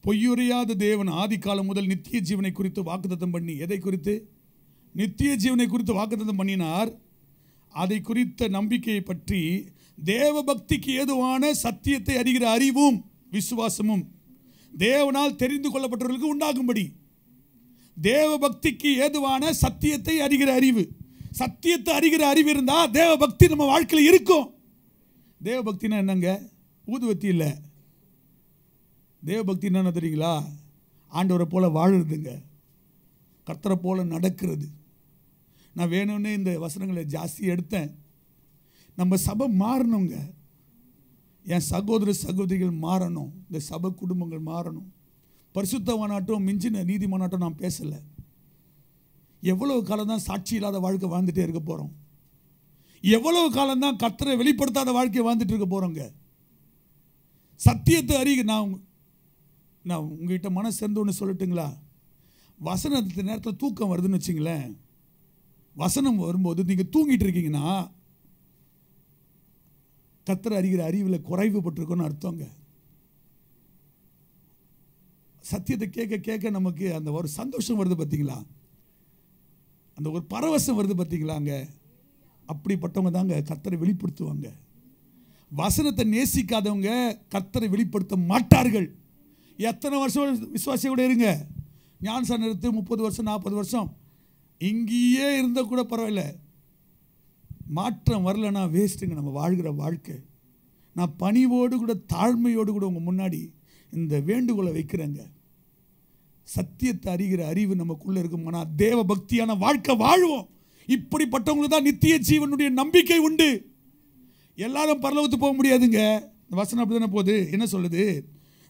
பொய்யுரையாத தேவன் ஆதி காலம் முதல் நித்திய ஜீவனை குறித்து வாக்குத்தத்தம் பண்ணி, எதை குறித்து? நித்திய ஜீவனை குறித்து வாக்குத்தத்தம் பண்ணினார். அதை குறித்த நம்பிக்கையை பற்றி தேவ பக்திக்கு ஏதுவான சத்தியத்தை அறிகிற அறிவும் விசுவாசமும் தேவனால் தெரிந்து கொள்ளப்பட்டவர்களுக்கு உண்டாகும்படி. தேவ பக்திக்கு ஏதுவான சத்தியத்தை அறிகிற அறிவு. சத்தியத்தை அறிகிற அறிவு இருந்தால் தேவ பக்தி நம்ம வாழ்க்கையில் இருக்கும். தேவ பக்தினா என்னங்க? ஊதுவத்தி இல்லை. தேவ பக்தி என்னன்னு தெரியுங்களா? ஆண்டவரை போல வாழுறதுங்க, கர்த்தரை போல நடக்கிறது. நான் வேணும்னு இந்த வசனங்களை ஜாஸ்தி எடுத்தேன். நம்ம சபை மாறணுங்க. என் சகோதர சகோதரிகள் மாறணும், இந்த சபை குடும்பங்கள் மாறணும். பரிசுத்தமானாட்டம் மிஞ்சின நீதிமானாட்டம் நான் பேசலை. எவ்வளவு காலம் தான் சாட்சி இல்லாத வாழ்க்கை வாழ்ந்துட்டே இருக்க போகிறோம்? எவ்வளவு காலம் தான் கர்த்தரை வெளிப்படுத்தாத வாழ்க்கையை வாழ்ந்துட்டு இருக்க போகிறோங்க? சத்தியத்தை அறிக. நான் உங்ககிட்ட மனசு சேர்ந்து ஒன்று சொல்லட்டுங்களா? வசனத்து நேரத்தில் தூக்கம் வருதுன்னு வச்சிங்களேன், வசனம் வரும்போது நீங்கள் தூங்கிட்டு இருக்கீங்கன்னா கர்த்தரை அறிகிற அறிவில் குறைவுபட்டிருக்கோன்னு அர்த்தங்க. சத்தியத்தை கேட்க கேட்க நமக்கு அந்த ஒரு சந்தோஷம் வருது பார்த்தீங்களா, அந்த ஒரு பரவசம் வருது பார்த்தீங்களாங்க. அப்படிப்பட்டவங்க தாங்க கர்த்தரை வெளிப்படுத்துவாங்க. வசனத்தை நேசிக்காதவங்க கர்த்தரை வெளிப்படுத்த மாட்டார்கள். எத்தனை வருஷம் விசுவாசியோட இருங்க, ஞானஸ்நானம் எடுத்து 30 வருஷம் 40 வருஷம் இங்கேயே இருந்தால் கூட பரவாயில்ல, மாற்றம் வரலன்னா வேஸ்ட்டுங்க நம்ம வாழ்கிற வாழ்க்கை. நான் பணிவோடு கூட தாழ்மையோடு கூட உங்கள் முன்னாடி இந்த வேண்டுகோளை வைக்கிறேங்க. சத்தியத்தை அறிகிற அறிவு நமக்குள்ளே இருக்குமானா தேவ பக்தியான வாழ்க்கை வாழ்வோம். இப்படிப்பட்டவங்களுக்கு தான் நித்திய ஜீவனுடைய நம்பிக்கை உண்டு. எல்லாரும் பரலோகத்துக்கு போக முடியாதுங்க. வசனம் அப்படி தானே போகுது. என்ன சொல்லுது?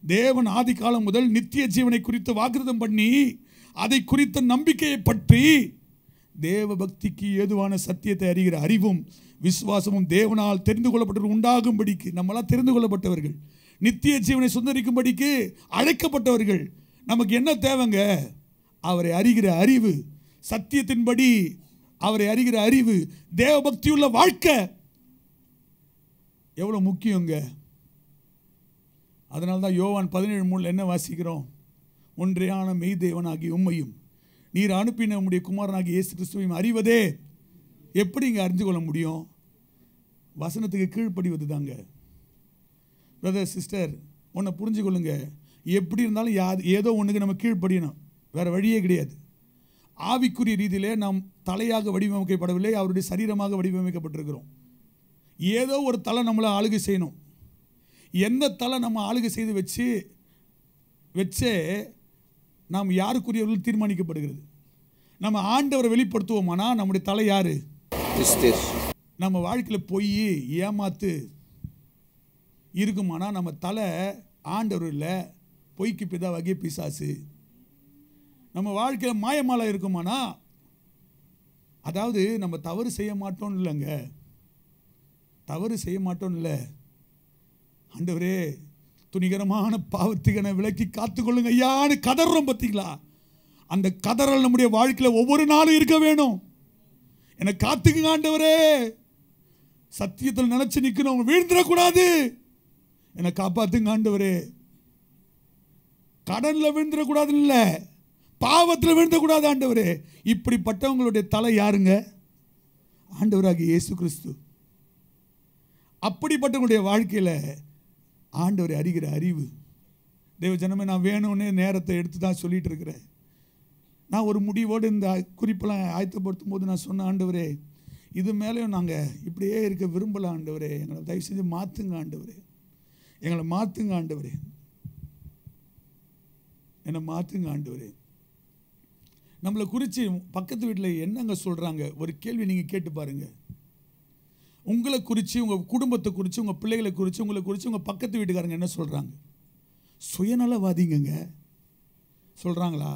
தேவன் ஆதி காலம் முதல் நித்திய ஜீவனை குறித்து வாக்குறுதம் பண்ணி அதை குறித்த நம்பிக்கையை பற்றி தேவ பக்திக்கு ஏதுவான சத்தியத்தை அறிகிற அறிவும் விசுவாசமும் தேவனால் தெரிந்து கொள்ளப்பட்டவர்கள் உண்டாகும்படிக்கு, நம்மளாம் தெரிந்து கொள்ளப்பட்டவர்கள், நித்திய ஜீவனை சுந்தரிக்கும்படிக்கு அழைக்கப்பட்டவர்கள். நமக்கு என்ன தேவைங்க? அவரை அறிகிற அறிவு, சத்தியத்தின்படி அவரை அறிகிற அறிவு, தேவ பக்தியுள்ள வாழ்க்கை எவ்வளோ முக்கியங்க. அதனால தான் யோவான் 17:3 என்ன வாசிக்கிறோம்? ஒன்றையான மெய் தேவனாகி உம்மையும் நீர் அனுப்பின உம்முடைய குமாரனாகி இயேசு கிறிஸ்துவையும் அறிவதே. எப்படிங்க அறிந்து கொள்ள முடியும்? வசனத்துக்கு கீழ்ப்படிவது தாங்க. பிரதர் சிஸ்டர், ஒன்றை புரிஞ்சு கொள்ளுங்க. எப்படி இருந்தாலும் ஏதோ ஒன்றுக்கு நம்ம கீழ்ப்படியணும், வேறு வழியே கிடையாது. ஆவிக்குரிய ரீதியிலே நாம் தலையாக வடிவமைக்கப்படவில்லை, அவருடைய சரீரமாக வடிவமைக்கப்பட்டிருக்கிறோம். ஏதோ ஒரு தலை நம்மளை ஆளுகை செய்யணும். எந்த தலை நம்ம ஆளுகை செய்து வச்சே நாம் யாருக்குரியவர்கள் தீர்மானிக்கப்படுகிறது. நம்ம ஆண்டவரை வெளிப்படுத்துவோமானா நம்முடைய தலை யாரு? நம்ம வாழ்க்கையில் போய் ஏமாத்து இருக்குமானா நம்ம தலை ஆண்டவர் இல்லை, பொய்க்கு பிதாவாகிய பிசாசு. நம்ம வாழ்க்கையில் மாயமாலை இருக்குமானா, அதாவது நம்ம தவறு செய்ய மாட்டோம் இல்லைங்க, தவறு செய்ய மாட்டோம் இல்லை, ஆண்டவரே துணிகரமான பாவத்துக்கு விலக்கி காத்துக்கொள்ளுங்க ஐயான்னு கதறோம். பார்த்தீங்களா? அந்த கதறல் நம்முடைய வாழ்க்கையில் ஒவ்வொரு நாளும் இருக்க வேணும். என்னை காத்துக்குங்க ஆண்டவரே, சத்தியத்தில் நினைச்சு நிற்கணும், வீழ்ந்துடக்கூடாது, என்னை காப்பாத்துங்க ஆண்டவரே. கடனில் விழுந்துடக்கூடாது, இல்லை பாவத்தில் விழுந்தக்கூடாது ஆண்டவரே. இப்படிப்பட்டவங்களுடைய தலை யாருங்க? ஆண்டவராகிய இயேசு கிறிஸ்து. அப்படிப்பட்டவங்களுடைய வாழ்க்கையில் ஆண்டவரை அறிகிற அறிவு. தேவ ஜனமே, நான் வேணும்னே நேரத்தை எடுத்து தான் சொல்லிட்டு இருக்கிறேன். நான் ஒரு முடிவோடு இந்த குறிப்பெல்லாம் ஆயத்தப்படுத்தும் போது நான் சொன்ன, ஆண்டவரே இது மேலேயும் நாங்கள் இப்படியே இருக்க விரும்பலாம் ஆண்டவரே, எங்களை தயவு செஞ்சு மாற்றுங்க ஆண்டவரே, எங்களை மாற்றுங்க ஆண்டவரே, என்னை மாற்றுங்க ஆண்டவரே. நம்மளை குறித்து பக்கத்து வீட்டில் என்னங்க சொல்கிறாங்க? ஒரு கேள்வி நீங்கள் கேட்டு பாருங்கள். உங்களை குறித்து, உங்கள் குடும்பத்தை குறித்து, உங்கள் பிள்ளைகளை குறித்து, உங்களை குறித்து உங்கள் பக்கத்து வீட்டுக்காரங்க என்ன சொல்கிறாங்க? சுயநலவாதிங்க சொல்கிறாங்களா?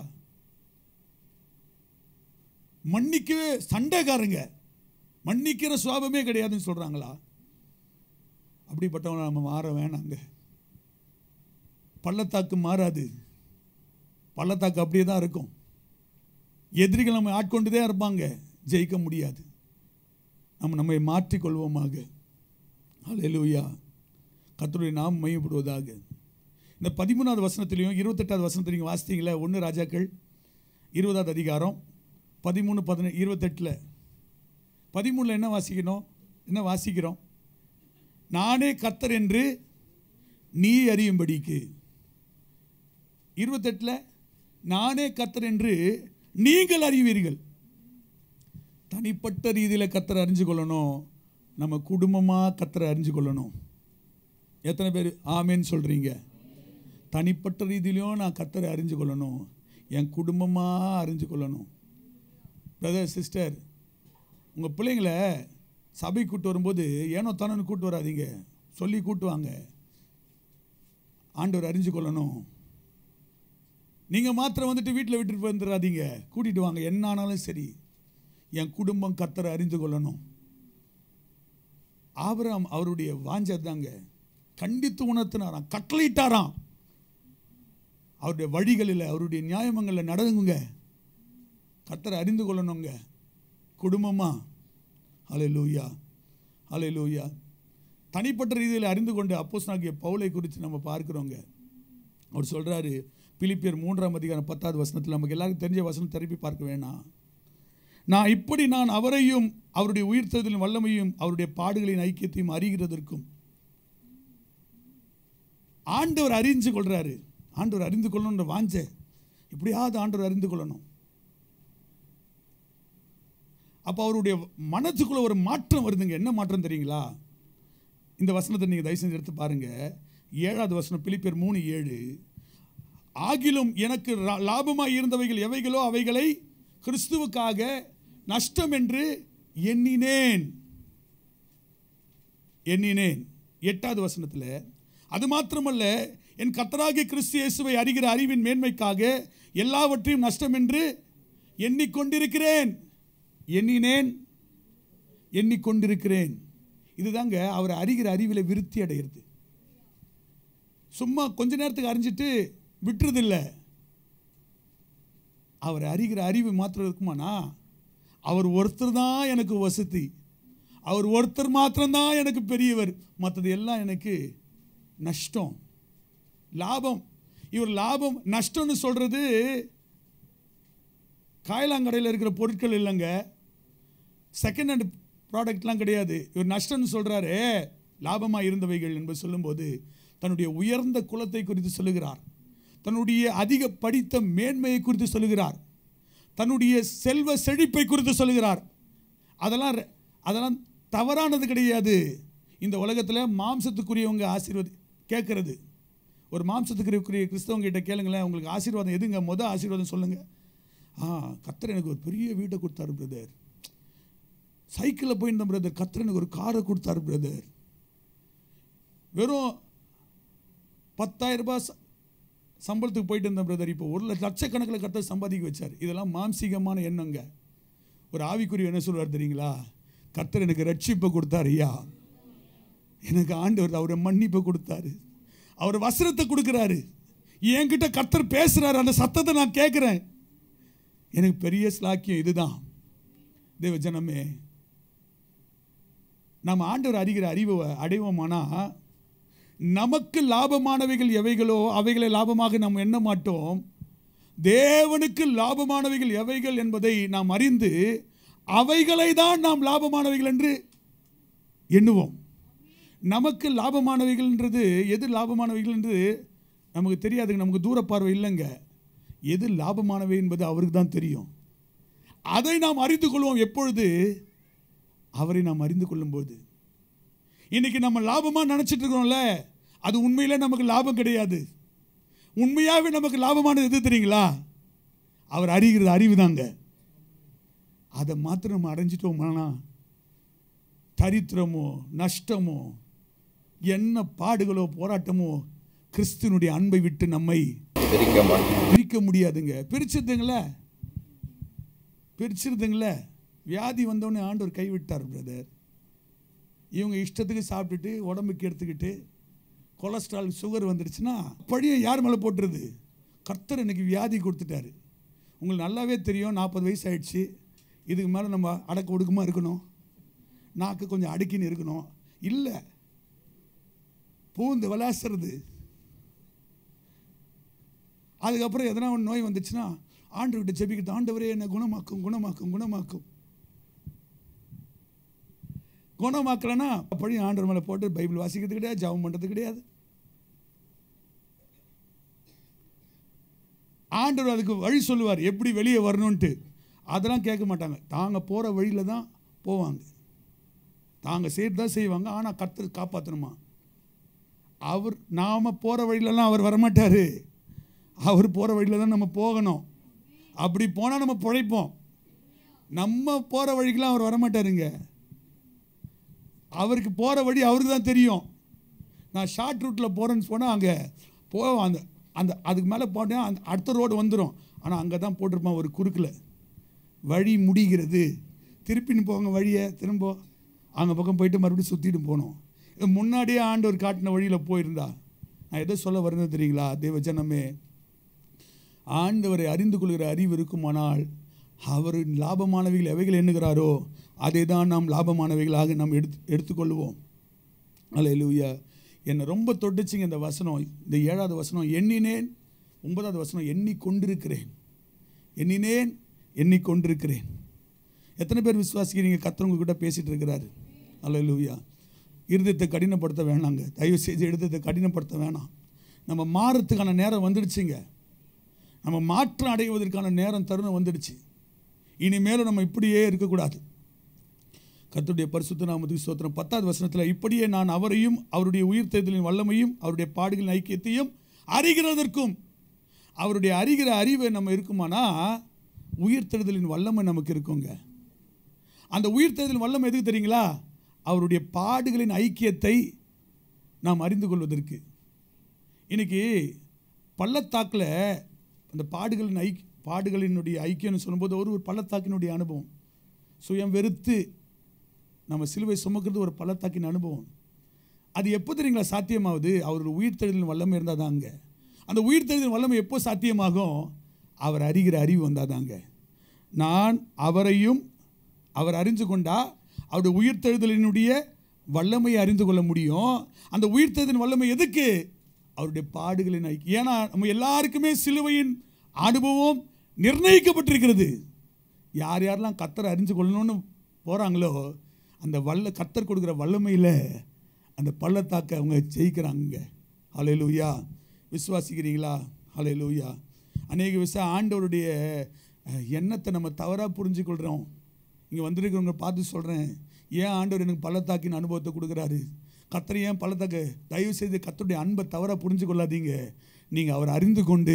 மன்னிக்கவே சண்டைக்காரங்க, மன்னிக்கிற சுவாபமே கிடையாதுன்னு சொல்கிறாங்களா? அப்படிப்பட்டவங்க நம்ம மாற வேணாங்க. பள்ளத்தாக்கு மாறாது, பள்ளத்தாக்கு அப்படியே தான் இருக்கும். எதிரிகள் நம்ம ஆட்கொண்டுதே இருப்பாங்க, ஜெயிக்க முடியாது. நம்மை மாற்றிக்கொள்வோமாக. ஹல்லேலூயா. கர்த்தருடைய நாமம் மையப்படுவதாக. இந்த 13வது வசனத்திலையும் 28வது வசனத்தில் நீங்கள் வாசித்தீங்களா? 1 ராஜாக்கள் 20வது அதிகாரம் 13, 17, 28. 13 என்ன வாசிக்கணும்? என்ன வாசிக்கிறோம்? நானே கர்த்தர் என்று நீ அறியும்படிக்கு. 28 நானே கர்த்தர் என்று நீங்கள் அறிவீர்கள். தனிப்பட்ட ரீதியில் கர்த்தரை அறிஞ்சு கொள்ளணும், நம்ம குடும்பமாக கர்த்தரை அறிஞ்சு கொள்ளணும். எத்தனை பேர் ஆமேன்னு சொல்கிறீங்க? தனிப்பட்ட ரீதியிலையும் நான் கர்த்தரை அறிஞ்சு கொள்ளணும், என் குடும்பமாக அறிஞ்சு கொள்ளணும். பிரதர் சிஸ்டர், உங்கள் பிள்ளைங்களை சபை கூட்டு வரும்போது ஏனோ தானோன்னு கூட்டு வராதிங்க, சொல்லி கூட்டுவாங்க. ஆண்டவர் அறிஞ்சு கொள்ளணும். நீங்கள் மாத்திரம் வந்துட்டு வீட்டில் விட்டுட்டு வந்துடாதீங்க, கூட்டிகிட்டு வாங்க. என்ன ஆனாலும் சரி, என் குடும்பம் கர்த்தரை அறிந்து கொள்ளணும். ஆபிரகாம் அவருடைய வாஞ்சதாங்க, கண்டித்து உணர்த்தினாராம், கட்டளையிட்டாராம். அவருடைய வழிகளில், அவருடைய நியாயமங்களில் நடந்துங்க, கர்த்தரை அறிந்து கொள்ளணுங்க குடும்பமாக. ஹல்லேலூயா, ஹல்லேலூயா. தனிப்பட்ட ரீதியில் அறிந்து கொண்டு அப்போஸ்தலனாகிய பவுலை குறித்து நம்ம பார்க்குறோங்க. அவர் சொல்கிறாரு, பிலிப்பியர் 3ஆம் அதிகாரம் 10வது வசனத்தில், நமக்கு எல்லாருக்கும் தெரிஞ்ச வசனம் திருப்பி பார்க்க வேணாம். நான் அவரையும் அவருடைய உயிர்த்தெழுதலின் வல்லமையும் அவருடைய பாடுகளின் ஐக்கியத்தையும் அறிகிறதற்கும். ஆண்டவர் அறிந்து கொள்றாரு. ஆண்டவர் அறிந்து கொள்ளணுன்ற வாஞ்ச, இப்படியாவது ஆண்டவர் அறிந்து கொள்ளணும். அப்போ அவருடைய மனத்துக்குள்ள ஒரு மாற்றம் வருதுங்க. என்ன மாற்றம் தெரியுங்களா? இந்த வசனத்தை நீங்கள் தயவு செஞ்சு எடுத்து பாருங்க. 7வது வசனம், பிலிப்பியர் 3:7. ஆகிலும் எனக்கு லாபமாய் இருந்தவைகள் எவைகளோ அவைகளை கிறிஸ்துவுக்காக நஷ்டம் என்று எண்ணினேன். 8வது வசனத்தில், அது மாத்திரமல்ல, என் கர்த்தராகிய கிறிஸ்து இயேசுவை அறிகிற அறிவின் மேன்மைக்காக எல்லாவற்றையும் நஷ்டம் என்று எண்ணிக்கொண்டிருக்கிறேன். இதுதாங்க அவர் அறிகிற அறிவில் விருத்தி அடைகிறது. சும்மா கொஞ்ச நேரத்துக்கு அறிஞ்சிட்டு விட்டுறதில்லை. அவர் அறிகிற அறிவு மாத்திரம் இருக்குமானா, அவர் ஒருத்தர் தான் எனக்கு வசதி, அவர் ஒருத்தர் மாத்திரம்தான் எனக்கு பெரியவர், மற்றது எல்லாம் எனக்கு நஷ்டம், லாபம். இவர் லாபம் நஷ்டம்னு சொல்றது காயலாங்கடையில் இருக்கிற பொருட்கள் இல்லைங்க, செகண்ட் ஹேண்ட் ப்ராடக்ட்லாம் கிடையாது. இவர் நஷ்டம்னு சொல்கிறாரு. லாபமாக இருந்தவைகள் என்பது சொல்லும்போது தன்னுடைய உயர்ந்த குலத்தை குறித்து சொல்லுகிறார், தன்னுடைய அதிக படித்த மேன்மையை குறித்து சொல்லுகிறார், தன்னுடைய செல்வ செழிப்பை குறித்து சொல்லுகிறார். அதெல்லாம் தவறானது கிடையாது. இந்த உலகத்தில் மாம்சத்துக்குரியவங்க கேட்கறது, ஒரு மாம்சத்துக்குரிய கிறிஸ்தவங்க கிட்ட கேளுங்களேன், உங்களுக்கு ஆசீர்வாதம் எதுங்க? ஆசீர்வாதம் சொல்லுங்கள். கர்த்தர் எனக்கு ஒரு பெரிய வீட்டை கொடுத்தாரு பிரதர், சைக்கிளில் போயிருந்தேன் பிரதர், கர்த்தர் எனக்கு ஒரு காரை கொடுத்தாரு பிரதர், வெறும் 10,000 ரூபாய் சம்பளத்துக்கு போயிட்டு இருந்தேன் பிரதர், இப்போ 1 லட்சக்கணக்கில் கர்த்தர் சம்பாதிக்க வச்சார். இதெல்லாம் மாம்சீகமான எண்ணங்க. ஒரு ஆவிக்குரிய என்ன சொல்வார் தெரியுங்களா? கர்த்தர் எனக்கு ரட்சிப்பை கொடுத்தாரு ஐயா, எனக்கு ஆண்டவர் அவரை மன்னிப்பை கொடுத்தாரு, அவர் வசனத்தை கொடுக்குறாரு, என்கிட்ட கர்த்தர் பேசுகிறாரு, அந்த சத்தத்தை நான் கேட்குறேன், எனக்கு பெரிய ஸ்லாக்கியம். இதுதான் தேவ ஜனமே, நம்ம ஆண்டவர் அறிகிற அறிவை அடைவோமானா, நமக்கு லாபமானவைகள் எவைகளோ அவைகளை லாபமாக நாம் எண்ண மாட்டோம். தேவனுக்கு லாபமானவைகள் எவைகள் என்பதை நாம் அறிந்து அவைகளை தான் நாம் லாபமானவைகள் என்று எண்ணுவோம். நமக்கு லாபமானவைகள்ன்றது எது லாபமானவைகள் என்று நமக்கு தெரியாதுங்க, நமக்கு தூர பார்வை இல்லைங்க. எது லாபமானவை என்பது அவருக்கு தான் தெரியும். அதை நாம் அறிந்து கொள்வோம் எப்பொழுது? அவரை நாம் அறிந்து கொள்ளும்போது. இன்னைக்கு நம்ம லாபமாக நினச்சிட்டு இருக்கிறோம்ல, அது உண்மையிலே நமக்கு லாபம் கிடையாது. உண்மையாகவே நமக்கு லாபமானது எது தெரியுங்களா? அவர் அறிகிறது அறிவு தாங்க. அதை மாத்திரம் நம்ம அடைஞ்சிட்டோம்னா தரித்திரமோ நஷ்டமோ என்ன பாடுகளோ போராட்டமோ கிறிஸ்துவனுடைய அன்பை விட்டு நம்மை பிரிக்க முடியாதுங்க. பிரிச்சிருதுங்களே. வியாதி வந்தோடனே ஆண்டவர் கைவிட்டார் பிரதர். இவங்க இஷ்டத்துக்கு சாப்பிட்டுட்டு உடம்புக்கு எடுத்துக்கிட்டு கொலஸ்ட்ரால் சுகர் வந்துடுச்சுன்னா பழியை யார் மேலே போட்டுருது? கர்த்தர் எனக்கு வியாதி கொடுத்துட்டாரு. உங்களுக்கு நல்லாவே தெரியும், 40 வயசு ஆயிடுச்சு, இதுக்கு மேலே நம்ம அடக்க ஒடுக்கமாக இருக்கணும், நாக்கு கொஞ்சம் அடுக்கின்னு இருக்கணும். இல்லை, பூந்து விளாசுறது. அதுக்கப்புறம் எதனா ஒன்று நோய் வந்துச்சுன்னா ஆண்டவர்கிட்ட ஜெபிக்கிட்டு, ஆண்டவரே என்னை குணமாக்கும் குணமாக்கும் குணமாக்கும். குணமாக்கலன்னா அப்படி ஆண்டவர் மேலே போட்டு பைபிள் வாசிக்கிறது கிடையாது, ஜெபம் பண்ணுறது கிடையாது. ஆண்டவர் அதுக்கு வழி சொல்லுவார், எப்படி வெளியே வரணுன்ட்டு. அதெல்லாம் கேட்க மாட்டாங்க. தாங்க போகிற வழியில் தான் போவாங்க, தாங்க செய்து தான் செய்வாங்க. ஆனால் கர்த்தர் காப்பாற்றணுமா? நாம் போகிற வழியிலலாம் அவர் வரமாட்டார். அவர் போகிற வழியில் தான் நம்ம போகணும். அப்படி போனால் நம்ம பிழைப்போம். நம்ம போகிற வழிக்கெலாம் அவர் வரமாட்டாருங்க. அவருக்கு போகிற வழி அவருக்கு தான் தெரியும். நான் ஷார்ட் ரூட்டில் போகிறேன்னு சொன்னால் அங்கே போவோம், அந்த அதுக்கு மேலே போட்டேன், அந்த அடுத்த ரோடு வந்துடும். ஆனால் அங்கே தான் போட்டிருப்பான் ஒரு குறுக்கில், வழி முடிகிறது, திருப்பின்னு போங்க வழியை, திரும்ப அங்கே பக்கம் போயிட்டு மறுபடியும் சுற்றிட்டு போகணும். முன்னாடியே ஆண்டவர் காட்டின வழியில் போயிருந்தா நான் எதை சொல்ல வரேன்னு தெரியுங்களா? தேவஜனமே, ஆண்டவரை அறிந்து கொள்கிற அறிவு இருக்குமானால் அவர் லாபமானவைகள் எவைகள் எண்ணுகிறாரோ அதை தான் நாம் லாபமானவைகளாக நாம் எடுத்துக்கொள்வோம். அல்லேலூயா. என்னை ரொம்ப தொட்டுச்சிங்க இந்த வசனம். இந்த 7வது வசனம், எண்ணினேன். 9வது வசனம், எண்ணிக்கொண்டிருக்கிறேன். எண்ணினேன், எண்ணிக்கொண்டிருக்கிறேன். எத்தனை பேர் விசுவாசிக்கிறீங்க? கர்த்தர் உங்ககிட்ட பேசிகிட்டு இருக்கிறாரு. அல்லேலூயா. இருதயத்தை கடினப்படுத்த வேணாங்க. தயவு செய்து இருதயத்தை கடினப்படுத்த வேணாம். நம்ம மாறுறதுக்கான நேரம் வந்துடுச்சுங்க. நம்ம மாற்றம் அடைவதற்கான நேரம் தருணம் வந்துடுச்சு. இனிமேலும் நம்ம இப்படியே இருக்கக்கூடாது. கர்த்தருடைய பரிசுத்த நாமத்துக்கு ஸ்தோத்திரம். 10வது வசனத்தில், இப்படியே நான் அவரையும் அவருடைய உயிர்த்தெழுதலின் வல்லமையும் அவருடைய பாடுகளின் ஐக்கியத்தையும் அறிகிறதற்கும். அவருடைய அறிகிற அறிவை நம்ம இருக்குமானா உயிர்த்தெழுதலின் வல்லமை நமக்கு இருக்குங்க. அந்த உயிர்த்தெழுதலின் வல்லமை எதுக்கு தெரியுங்களா? அவருடைய பாடுகளின் ஐக்கியத்தை நாம் அறிந்து கொள்வதற்கு. இன்னைக்கு பள்ளத்தாக்கில் அந்த பாடுகளினுடைய ஐக்கியம்னு சொல்லும்போது ஒரு பள்ளத்தாக்கினுடைய அனுபவம். சுயம் வெறுத்து நம்ம சிலுவை சுமக்கிறது ஒரு பள்ளத்தாக்கின் அனுபவம். அது எப்போ தெரியுங்களா சாத்தியமாகுது? அவருடைய உயிர்த்தெழுதலின் வல்லமை இருந்தால் தாங்க. அந்த உயிர்த்தெழுதலின் வல்லமை எப்போ சாத்தியமாகும்? அவர் அறிகிற அறிவு வந்தால் தாங்க. நான் அவரையும் அவர் அறிந்து கொண்டா அவருடைய உயிர்த்தெழுதலினுடைய வல்லமையை அறிந்து கொள்ள முடியும். அந்த உயிர்த்தெழுதலின் வல்லமை எதுக்கு? அவருடைய பாடுகளின் ஐக்கியம். ஏன்னா நம்ம எல்லாருக்குமே சிலுவையின் அனுபவம் நிர்ணயிக்கப்பட்டிருக்கிறது. யார் யாரெல்லாம் கர்த்தரை அறிந்து கொள்ளணும்னு போகிறாங்களோ அந்த கர்த்தர் கொடுக்குற வல்லமையில் அந்த பள்ளத்தாக்கை அவங்க ஜெயிக்கிறாங்க. ஹல்லேலூயா. விசுவாசிக்கிறீங்களா? ஹல்லேலூயா. அநேக விஷயம் ஆண்டவருடைய எண்ணத்தை நம்ம தவறாக புரிஞ்சுக்கொள்கிறோம். இங்கே வந்திருக்கிறவங்க பார்த்து சொல்கிறேன், ஏன் ஆண்டவர் எனக்கு பள்ளத்தாக்கின் அனுபவத்தை கொடுக்குறாரு? கர்த்தர் ஏன் பள்ளத்தாக்கு? தயவு செய்து கர்த்தருடைய அன்பை தவறாக புரிஞ்சு கொள்ளாதீங்க. நீங்கள் அவர் அறிந்து கொண்டு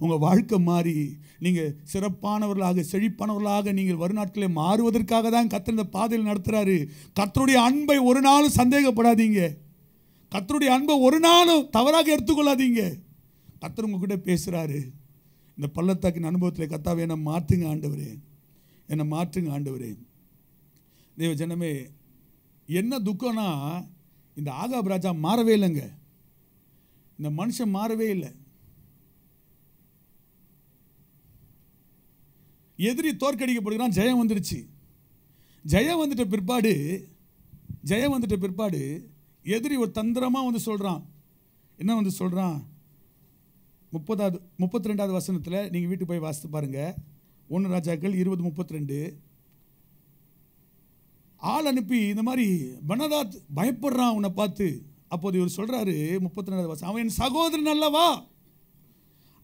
உங்கள் வாழ்க்கை மாறி நீங்கள் சிறப்பானவர்களாக செழிப்பானவர்களாக நீங்கள் வருநாட்களில் மாறுவதற்காக தான் கர்த்தர் இந்த பாதையில் நடத்துகிறாரு. கர்த்தருடைய அன்பை ஒரு நாளும் சந்தேகப்படாதீங்க. கர்த்தருடைய அன்பை ஒரு நாளும் தவறாக எடுத்துக்கொள்ளாதீங்க. கர்த்தர் உங்ககிட்ட பேசுகிறாரு. இந்த பள்ளத்தாக்கின் அனுபவத்தில் கர்த்தாவே என்னை மாற்றுங்க ஆண்டவரே, என்னை மாற்றுங்க ஆண்டவரே. தேவ ஜனமே, என்ன துக்கம்னா இந்த ஆகாப் ராஜா மாறவே இல்லைங்க. இந்த மனுஷன் மாறவே இல்லை. எதிரி தோற்கடிக்கப்படுகிறான். ஜெயம் வந்துடுச்சு. ஜெயம் வந்துட்ட பிற்பாடு எதிரி ஒரு தந்திரமாக வந்து சொல்கிறான். என்ன வந்து சொல்கிறான்? 32வது வசனத்தில் நீங்கள் வீட்டுக்கு போய் வாசித்து பாருங்கள். 1 ராஜாக்கள் 20:32. ஆள் அனுப்பி இந்த மாதிரி பனதாத் பயப்படுறான் உன்னை பார்த்து. அப்போது இவர் சொல்கிறாரு 32வது வசனம், அவன் என் சகோதரன் அல்லவா?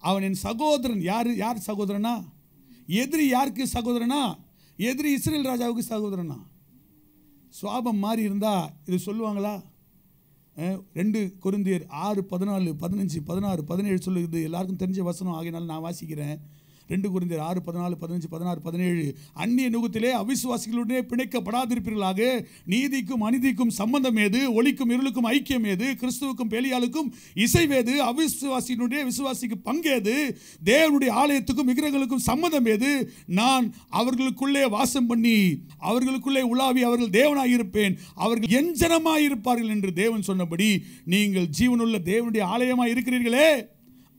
அவன் என் சகோதரன். யார் சகோதரனா? எதிரி யாருக்கு சகோதரனா? எதிரி இஸ்ரேல் ராஜாவுக்கு சகோதரனா? சுவாபம் மாறி இருந்தால் இது சொல்லுவாங்களா? 2 கொரிந்தியர் 6, 14, 15, 16, 17 சொல்லுது. எல்லாருக்கும் தெரிஞ்ச வசனம் ஆகினாலும் நான் வாசிக்கிறேன். 2 கொரிந்தியர் 6, 14, 15, 16, 17. அந்நிய நுகத்திலே அவிசுவாசிகளுடனே பிணைக்கப்படாதிருப்பீர்களாக. நீதிக்கும் அநீதிக்கும் சம்பந்தம் ஏது? ஒளிக்கும் இருளுக்கும் ஐக்கியம் ஏது? கிறிஸ்துவுக்கும் பெலியாளுக்கும் இசைவேது? அவிசுவாசியினுடைய விசுவாசிக்கு பங்கேது? தேவனுடைய ஆலயத்துக்கும் விக்கிரகங்களுக்கும் சம்பந்தம் ஏது? நான் அவர்களுக்குள்ளே வாசம் பண்ணி அவர்களுக்குள்ளே உலாவி அவர்கள் தேவனாயிருப்பேன், அவர்கள் என் ஜனமாயிருப்பார்கள் என்று தேவன் சொன்னபடி நீங்கள் ஜீவனுள்ள தேவனுடைய ஆலயமாய் இருக்கிறீர்களே.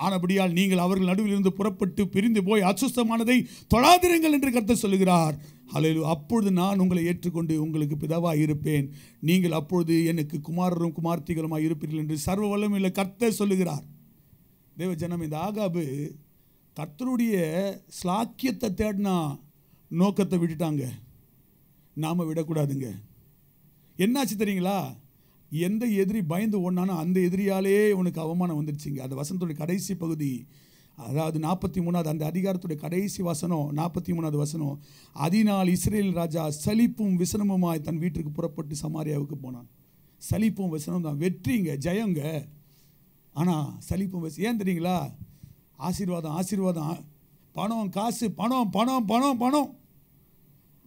ஆனபடியால் நீங்கள் அவர்கள் நடுவில் இருந்து புறப்பட்டு பிரிந்து போய் அசுத்தமானதை தொழாதிருங்கள் என்று கர்த்தர் சொல்லுகிறார். ஹல்லேலூயா. அப்பொழுது நான் உங்களை ஏற்றுக்கொண்டு உங்களுக்கு பிதாவாக இருப்பேன், நீங்கள் அப்பொழுது எனக்கு குமாரரும் குமார்த்திகளுமாய் இருப்பீர்கள் என்று சர்வ வல்லமையுள்ள கர்த்தர் சொல்லுகிறார். தேவ ஜனம், இந்த ஆகாபு கர்த்தருடைய ஸ்லாக்கியத்தை தேடினா நோக்கத்தை விட்டுட்டாங்க. நாம் விடக்கூடாதுங்க. என்னாச்சு தெரியுங்களா? எந்த எதிரி பயந்து ஓடினானோ அந்த எதிரியாலே உனக்கு அவமானம் வந்துடுச்சிங்க. அந்த வசனத்துடைய கடைசி பகுதி, அதாவது 43வது அந்த அதிகாரத்துடைய கடைசி வசனம், 43வது வசனம். அதனால் இஸ்ரேல் ராஜா சலிப்பும் விசனமுமாய் தன் வீட்டிற்கு புறப்பட்டு சமாரியாவுக்கு போனான். சலிப்பும் விசனம் தான் வெற்றிங்க, ஜெயங்க. ஆனால் சலிப்பும் ஏன் தெரியுங்களா? ஆசீர்வாதம், பணம், காசு, பணம் பணம் பணம் பணம்.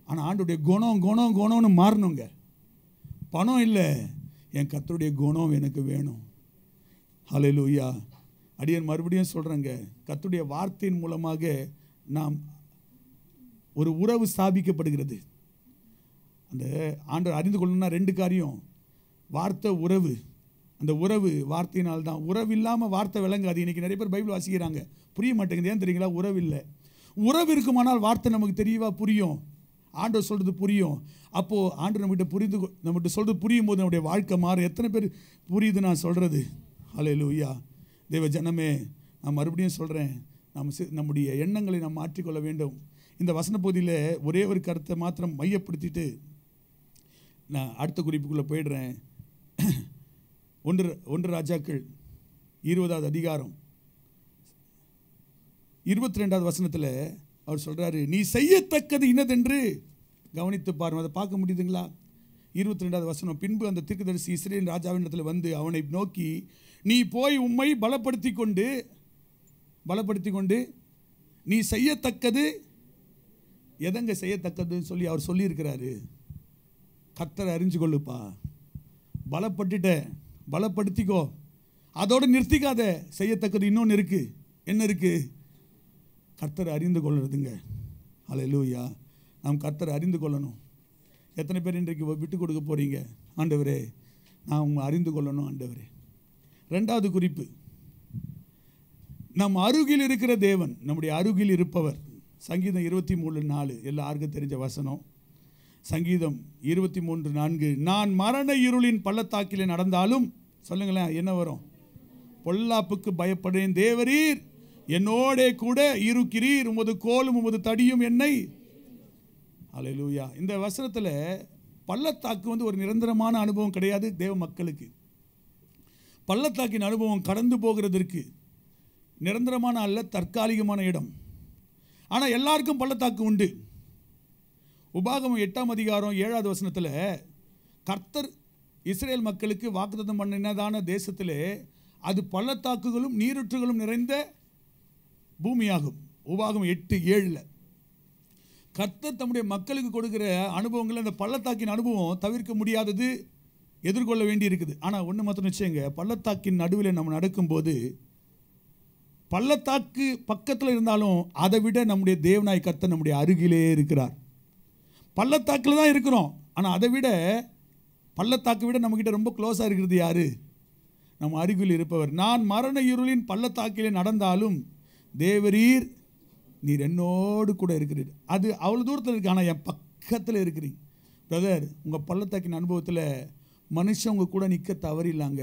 ஆனால் ஆண்டுடைய குணம்னு மாறணுங்க. பணம் இல்லை, என் கர்த்தருடைய குணம் எனக்கு வேணும். ஹல்லேலூயா. அடியேன் மறுபடியும் சொல்கிறேங்க, கர்த்தருடைய வார்த்தையின் மூலமாக நாம் ஒரு உறவு ஸ்தாபிக்கப்படுகிறது. அந்த ஆண்டவர் அறிந்து கொள்ளணும்னா 2 காரியம். வார்த்தை, உறவு. அந்த உறவு வார்த்தையினால் தான். உறவு இல்லாமல் வார்த்தை விளங்காது. இன்றைக்கி நிறைய பேர் பைபிள் வாசிக்கிறாங்க, புரிய மாட்டேங்குது. ஏன் தெரியுங்களா? உறவு இல்லை. உறவு இருக்குமானால் வார்த்தை நமக்கு தெரியவா புரியும், ஆண்டவர் சொல்கிறது புரியும். அப்போது ஆண்டவர் நம்மகிட்ட சொல்கிறது புரியும் போது நம்முடைய வாழ்க்கை மாறும். எத்தனை பேர் புரியுது நான் சொல்கிறது? ஹல்லேலூயா. தேவ ஜனமே, நான் மறுபடியும் சொல்கிறேன், நம்முடைய எண்ணங்களை நாம் மாற்றிக்கொள்ள வேண்டும். இந்த வசன பகுதியில் ஒரே ஒரு கருத்தை மாத்திரம் மையப்படுத்திட்டு நான் அடுத்த குறிப்புக்குள்ளே போயிடுறேன். 1 ராஜாக்கள் 20வது அதிகாரம் 22வது வசனத்தில் அவர் சொல்கிறாரு, நீ செய்யத்தக்கது இன்னதென்று கவனித்து பாருங்கள். அதை பார்க்க முடியுதுங்களா? 22வது வசனம், பின்பு அந்த தீர்க்கதரிசி இஸ்ரவேல் ராஜாவினிடத்தில் வந்து அவனை நோக்கி, நீ போய் உம்மை பலப்படுத்தி கொண்டு நீ செய்யத்தக்கது எதங்க செய்யத்தக்கதுன்னு சொல்லி அவர் சொல்லியிருக்கிறாரு. கர்த்தரை அறிஞ்சு கொள்ளுப்பா, பலப்படுத்திக்கோ, அதோடு நிறுத்திக்காத. செய்யத்தக்கது இன்னொன்று இருக்குது. என்ன இருக்குது? கர்த்தரை அறிந்து கொள்ளுறதுங்க. அல்லேலூயா. நாம் கர்த்தரை அறிந்து கொள்ளணும். எத்தனை பேர் இன்றைக்கு விட்டு கொடுக்க போகிறீங்க? ஆண்டவரே, நான் உங்களை அறிந்து கொள்ளணும் ஆண்டவரே. 2வது குறிப்பு, நம் அருகில் இருக்கிற தேவன், நம்முடைய அருகில் இருப்பவர். சங்கீதம் 23:4 எல்லாருக்கும் தெரிஞ்ச வசனம். சங்கீதம் 23:4, நான் மரண இருளின் பள்ளத்தாக்கிலே நடந்தாலும், சொல்லுங்களேன் என்ன வரும்? பொல்லாப்புக்கு பயப்படேன், தேவரீர் என்னோட கூட இருக்கிறீர், உமது கோலும் உமது தடியும் என்னை. அல்லேலூயா. இந்த வசனத்தில் பள்ளத்தாக்கு ஒரு நிரந்தரமான அனுபவம் கிடையாது தேவ மக்களுக்கு. பள்ளத்தாக்கின் அனுபவம் கடந்து போகிறதற்கு நிரந்தரமான அல்ல, தற்காலிகமான இடம். ஆனால் எல்லாருக்கும் பள்ளத்தாக்கு உண்டு. உபாகமம் 8ஆம் அதிகாரம் 7வது வசனத்தில் கர்த்தர் இஸ்ரேல் மக்களுக்கு வாக்குத்தத்தம் பண்ணினதான தேசத்திலே அது பள்ளத்தாக்குகளும் நீரூற்றுகளும் நிறைந்த பூமியாகும். உபாகமம் 8:7 கர்த்தர் தம்முடைய மக்களுக்கு கொடுக்கிற அனுபவங்கள் அந்த பள்ளத்தாக்கின் அனுபவம் தவிர்க்க முடியாதது, எதிர்கொள்ள வேண்டி இருக்குது. ஆனால் ஒன்று மாத்திரம் நிச்சயங்க, பள்ளத்தாக்கின் நடுவில் நம்ம நடக்கும்போது பள்ளத்தாக்கு பக்கத்தில் இருந்தாலும் அதை விட நம்முடைய தேவனாய் கர்த்தர் நம்முடைய அருகிலே இருக்கிறார். பள்ளத்தாக்கில் தான் இருக்கிறோம், ஆனால் அதை விட பள்ளத்தாக்கை விட நம்மக்கிட்ட ரொம்ப க்ளோஸாக இருக்கிறது யார்? நம்ம அருகில் இருப்பவர். நான் மரண இருளின் பள்ளத்தாக்கிலே நடந்தாலும் தேவரீர் நீர் என்னோடு கூட இருக்கிறீர். அது அவ்வளோ தூரத்தில் இருக்கு, ஆனால் என் பக்கத்தில் இருக்கிறீங்க. பிரதர், உங்கள் பள்ளத்தாக்கின் அனுபவத்தில் மனுஷன் உங்கள் கூட நிற்க தவறில்லாங்க.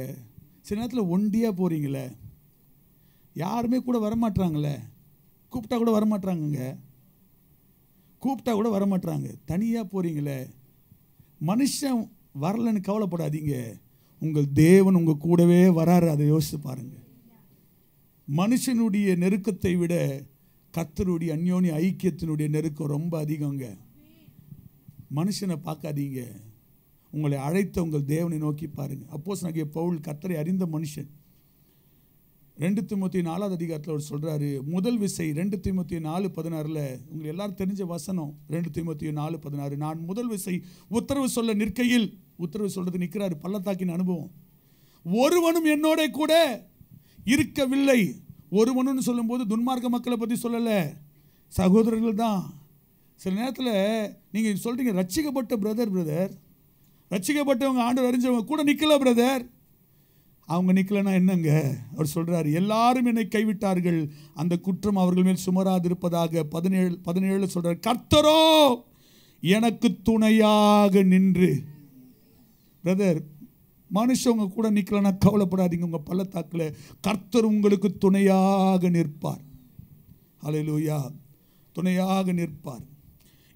சில நேரத்தில் ஒண்டியாக போகிறீங்களே, யாருமே கூட வரமாட்டாங்களே, கூப்பிட்டா கூட வரமாட்டாங்க, தனியாக போகிறீங்களே. மனுஷன் வரலன்னு கவலைப்படாதீங்க, உங்கள் தேவன் உங்கள் கூடவே வராரு. அதை யோசித்து பாருங்கள். மனுஷனுடைய நெருக்கத்தை விட கர்த்தருடைய அந்யோன்ய ஐக்கியத்தினுடைய நெருக்கம் ரொம்ப அதிகங்க. மனுஷனை பார்க்காதீங்க, உங்களை அழைத்த உங்கள் தேவனை நோக்கி பாருங்கள். அப்போஸ்தலனாகிய பவுல் கர்த்தரை அறிந்த மனுஷன். 2 தீமோத்தேயு 4வது அதிகாரத்தில் அவர் சொல்கிறாரு, முதல் விசை 2 தீமோத்தேயு 4:16 உங்களுக்கு எல்லாரும் தெரிஞ்ச வசனம். 2 தீமோத்தேயு 4:16, நான் முதல் விசை உத்தரவு சொல்ல நிற்கையில், உத்தரவு சொல்கிறது நிற்கிறாரு. பள்ளத்தாக்கின் அனுபவம். ஒருவனும் என்னோட கூட இருக்கவில்லை. ஒருவனுன்னு சொல்லும்போது துன்மார்க்க மக்களை பற்றி சொல்லலை, சகோதரர்கள் தான். சில நேரத்தில் நீங்கள் சொல்கிறீங்க, ரட்சிக்கப்பட்ட பிரதர் ரட்சிக்கப்பட்டவங்க, ஆண்டவர் அறிஞ்சவங்க கூட நிற்கல பிரதர். அவங்க நிற்கலன்னா என்னங்க? அவர் சொல்கிறார், எல்லாரும் என்னை கைவிட்டார்கள், அந்த குற்றம் அவர்கள் மேல் சுமராதிருப்பதாக. 17 சொல்கிறார், கர்த்தரோ எனக்கு துணையாக நின்று. பிரதர், மனுஷங்க கூட நிற்கலன்னா கவலைப்படாதீங்க, உங்கள் பள்ளத்தாக்கில் கர்த்தர் உங்களுக்கு துணையாக நிற்பார். அல்லேலூயா. துணையாக நிற்பார்.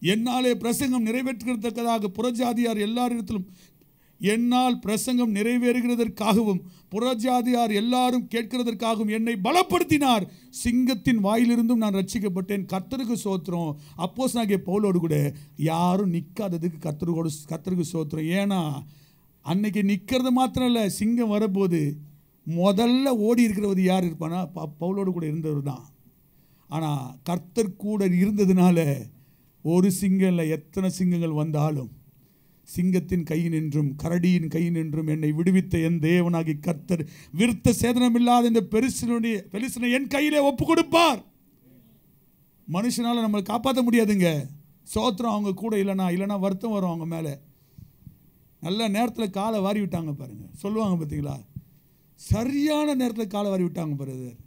என்னாலே பிரசங்கம் நிறைவேற்றுகிறதற்காக புறஜாதியார் எல்லாரிடத்திலும், என்னால் பிரசங்கம் நிறைவேறுகிறதற்காகவும் புறஜாதியார் எல்லாரும் கேட்கிறதற்காகவும் என்னை பலப்படுத்தினார். சிங்கத்தின் வாயிலிருந்தும் நான் ரட்சிக்கப்பட்டேன். கர்த்தருக்கு சோத்திரம். அப்போஸ்தலனாகிய பவுலோடு கூட யாரும் நிற்காததுக்கு கர்த்தருக்கு சோத்திரம். ஏன்னா அன்னைக்கு நிற்கிறது மாத்திரம் இல்லை, சிங்கம் வரப்போது முதல்ல ஓடி இருக்கிறவது யார் இருப்பானா? பவுலோடு கூட இருந்தவர் தான். ஆனால் கர்த்தர் கூட இருந்ததுனால ஒரு சிங்கம் இல்லை, எத்தனை சிங்கங்கள் வந்தாலும் சிங்கத்தின் கையினின்றும் கரடியின் கையினின்றும் என்னை விடுவித்த என் தேவனாகி கர்த்தர் விருத்த சேதனமில்லாத இந்த பெருசினை என் கையிலே ஒப்பு கொடுப்பார். மனுஷனால் நம்மளை காப்பாற்ற முடியாதுங்க. சோத்திரம் அவங்க கூட இல்லைனா வருத்தம் வரும் அவங்க மேலே. நல்ல நேரத்தில் காலை வாரி விட்டாங்க பாருங்க, சொல்லுவாங்க பார்த்தீங்களா, சரியான நேரத்தில் காலை வாரி விட்டாங்க பிரதர்.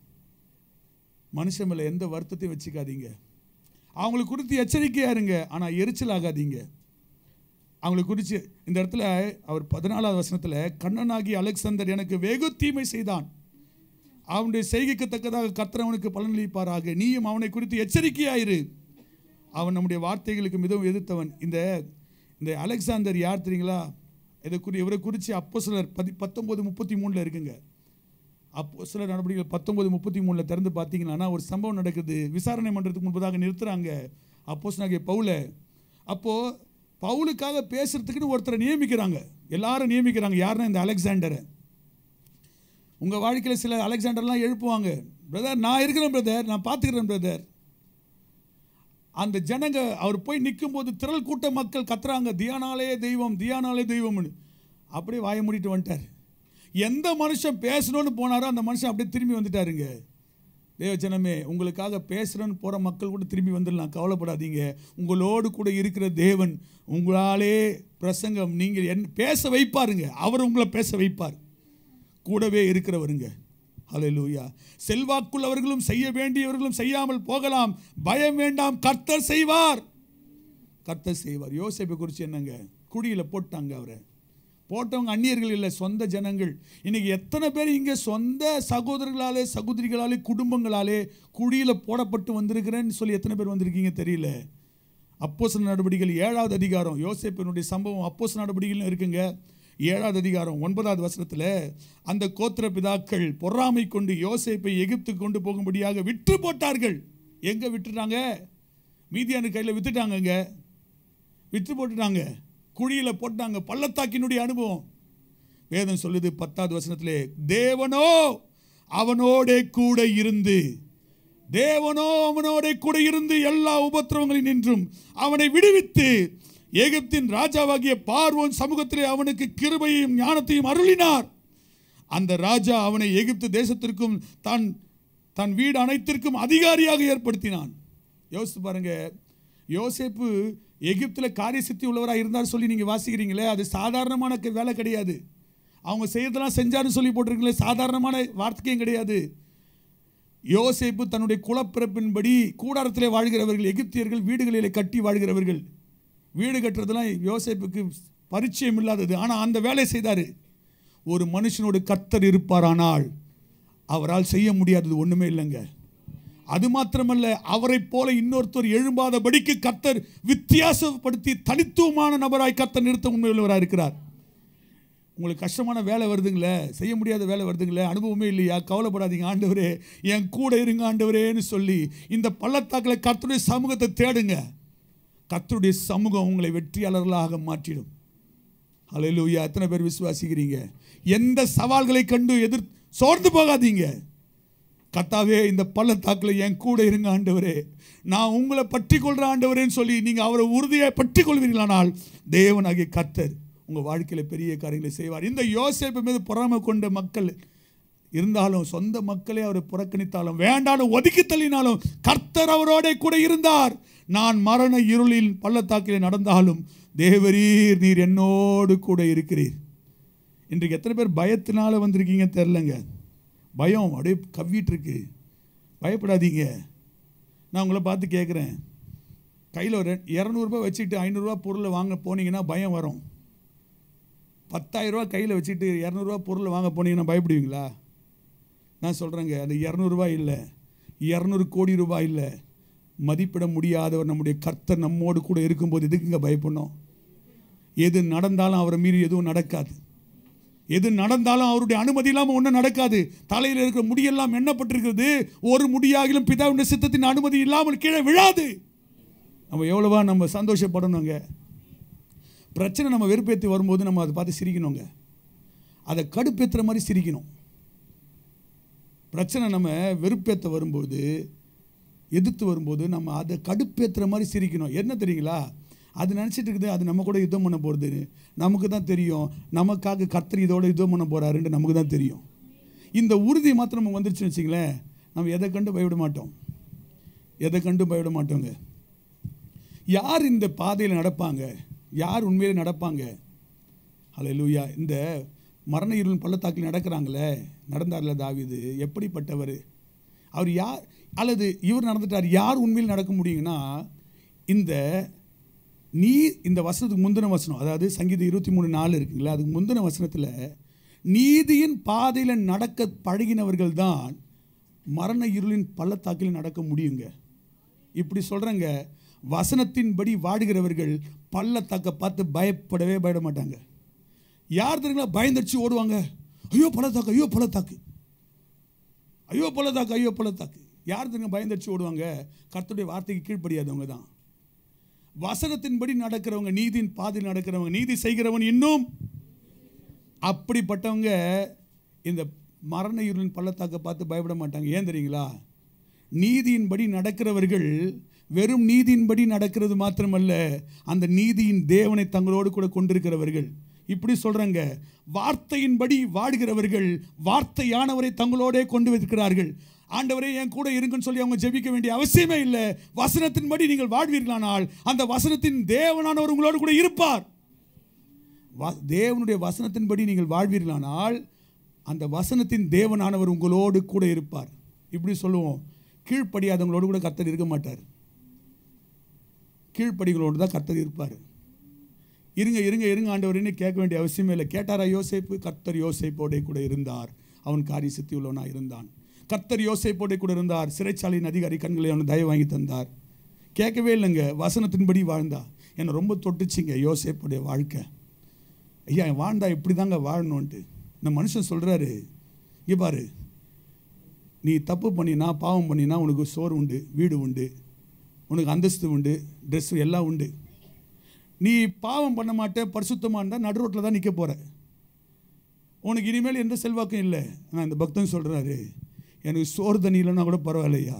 மனுஷன் மேலே எந்த வருத்தத்தையும் வச்சுக்காதீங்க. அவங்களுக்கு குறித்து எச்சரிக்கையாக இருங்க, ஆனால் எரிச்சல் ஆகாதீங்க. அவங்களுக்கு குறித்து இந்த இடத்துல அவர் 14வது வசனத்தில், கண்ணனாகி அலெக்சாந்தர் எனக்கு வெகு தீமை செய்தான், அவனுடைய செய்கைக்கு தக்கதாக கர்த்தர் அவனுக்கு பலனளிப்பாராக, நீயும் அவனை குறித்து எச்சரிக்கையாயிரு, அவன் நம்முடைய வார்த்தைகளுக்கு மிகவும் எதிர்த்தவன். இந்த இந்த அலெக்சாண்டர் யார் தெரியுங்களா? இவரை குறித்து அப்போஸ்தலர் 19:33 இருக்குங்க. அப்போஸ்தலர் நடவடிக்கைகள் 19:33 திறந்து பார்த்தீங்கன்னா ஒரு சம்பவம் நடக்குது. விசாரணை பண்ணுறதுக்கு முன்பதாக நிறுத்துறாங்க அப்போஸ்தலனாகிய பவுலை. அப்போது பவுலுக்காக பேசுறதுக்குன்னு ஒருத்தரை நியமிக்கிறாங்க, எல்லாரும் நியமிக்கிறாங்க. யாருன்னா இந்த அலெக்சாண்டரை. உங்கள் வாழ்க்கையில் சில அலெக்சாண்டர்லாம் எழுப்புவாங்க, பிரதர் நான் இருக்கிறேன் பிரதர், நான் பார்த்துக்கிறேன் பிரதர். அந்த ஜனங்க அவர் போய் நிற்கும் போது திரள் கூட்ட மக்கள் கத்துறாங்க, தியானாலே தெய்வம், தியானாலே தெய்வம்னு. அப்படியே வாயை மூடிட்டு வந்துட்டார். எந்த மனுஷன் பேசணும்னு போனாரோ அந்த மனுஷன் அப்படியே திரும்பி வந்துட்டாருங்க. தேவஜனமே, உங்களுக்காக பேசுகிறேன்னு போகிற மக்கள் கூட திரும்பி வந்துடலாம், கவலைப்படாதீங்க. உங்களோடு கூட இருக்கிற தேவன் உங்களாலே பிரசங்கம் நீங்கள் பேச வைப்பாருங்க. அவர் உங்களை பேச வைப்பார், கூடவே இருக்கிறவருங்க. ஹல்லேலூயா. செல்வாக்குள்ளவர்களும் செய்ய வேண்டியவர்களும் செய்யாமல் போகலாம், பயம் வேண்டாம், கர்த்தர் செய்வார், கர்த்தர் செய்வார். யோசேப்பை குறித்து என்னங்க, குடியில் போட்டாங்க. அவரை போட்டவங்க அந்நியர்கள் இல்லை, சொந்த ஜனங்கள். இன்றைக்கி எத்தனை பேர் இங்கே சொந்த சகோதரர்களாலே சகோதரிகளாலே குடும்பங்களாலே குழியில் போடப்பட்டு வந்திருக்கிறேன்னு சொல்லி எத்தனை பேர் வந்திருக்கீங்க தெரியல. அப்போஸ்தலர் நடவடிக்கைகள் 7வது அதிகாரம் யோசேப்பினுடைய சம்பவம் அப்போஸ்தலர் நடவடிக்கைகள் இருக்குங்க. 7வது அதிகாரம் 9வது வசனத்தில் அந்த கோத்திர பிதாக்கள் பொறாமை கொண்டு யோசேப்பை எகிப்துக்கு கொண்டு போகும்படியாக விற்று போட்டார்கள். எங்கே விட்டுட்டாங்க? மீதியான கையில் விற்றுட்டாங்கங்க, விற்று போட்டுட்டாங்க, குழியில் போட்டாங்க. பள்ளத்தாக்கினுடைய அனுபவம் வேதம் சொல்லுது 10வது வசனத்திலே, தேவனோ அவனோட கூட இருந்து, தேவனோ அவனோட கூட இருந்து எல்லா உபத்திரவங்களில் நின்றும் அவனை விடுவித்து எகிப்தின் ராஜாவாகிய பார்வோன் சமூகத்திலே அவனுக்கு கிருபையையும் ஞானத்தையும் அருளினார். அந்த ராஜா அவனை எகிப்து தேசத்திற்கும் தன் வீடு அனைத்திற்கும் அதிகாரியாக ஏற்படுத்தினான். யோசித்து பாருங்க, யோசேப்பு எகிப்தில் காரிய சித்தி உள்ளவராக இருந்தார் சொல்லி நீங்கள் வாசிக்கிறீங்களே, அது சாதாரணமான வேலை கிடையாது. அவங்க செய்யறதெல்லாம் செஞ்சாருன்னு சொல்லி போட்டிருக்கீங்களே, சாதாரணமான வார்த்தையும் கிடையாது. யோசேப்பு தன்னுடைய குலப்பிறப்பின்படி கூடாரத்திலே வாழ்கிறவர்கள், எகிப்தியர்கள் வீடுகளிலே கட்டி வாழ்கிறவர்கள். வீடு கட்டுறதுலாம் யோசேப்புக்கு பரிச்சயம் இல்லாதது, ஆனால் அந்த வேலையை செய்தார். ஒரு மனுஷனோடு கர்த்தர் இருப்பாரானால் அவரால் செய்ய முடியாதது ஒன்றுமே இல்லைங்க. அது மாத்திரமல்ல, அவரை போல இன்னொருத்தர் எழும்பாதபடிக்கு கர்த்தர் வித்தியாசப்படுத்தி தனித்துவமான நபராய் கர்த்தர் நிறுத்த உண்மையுள்ளவராக இருக்கிறார். உங்களுக்கு கஷ்டமான வேலை வருதுங்களே, செய்ய முடியாத வேலை வருதுங்களே, அனுபவமே இல்லையா? கவலைப்படாதீங்க, ஆண்டவரே என் கூட இருங்க ஆண்டவரேன்னு சொல்லி இந்த பள்ளத்தாக்கில் கர்த்தருடைய சமூகத்தை தேடுங்க. கர்த்தருடைய சமூகம் உங்களை வெற்றியாளர்களாக மாற்றிடும். ஹல்லேலூயா. எத்தனை பேர் விசுவாசிக்கிறீங்க? எந்த சவால்களை கண்டு சோர்ந்து போகாதீங்க. கர்த்தாவே இந்த பள்ளத்தாக்கில் என் கூட இருங்க ஆண்டவரே, நான் உங்களை பற்றி கொள்கிற ஆண்டவரேன்னு சொல்லி நீங்கள் அவரை உறுதியாக பற்றி கொள்வீர்களானால் தேவனாகிய கர்த்தர் உங்கள் வாழ்க்கையில் பெரிய காரியங்களை செய்வார். இந்த யோசேப்பு மீது பொறாமை கொண்ட மக்கள் இருந்தாலும், சொந்த மக்களே அவரை புறக்கணித்தாலும், வேண்டாலும் ஒதுக்கி தள்ளினாலும் கர்த்தர் அவரோட கூட இருந்தார். நான் மரண இருளில் பள்ளத்தாக்கில் நடந்தாலும் தேவரீர் நீர் என்னோடு கூட இருக்கிறீர். இன்றைக்கு எத்தனை பேர் பயத்தினால வந்திருக்கீங்க தெரிலங்க. பயம் அப்படியே கவ்விட்டு இருக்கு. பயப்படாதீங்க. நான் உங்களை பார்த்து கேட்குறேன், கையில் ஒரு 200 ரூபாய் வச்சுட்டு 500 ரூபா பொருளை வாங்க போனீங்கன்னா பயம் வரும். 10,000 ரூபா கையில் வச்சுட்டு 200 ரூபா பொருளை வாங்க போனீங்கன்னா பயப்படுவீங்களா? நான் சொல்கிறேங்க, அது 200 ரூபாய் இல்லை, 200 கோடி ரூபாய் இல்லை, மதிப்பிட முடியாதவர் நம்முடைய கர்த்தர் நம்மோடு கூட இருக்கும்போது எதுக்குங்க பயப்படணும்? எது நடந்தாலும் அவரை மீறி எதுவும் நடக்காது. எது நடந்தாலும் அவருடைய அனுமதி இல்லாமல் ஒன்றும் நடக்காது. தலையில் இருக்கிற முடியெல்லாம் எண்ணப்பட்டிருக்கிறது, ஒரு முடியாகிலும் பிதாவுடைய சித்தத்தின் அனுமதி இல்லாமல் கீழே விழாது. நம்ம எவ்வளவா நம்ம சந்தோஷப்படணுங்க. பிரச்சனை நம்ம வெறுப்பேற்றி வரும்போது நம்ம அதை பார்த்து சிரிக்கணுங்க. அதை கடுப்பேற்றுற மாதிரி சிரிக்கணும். பிரச்சனை நம்ம வெறுப்பேற்ற வரும்போது, எதிர்த்து வரும்போது நம்ம அதை கடுப்பேற்றுற மாதிரி சிரிக்கணும். என்ன தெரியுங்களா? அது நினச்சிட்டு இருக்குது அது நம்ம கூட யுத்தம் பண்ண போகிறது. நமக்கு தான் தெரியும் நமக்காக கர்த்தர் இதோட யுத்தம் பண்ண போகிறாருன்ட்டு நமக்கு தான் தெரியும். இந்த உறுதி மாத்திரம் நம்ம வந்துருச்சுன்னு வச்சிங்களேன், நம்ம எதை கண்டு பயப்பட மாட்டோம், எதை கண்டு பயப்பட மாட்டோங்க. யார் இந்த பாதையில் நடப்பாங்க? யார் உண்மையிலே நடப்பாங்க? ஹல்லேலூயா. இந்த மரண இருளின் பள்ளத்தாக்கில் நடக்கிறாங்களே, நடந்தார்ல தாவீது, எப்படிப்பட்டவர் அவர்? யார் அல்லது இவர் நடந்துட்டார், யார் உண்மையில் நடக்க முடியுங்கன்னா, இந்த வசனத்துக்கு முந்தின வசனம், அதாவது சங்கீதம் 23:4 இருக்குங்களா, அதுக்கு முந்தின வசனத்தில் நீதியின் பாதையில் நடக்க பழகினவர்கள் தான் மரண இருளின் பள்ளத்தாக்கில் நடக்க முடியுங்க. இப்படி சொல்கிறேங்க, வசனத்தின்படி வாடுகிறவர்கள் பள்ளத்தாக்க பார்த்து பயப்பட மாட்டாங்க. யார் தெரியுங்களா பயந்துச்சு ஓடுவாங்க? ஐயோ பள்ளத்தாக்கு, ஐயோ பள்ளத்தாக்கு, ஐயோ பள்ளத்தாக்கு, ஐயோ பள்ளத்தாக்கு. யார் தெரியுங்க பயந்துச்சு ஓடுவாங்க? கர்த்தருடைய வார்த்தைக்கு கீழ்ப்படியாதவங்க தான். வசனத்தின்படி நடக்கிறவங்க, நீதியின் பாதையில் நடக்கிறவங்க, நீதி செய்கிறவன் இன்னும் அப்படிப்பட்டவங்க இந்த மரண இருளின் பள்ளத்தாக்க பார்த்து பயப்பட மாட்டாங்க. ஏன் தெரியுங்களா? நீதியின்படி நடக்கிறவர்கள் வெறும் நீதியின்படி நடக்கிறது மாத்திரமல்ல, அந்த நீதியின் தேவனை தங்களோடு கூட கொண்டிருக்கிறவர்கள். இப்படி சொல்றாங்க, வார்த்தையின்படி வாடுகிறவர்கள் வார்த்தையானவரை தங்களோட கொண்டு வைக்கிறார்கள். ஆண்டவரே என் கூட இருங்கன்னு சொல்லி அவங்க ஜெபிக்க வேண்டிய அவசியமே இல்லை. வசனத்தின்படி நீங்கள் வாழ்வீர்களானால் அந்த வசனத்தின் தேவனானவர் உங்களோடு கூட இருப்பார். தேவனுடைய வசனத்தின்படி நீங்கள் வாழ்வீர்களானால் அந்த வசனத்தின் தேவனானவர் உங்களோடு கூட இருப்பார். இப்படி சொல்லுவோம், கீழ்ப்படியாதவங்களோடு கூட கர்த்தர் இருக்க மாட்டார். கீழ்ப்படிகளோடு தான் கர்த்தர் இருப்பார். இருங்க இருங்க இருங்க ஆண்டவரேன்னு கேட்க வேண்டிய அவசியமே இல்லை. கேட்டாரா யோசேப்பு? கர்த்தர் யோசேப்போட கூட இருந்தார், அவன் காரிய சித்தி உள்ளவனாக இருந்தான். கர்த்தர் யோசேப்போட கூட இருந்தார், சிறைச்சாலையின் அதிகாரி கண்களை அவனை தயவு வாங்கி தந்தார். கேட்கவே இல்லைங்க, வசனத்தின்படி வாழ்ந்தா. என்னை ரொம்ப தொட்டுச்சிங்க யோசேப்போடைய வாழ்க்கை. ஐயா வாழ்ந்தா இப்படி தாங்க வாழணுன்ட்டு. இந்த மனுஷன் சொல்கிறாரு, இங்கே பாரு, நீ தப்பு பண்ணினா பாவம் பண்ணினா உனக்கு சோறு உண்டு, வீடு உண்டு, உனக்கு அந்தஸ்து உண்டு, ட்ரெஸ்ஸு எல்லாம் உண்டு. நீ பாவம் பண்ண மாட்டே, பரிசுத்தமாக இருந்தால் நடு ரோட்டில் தான் நிற்க போகிற. உனக்கு இனிமேல் எந்த செல்வாக்கும் இல்லை. நான் இந்த பக்தன் சொல்கிறாரு, எனக்கு சோறு தண்ணி இல்லைன்னா கூட பரவாயில்லையா,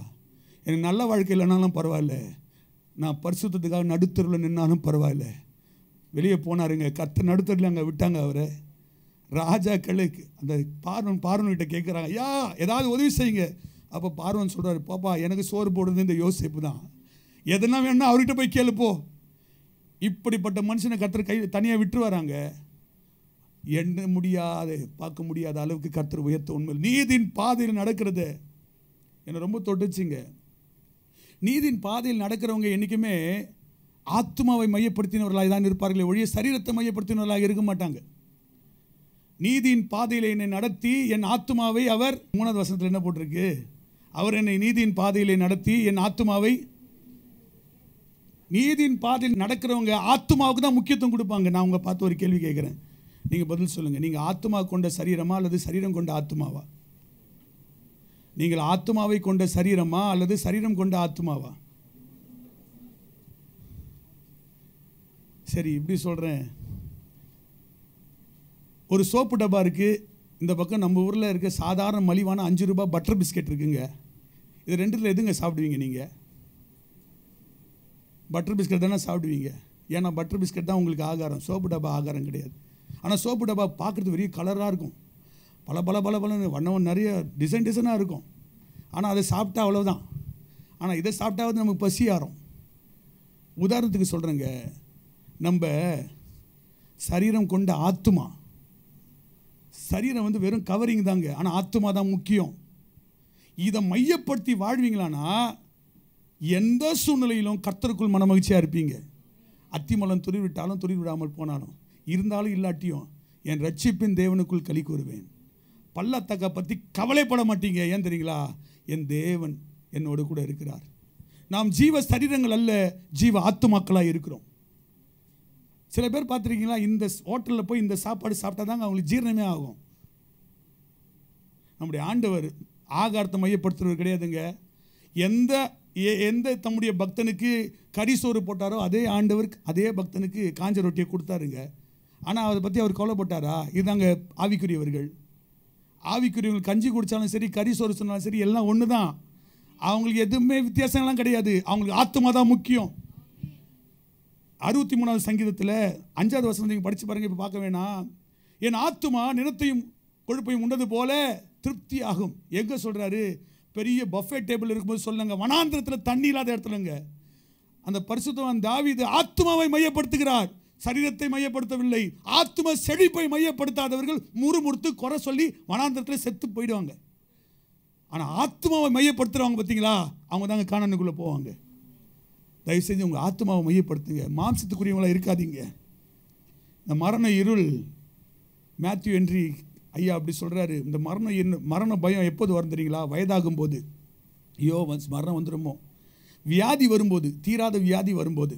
எனக்கு நல்ல வாழ்க்கை இல்லைனாலும் பரவாயில்ல, நான் பரிசுத்தத்துக்காக நடுத்தருவில் நின்னாலும் பரவாயில்ல. வெளியே போனாருங்க, கர்த்தர் நடுத்தரில் அங்கே விட்டாங்க அவரை. ராஜாக்களுக்கு அந்த பார்வன்கிட்ட கேட்குறாங்க, ஐயா ஏதாவது உதவி செய்யுங்க. அப்போ பார்வன் சொல்கிறாரு, பாப்பா எனக்கு சோறு போடுறது இந்த யோசிப்பு தான், எதனா வேணும்னா அவர்கிட்ட போய் கேளுப்போ. இப்படிப்பட்ட மனுஷனை கர்த்தர் கை தனியாக விட்டு வராங்க. எண்ண முடியாத பார்க்க முடியாத அளவுக்கு கர்த்தர் உயர்த்த உண்மை. நீதியின் பாதையில் நடக்கிறது என்னை ரொம்ப தொட்டுச்சுங்க. நீதியின் பாதையில் நடக்கிறவங்க என்றைக்குமே ஆத்மாவை மையப்படுத்தினவர்களாக தான் இருப்பார்களே ஒழிய சரீரத்தை மையப்படுத்தினவர்களாக இருக்க மாட்டாங்க. நீதியின் பாதையில் என்னை நடத்தி என் ஆத்மாவை அவர், 3வது வசனத்தில் என்ன போட்டிருக்கு, அவர் என்னை நீதியின் பாதையிலே நடத்தி என் ஆத்மாவை. நீதியின் பாதையில் நடக்கிறவங்க ஆத்மாவுக்கு தான் முக்கியத்துவம் கொடுப்பாங்க. நான் உங்களை பார்த்து ஒரு கேள்வி கேட்குறேன், நீங்கள் பதில் சொல்லுங்கள். நீங்கள் ஆத்மா கொண்ட சரீரமா அல்லது சரீரம் கொண்ட ஆத்மாவா? நீங்கள் ஆத்மாவை கொண்ட சரீரமா அல்லது சரீரம் கொண்ட ஆத்மாவா? சரி இப்படி சொல்கிறேன், ஒரு சோப்பு டப்பா இருக்குது, இந்த பக்கம் நம்ம ஊரில் இருக்க சாதாரண மலிவான 5 ரூபாய் பட்டர் பிஸ்கெட் இருக்குங்க. இது ரெண்டுத்தில் எதுங்க சாப்பிடுவீங்க நீங்கள்? பட்டர் பிஸ்கெட் தானே சாப்பிடுவீங்க. ஏன்னா பட்டர் பிஸ்கெட் தான் உங்களுக்கு ஆகாரம், சோப்பு டப்பா ஆகாரம் கிடையாது. ஆனால் சோப்பு டப்பா பார்க்குறது பெரிய கலராக இருக்கும், பல பல பல பல வண்ணம் நிறைய டிசைனாக இருக்கும். ஆனால் அதை சாப்பிட்டா அவ்வளோதான். ஆனால் இதை சாப்பிட்டாவது நமக்கு பசி ஆறும். உதாரணத்துக்கு சொல்கிறேங்க, நம்ம சரீரம் கொண்ட ஆத்மா, சரீரம் வந்து வெறும் கவரிங் தாங்க, ஆனால் ஆத்மா தான் முக்கியம். இதை மையப்படுத்தி வாழ்வீங்களானா எந்த சூழ்நிலையிலும் கர்த்தருக்குள் மனமகிழ்ச்சியாக இருப்பீங்க. அத்திமலம் துளிர்விட்டாலும் துளிர் விடாமல் போனாலும், இருந்தாலும் இல்லாட்டியும் என் ரட்சிப்பின் தேவனுக்குள் களி கூறுவேன். பள்ளத்தாக்க பற்றி கவலைப்பட மாட்டீங்க. ஏன் தெரியுங்களா? என் தேவன் என்னோடு கூட இருக்கிறார். நாம் ஜீவ சரீரங்கள் அல்ல, ஜீவ ஆத்துமாக்களாக இருக்கிறோம். சில பேர் பார்த்துருக்கீங்களா, இந்த ஹோட்டலில் போய் இந்த சாப்பாடு சாப்பிட்டா தாங்க அவங்களுக்கு ஜீரணமே ஆகும். நம்முடைய ஆண்டவர் ஆகாரத்தை மையப்படுத்துறது கிடையாதுங்க. எந்த தம்முடைய பக்தனுக்கு கரிசோறு போட்டாரோ அதே ஆண்டவர் அதே பக்தனுக்கு காஞ்ச ரொட்டியை கொடுத்தாருங்க. ஆனால் அதை பற்றி அவர் கவலைப்பட்டாரா? இதுதாங்க ஆவிக்குரியவர்கள். ஆவிக்குரியவர்கள் கஞ்சி குடித்தாலும் சரி, கரிசோறு சொன்னாலும் சரி, எல்லாம் ஒன்று தான். அவங்களுக்கு எதுவுமே வித்தியாசம்லாம் கிடையாது. அவங்களுக்கு ஆத்மா தான் முக்கியம். 63வது சங்கீதத்தில் 5வது வசனம் நீங்கள் படித்து பாருங்கள், இப்போ பார்க்க வேணாம். என் ஆத்துமா நிலத்தையும் கொழுப்பையும் உண்டது போல திருப்தி ஆகும். எங்கே சொல்கிறாரு? பெரிய பஃபே டேபிள் இருக்கும்போது சொல்லுங்க, வனாந்திரத்தில் தண்ணி இல்லாத இடத்துலங்க. அந்த பரிசுத்தவான் தாவீது ஆத்மாவை மையப்படுத்துகிறார், சரீரத்தை மையப்படுத்தவில்லை. ஆத்ம செழிப்பை மையப்படுத்தாதவர்கள் முறுமுறுத்து குறை சொல்லி வனாந்திரத்தில் செத்து போயிடுவாங்க. ஆனால் ஆத்மாவை மையப்படுத்துகிறவங்க பார்த்தீங்களா, அவங்க தாங்க கானானுக்குள்ளே போவாங்க. தயவு செஞ்சு உங்கள் ஆத்மாவை மையப்படுத்துங்க, மாம்சத்துக்குரியவங்களாக இருக்காதீங்க. இந்த மரண இருள், மேத்யூ ஹென்றி ஐயா அப்படி சொல்கிறாரு. இந்த மரண பயம் எப்போது வரும் தெரியுங்களா? வயதாகும் போது. ஐயோ மரணம் வந்துடுமோ, வியாதி வரும்போது, தீராத வியாதி வரும்போது,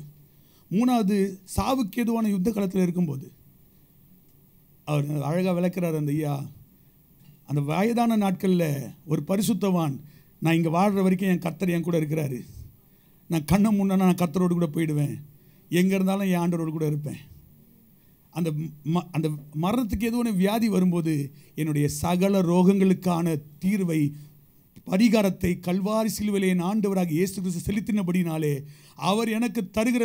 மூணாவது சாவுக்கு ஏதுவான யுத்த காலத்தில் இருக்கும்போது, அவர் அழகாக விளக்குறார் அந்த ஐயா. அந்த வயதான நாட்களில் ஒரு பரிசுத்தவான், நான் இங்கே வாழ்கிற வரைக்கும் என் கர்த்தர் என் கூட இருக்கிறாரு, நான் கண்ணை முன்னா நான் கர்த்தரோடு கூட போயிடுவேன், எங்கே இருந்தாலும் என் ஆண்டவரோடு கூட இருப்பேன். அந்த அந்த மரணத்துக்கு எதுவான வியாதி வரும்போது என்னுடைய சகல ரோகங்களுக்கான தீர்வை, பரிகாரத்தை கல்வாரி சிலுவையிலே என் ஆண்டவராக இயேசு கிறிஸ்து செலுத்தினபடினாலே அவர் எனக்கு தருகிற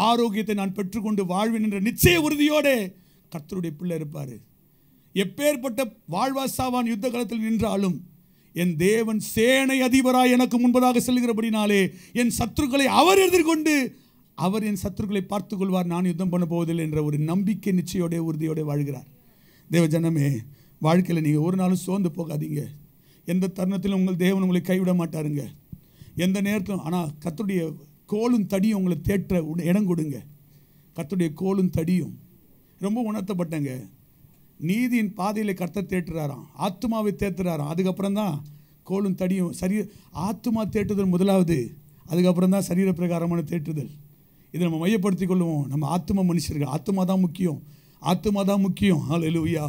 ஆரோக்கியத்தை நான் பெற்றுக்கொண்டு வாழ்வேன் என்ற நிச்சய உறுதியோடு கர்த்தருடைய பிள்ளை இருப்பார். எப்பேற்பட்ட வாழ்வாசாவான் யுத்த காலத்தில் நின்றாலும் என் தேவன் சேனை அதிபராய் எனக்கு முன்பதாக செல்கிறபடினாலே என் சத்துருக்களை அவர் எதிர்கொண்டு அவர் என் சத்துருக்களை பார்த்து கொள்வார், நான் யுத்தம் பண்ண போவதில்லை என்ற ஒரு நம்பிக்கை நிச்சயோட உறுதியோடு வாழ்கிறார். தேவ ஜனமே, வாழ்க்கையில் நீங்கள் ஒரு நாளும் சோர்ந்து போகாதீங்க. எந்த தருணத்திலும் உங்கள் தேவன் உங்களை கைவிட மாட்டாருங்க, எந்த நேரத்திலும். ஆனால் கர்த்தருடைய கோலும் தடியும் உங்களை தேற்ற இடம் கொடுங்க. கர்த்தருடைய கோலும் தடியும் ரொம்ப உணர்த்தப்பட்டங்க. நீதியின் பாதையில் கர்த்தர் தேற்றுறாராம், ஆத்துமாவை தேற்றுறாராம், அதுக்கப்புறம் தான் கோலும் தடியும். ஆத்துமா தேற்றுதல் முதலாவது, அதுக்கப்புறம் தான் சரீர பிரகாரமான தேற்றுதல். இதை நம்ம மையப்படுத்தி கொள்ளுவோம். நம்ம ஆத்தும மனுஷர்கள், ஆத்துமா தான் முக்கியம், ஆத்துமா தான் முக்கியம். ஹல்லேலூயா.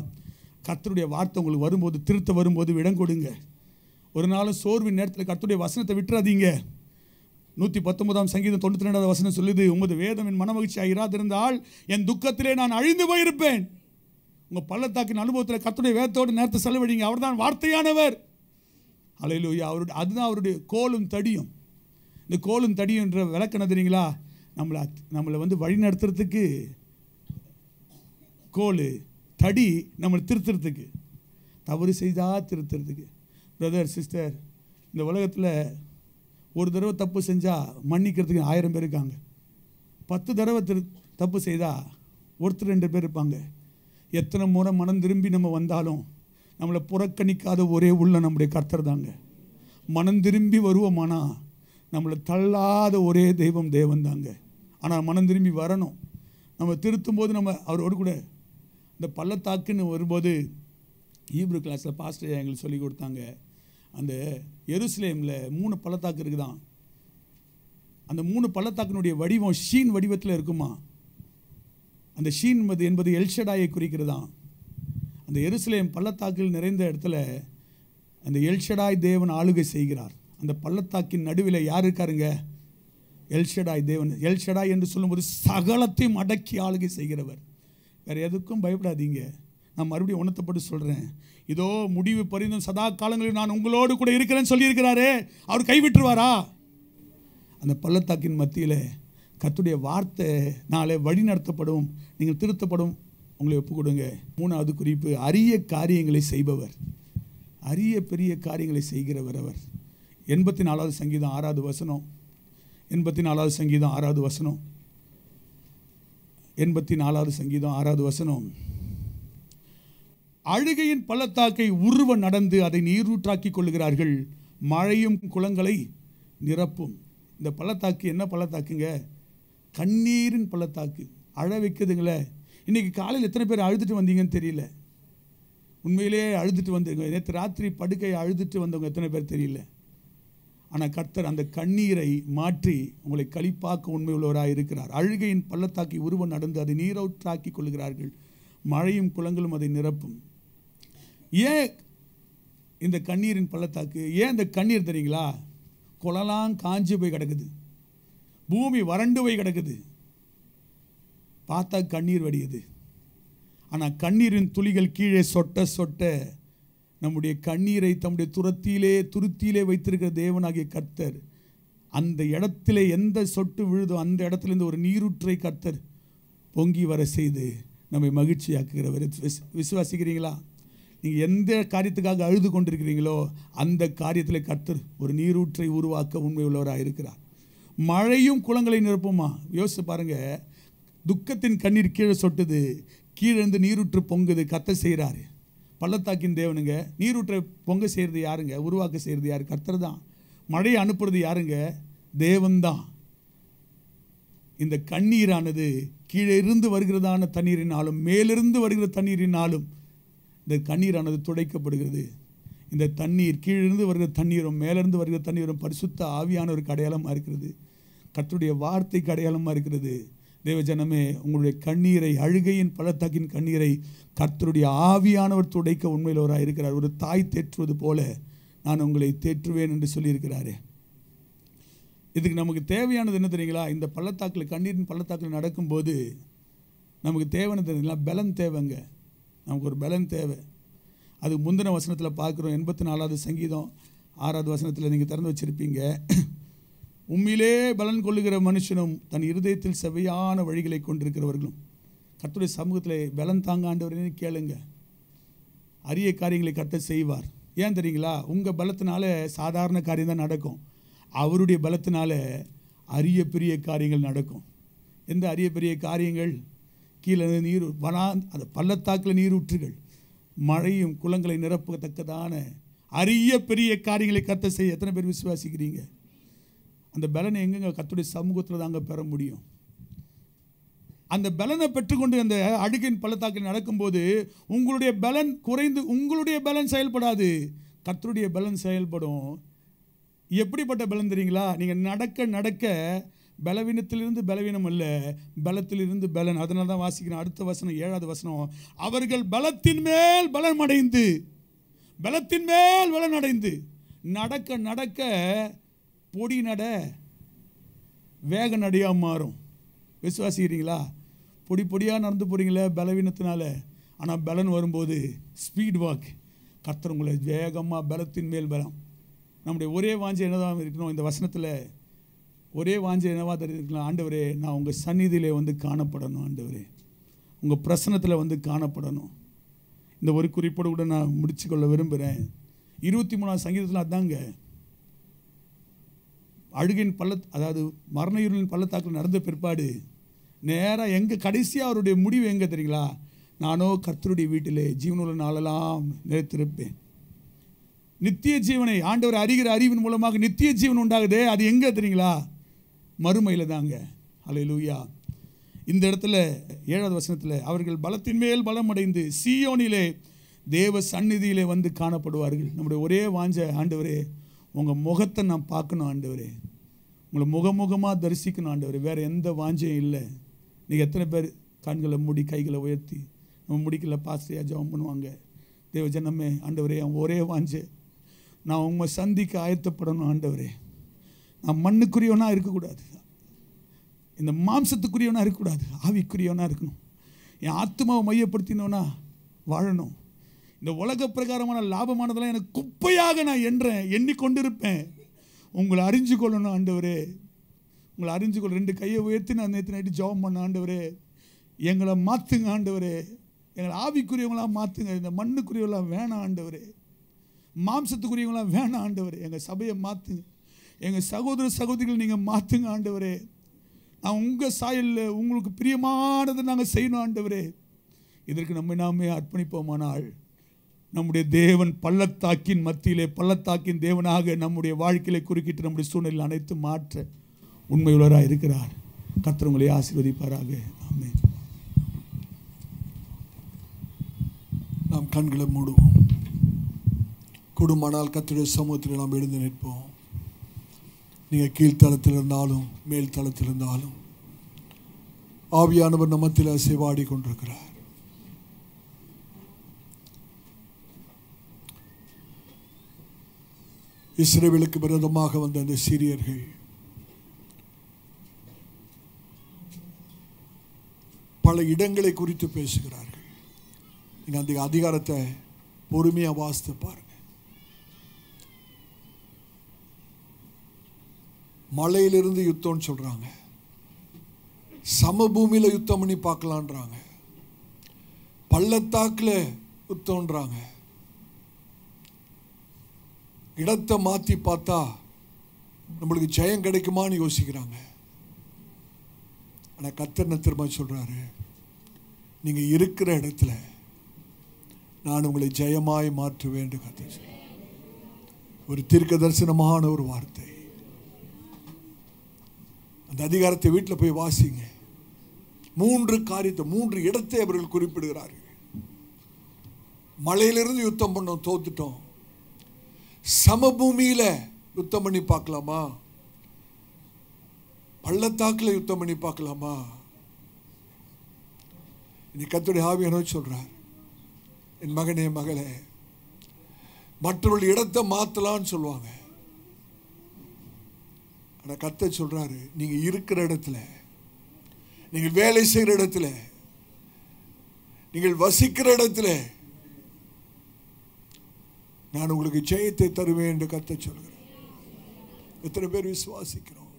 கர்த்தருடைய வார்த்தை உங்களுக்கு வரும்போது, திருத்த வரும்போது இடம் கொடுங்க. ஒரு நாளும் சோர்வின் நேரத்தில் கர்த்தருடைய வசனத்தை விட்டுறாதீங்க. 119 சங்கீதம் 92 வசனம் சொல்லுது, உமது வேதம் என் மனமகிழ்ச்சியாக இராதிருந்தால் என் துக்கத்திலே நான் அழிந்து போயிருப்பேன். உங்கள் பள்ளத்தாக்கின் அனுபவத்தில் கர்த்தருடைய வேதத்தோடு நேரத்தை செலவழிங்க. அவர் தான் வார்த்தையானவர். ஹல்லேலூயா. அதுதான் அவருடைய கோலும் தடியும். இந்த கோலும் தடியும் என்ற விளக்கம் தெரியுங்களா? நம்மளை வழி நடத்துறதுக்கு கோல், தடி நம்மளை திருத்துறதுக்கு, தவறு செய்தால் திருத்துறதுக்கு. பிரதர் சிஸ்டர், இந்த உலகத்தில் ஒரு தடவை தப்பு செஞ்சால் மன்னிக்கிறதுக்கு 1000 பேர் இருக்காங்க. 10 தடவை தப்பு செய்தால் ஒருத்தர் 2 பேர் இருப்பாங்க. எத்தனை முறை மனம் திரும்பி நம்ம வந்தாலும் நம்மளை புறக்கணிக்காத ஒரே உள்ள நம்முடைய கர்த்தர் தாங்க. மனம் திரும்பி வருவோமானா நம்மளை தள்ளாத ஒரே தேவன் தாங்க. ஆனால் மனம் திரும்பி வரணும். நம்ம திருத்தும் போது நம்ம அவரோடு கூட இந்த பள்ளத்தாக்குன்னு வரும்போது, ஹீப்ரு கிளாஸில் பாஸ்டர் எங்களுக்கு சொல்லி கொடுத்தாங்க, அந்த எருசலேமில் 3 பள்ளத்தாக்கு இருக்குதான். அந்த 3 பள்ளத்தாக்கினுடைய வடிவம் ஷீன் வடிவத்தில் இருக்குமா. அந்த ஷீன் என்பது எல்ஷடாயை குறிக்கிறதான். அந்த எருசலேம் பள்ளத்தாக்கில் நிறைந்த இடத்துல அந்த எல்ஷடாய் தேவன் ஆளுகை செய்கிறார். அந்த பள்ளத்தாக்கின் நடுவில் யார் இருக்காருங்க? எல்ஷடாய் தேவன். எல்ஷடாய் என்று சொல்லும்போது சகலத்தையும் அடக்கி ஆளுகை செய்கிறவர். வேறு எதுக்கும் பயப்படாதீங்க. நான் மறுபடியும் உணர்த்தப்பட்டு சொல்கிறேன், இதோ முடிவு பரிந்தும் சதா காலங்களில் நான் உங்களோடு கூட இருக்கிறேன்னு சொல்லியிருக்கிறாரே, அவர் கைவிட்டுருவாரா? அந்த பள்ளத்தாக்கின் மத்தியில் கர்த்தருடைய வார்த்தை நாளை வழி நடத்தப்படும், நீங்கள் திருத்தப்படும், உங்களை ஒப்பு கொடுங்க. 3வது குறிப்பு, அரிய காரியங்களை செய்பவர், அரிய பெரிய காரியங்களை செய்கிறவர் அவர். 84வது சங்கீதம் 6வது வசனம், 84வது சங்கீதம் 6வது வசனம், 84வது சங்கீதம் 6வது வசனம். அழுகையின் பள்ளத்தாக்கை உருவ நடந்து அதை நீரூற்றாக்கி கொள்ளுகிறார்கள், மழையும் குளங்களை நிரப்பும். இந்த பள்ளத்தாக்கு என்ன பள்ளத்தாக்குங்க? கண்ணீரின் பள்ளத்தாக்கு. அழ வைக்குதுங்களே. இன்றைக்கி காலையில் எத்தனை பேர் அழுதுட்டு வந்தீங்கன்னு தெரியல. உண்மையிலேயே அழுதுட்டு வந்தீங்க. நேற்று ராத்திரி படுக்கை அழுதுட்டு வந்தவங்க எத்தனை பேர் தெரியல. ஆனால் கர்த்தர் அந்த கண்ணீரை மாற்றி உங்களை களிப்பாக்க உண்மை உள்ளவராக இருக்கிறார். அழுகையின் பள்ளத்தாக்கி உருவம் நடந்து அதை நீரூற்றாக்கி கொள்ளுகிறார்கள், மழையும் குளங்களும் அதை நிரப்பும். ஏன் இந்த கண்ணீரின் பள்ளத்தாக்கு? ஏன் இந்த கண்ணீர் தெரியுங்களா? குளலாம் காஞ்சி போய் கிடக்குது, பூமி வறண்டு போய் கிடக்குது, பார்த்தா கண்ணீர் வடியுது. ஆனால் கண்ணீரின் துளிகள் கீழே சொட்ட சொட்ட நம்முடைய கண்ணீரை தம்முடைய துருத்தியிலே வைத்திருக்கிற தேவனாகிய கர்த்தர் அந்த இடத்திலே எந்த சொட்டு விழுதோ அந்த இடத்துலேருந்து ஒரு நீரூற்றை கர்த்தர் பொங்கி வர செய்து நம்மை மகிழ்ச்சியாக்குகிறவர். விசுவாசிக்கிறீங்களா? நீங்கள் எந்த காரியத்துக்காக அழுது கொண்டிருக்கிறீங்களோ அந்த காரியத்தில் கர்த்தர் ஒரு நீரூற்றை உருவாக்க உண்மை உள்ளவராக இருக்கிறார். மழையும் குளங்களை நிரப்புமா? யோசிச்சு பாருங்கள். துக்கத்தின் கண்ணீர் கீழே சொட்டுது, கீழே இருந்து நீரூற்று பொங்குது, கர்த்தர் செய்கிறாரு. பள்ளத்தாக்கின் தேவனுங்க. நீரூற்றை பொங்க செய்கிறது யாருங்க? உருவாக்க செய்கிறது யார்? கர்த்தர் தான். மழையை அனுப்புறது யாருங்க? தேவன்தான். இந்த கண்ணீரானது கீழே இருந்து வருகிறதான தண்ணீரினாலும் மேலிருந்து வருகிற தண்ணீரினாலும் இந்த கண்ணீரானது துடைக்கப்படுகிறது. இந்த தண்ணீர் கீழிருந்து வருகிற தண்ணீரும் மேலிருந்து வருகிற தண்ணீரும் பரிசுத்த ஆவியானவருக்கு அடையாளமாக இருக்கிறது. கர்த்தருடைய வார்த்தைக்கு அடையாளமாக இருக்கிறது. தேவஜனமே, உங்களுடைய கண்ணீரை, அழுகையின் பள்ளத்தாக்கின் கண்ணீரை கர்த்தருடைய ஆவியானவர் துடைக்க உண்மையிலவராக இருக்கிறார். ஒரு தாய் தேற்றுவது போல நான் உங்களை தேற்றுவேன் என்று சொல்லியிருக்கிறாரே. இதுக்கு நமக்கு தேவையானது என்ன தெரியுங்களா? இந்த பள்ளத்தாக்கில், கண்ணீரின் பள்ளத்தாக்கில் நடக்கும்போது நமக்கு தேவையானது தெரியுங்களா? பலன் தேவைங்க. நமக்கு ஒரு பலன் தேவை. அது முந்தின வசனத்தில் பார்க்குறோம். 84வது சங்கீதம் 6வது வசனத்தில் நீங்கள் திறந்து வச்சுருப்பீங்க. உண்மையிலே பலன் கொள்ளுகிற மனுஷனும் தன் இருதயத்தில் செவ்வையான வழிகளை கொண்டிருக்கிறவர்களும். கர்த்தருடைய சமூகத்தில் பலன் தாங்க ஆண்டவரே கேளுங்க. அரிய காரியங்களை கர்த்தர் செய்வார். ஏன் தெரியுங்களா? உங்கள் பலத்தினால சாதாரண காரியம் தான் நடக்கும். அவருடைய பலத்தினால அரிய பெரிய காரியங்கள் நடக்கும். எந்த அரிய பெரிய காரியங்கள்? கீழே நீர் அந்த பள்ளத்தாக்கில் நீரூற்றுகள், மழையும் குளங்களை நிரப்பத்தக்கதான அரிய பெரிய காரியங்களை கர்த்தர் செய்ய எத்தனை பேர் விசுவாசிக்கிறீங்க? அந்த பலனை எங்கெங்க? கர்த்தருடைய சமூகத்தில் தாங்க பெற முடியும். அந்த பலனை பெற்றுக்கொண்டு அந்த அழுகின் பள்ளத்தாக்கில் நடக்கும்போது உங்களுடைய பலன் குறைந்து, உங்களுடைய பலன் செயல்படாது, கர்த்தருடைய பலன் செயல்படும். எப்படிப்பட்ட பலன் தெரியுங்களா? நீங்கள் நடக்க நடக்க பலவீனத்திலிருந்து பலவீனம் அல்ல, பலத்திலிருந்து பலன். அதனால தான் வாசிக்கிறேன் அடுத்த வசனம், 7வது வசனம். அவர்கள் பலத்தின் மேல் பலம் அடைந்து, பலத்தின் மேல் பலன் அடைந்து, நடக்க நடக்க பொடி நட வேக நடையாக மாறும். விசுவாசிக்கிறீங்களா? பொடி பொடியாக நடந்து போகிறீங்களே பலவீனத்தினால. ஆனால் பலன் வரும்போது ஸ்பீட் வாக். கர்த்தர் உங்களை வேகமாக, பலத்தின் மேல் பலம். நம்முடைய ஒரே வாஞ்சை என்னதான் இருக்கணும்? இந்த வசனத்தில் ஒரே வாஞ்சை என்னவாக இருக்கலாம்? ஆண்டவரே, நான் உங்கள் சந்நிதியிலே வந்து காணப்படணும். ஆண்டவரே, உங்கள் பிரசனத்தில் வந்து காணப்படணும். இந்த ஒரு குறிப்போடு கூட நான் முடிச்சுக்கொள்ள விரும்புகிறேன். 23வது சங்கீதத்தில் அதாங்க, அழுகின் அதாவது மரண இருளின் பள்ளத்தாக்கில் நடந்த பிற்பாடு நேராக எங்கே கடைசியாக அவருடைய முடிவு எங்கே தெரியுங்களா? நானோ கர்த்தருடைய வீட்டிலே ஜீவனுள்ள நாளெல்லாம் நிலைத்திருப்பேன். நித்திய ஜீவனை ஆண்டவர் அறிகிற அறிவின் மூலமாக நித்திய ஜீவன் உண்டாகுதே, அது எங்கே தெரியுங்களா? மறுமையில் தாங்க. அல்லேலூயா. இந்த இடத்துல 7வது வசனத்தில் அவர்கள் பலத்தின் மேல் பலம் அடைந்து சீயோனிலே தேவ சந்நிதியிலே வந்து காணப்படுவார்கள். நம்முடைய ஒரே வாஞ்ச, ஆண்டவரே உங்கள் முகத்தை நான் பார்க்கணும் ஆண்டவரே, உங்களை முகமுகமாக தரிசிக்கணும் ஆண்டவரே. வேறு எந்த வாஞ்சையும் இல்லை. நீங்கள் எத்தனை பேர் கண்களை மூடி கைகளை உயர்த்தி நம்ம முடிக்கல பாஸ்டையாக ஜெபம் பண்ணுவாங்க? தேவ ஜனமே, ஆண்டவரே ஒரே வாஞ்சை, நான் உங்களை சந்திக்க ஆயத்தப்படணும் ஆண்டவரே. நான் மண்ணுக்குரியவனாக இருக்கக்கூடாது, இந்த மாம்சத்துக்குரியவனாக இருக்கக்கூடாது, ஆவிக்குரியவனாக இருக்கணும். என் ஆத்மாவை மையப்படுத்தினோன்னா வாழணும். இந்த உலக பிரகாரமான லாபமானதெல்லாம் எனக்கு குப்பையாக நான் எண்ணிக்கொண்டிருப்பேன். உங்களை அறிஞ்சு கொள்ளணும் ஆண்டவரே, உங்களை அறிஞ்சு கொள்ள 2 கையை உயர்த்தி நான் நேற்று நைட்டு ஜெபம் பண்ண. ஆண்டவரே எங்களை மாற்றுங்க ஆண்டவரே, எங்களை ஆவிக்குரியவங்களாம் மாற்றுங்க. இந்த மண்ணுக்குரியவங்களாம் வேணாம் ஆண்டவரே, மாம்சத்துக்குரியவங்களாம் வேணாம் ஆண்டவரே. எங்கள் சபையை மாற்றுங்க, எங்கள் சகோதர சகோதரிகள் நீங்கள் மாற்றுங்க ஆண்டவரே. நான் உங்கள் சாயலில் உங்களுக்கு பிரியமானதை நாங்கள் செய்யணும் ஆண்டவரே. இதற்கு நம்மை நாமே அர்ப்பணிப்போமானால் நம்முடைய தேவன் பள்ளத்தாக்கின் மத்தியிலே, பள்ளத்தாக்கின் தேவனாக நம்முடைய வாழ்க்கையை குறுக்கிட்டு நம்முடைய சூழ்நிலை அனைத்து மாற்ற உண்மையுள்ளவராக இருக்கிறார். கர்த்தர் உங்களை ஆசீர்வதிப்பாராக. ஆமென். நாம் கண்களை மூடுவோம். குடும்பமானால் கர்த்தருடைய சமூகத்தில் நாம் எழுந்து நிற்போம். நீங்கள் கீழ்த்தளத்தில் இருந்தாலும் மேல் தளத்தில் இருந்தாலும் ஆவியானவர் நம்மத்தில் அசைவாடி கொண்டிருக்கிறார். இஸ்ரவேலுக்கு விரோதமாக வந்த அந்த சீரியர்கள் பல இடங்களை குறித்து பேசுகிறார்கள். நீங்கள் அந்த அதிகாரத்தை பொறுமையாக வாசித்து பாருங்க. மலையிலிருந்து யுத்தம்னு சொல்றாங்க, சமபூமியில் யுத்தம் பண்ணி பார்க்கலான்றாங்க, பள்ளத்தாக்கில் யுத்தம்ன்றாங்க. இடத்தை மாற்றி பார்த்தா நம்மளுக்கு ஜெயம் கிடைக்குமான்னு யோசிக்கிறாங்க. ஆனால் கர்த்தர் திரும்ப சொல்றாரு, நீங்கள் இருக்கிற இடத்துல நான் உங்களை ஜெயமாய் மாற்றுவேன் என்று கர்த்தர். ஒரு தீர்க்க தரிசனமான ஒரு வார்த்தை. அந்த அதிகாரத்தை வீட்டில் போய் வாசிங்க. 3 காரியத்தை, 3 இடத்தை அவர்கள் குறிப்பிடுகிறார்கள். மலையிலிருந்து யுத்தம் பண்ணோம், தோத்துட்டோம். சமபூமியில யுத்தம் பண்ணி பார்க்கலாமா? பள்ளத்தாக்குல யுத்தம் பண்ணி பார்க்கலாமா? இன்னைக்கு கர்த்தருடைய ஆவியானவர் சொல்றார், என் மகனே மகளே, மற்றவர்கள் இடத்தை மாத்தலாம்னு சொல்லுவாங்க. ஆனா கர்த்தர் சொல்றாரு, நீங்க இருக்கிற இடத்துல, நீங்கள் வேலை செய்கிற இடத்துல, நீங்கள் வசிக்கிற இடத்துல நான் உங்களுக்கு ஜெயத்தை தருவேன் என்று கர்த்தர் சொல்கிறேன். எத்தனை பேர் விசுவாசிக்கிறோம்?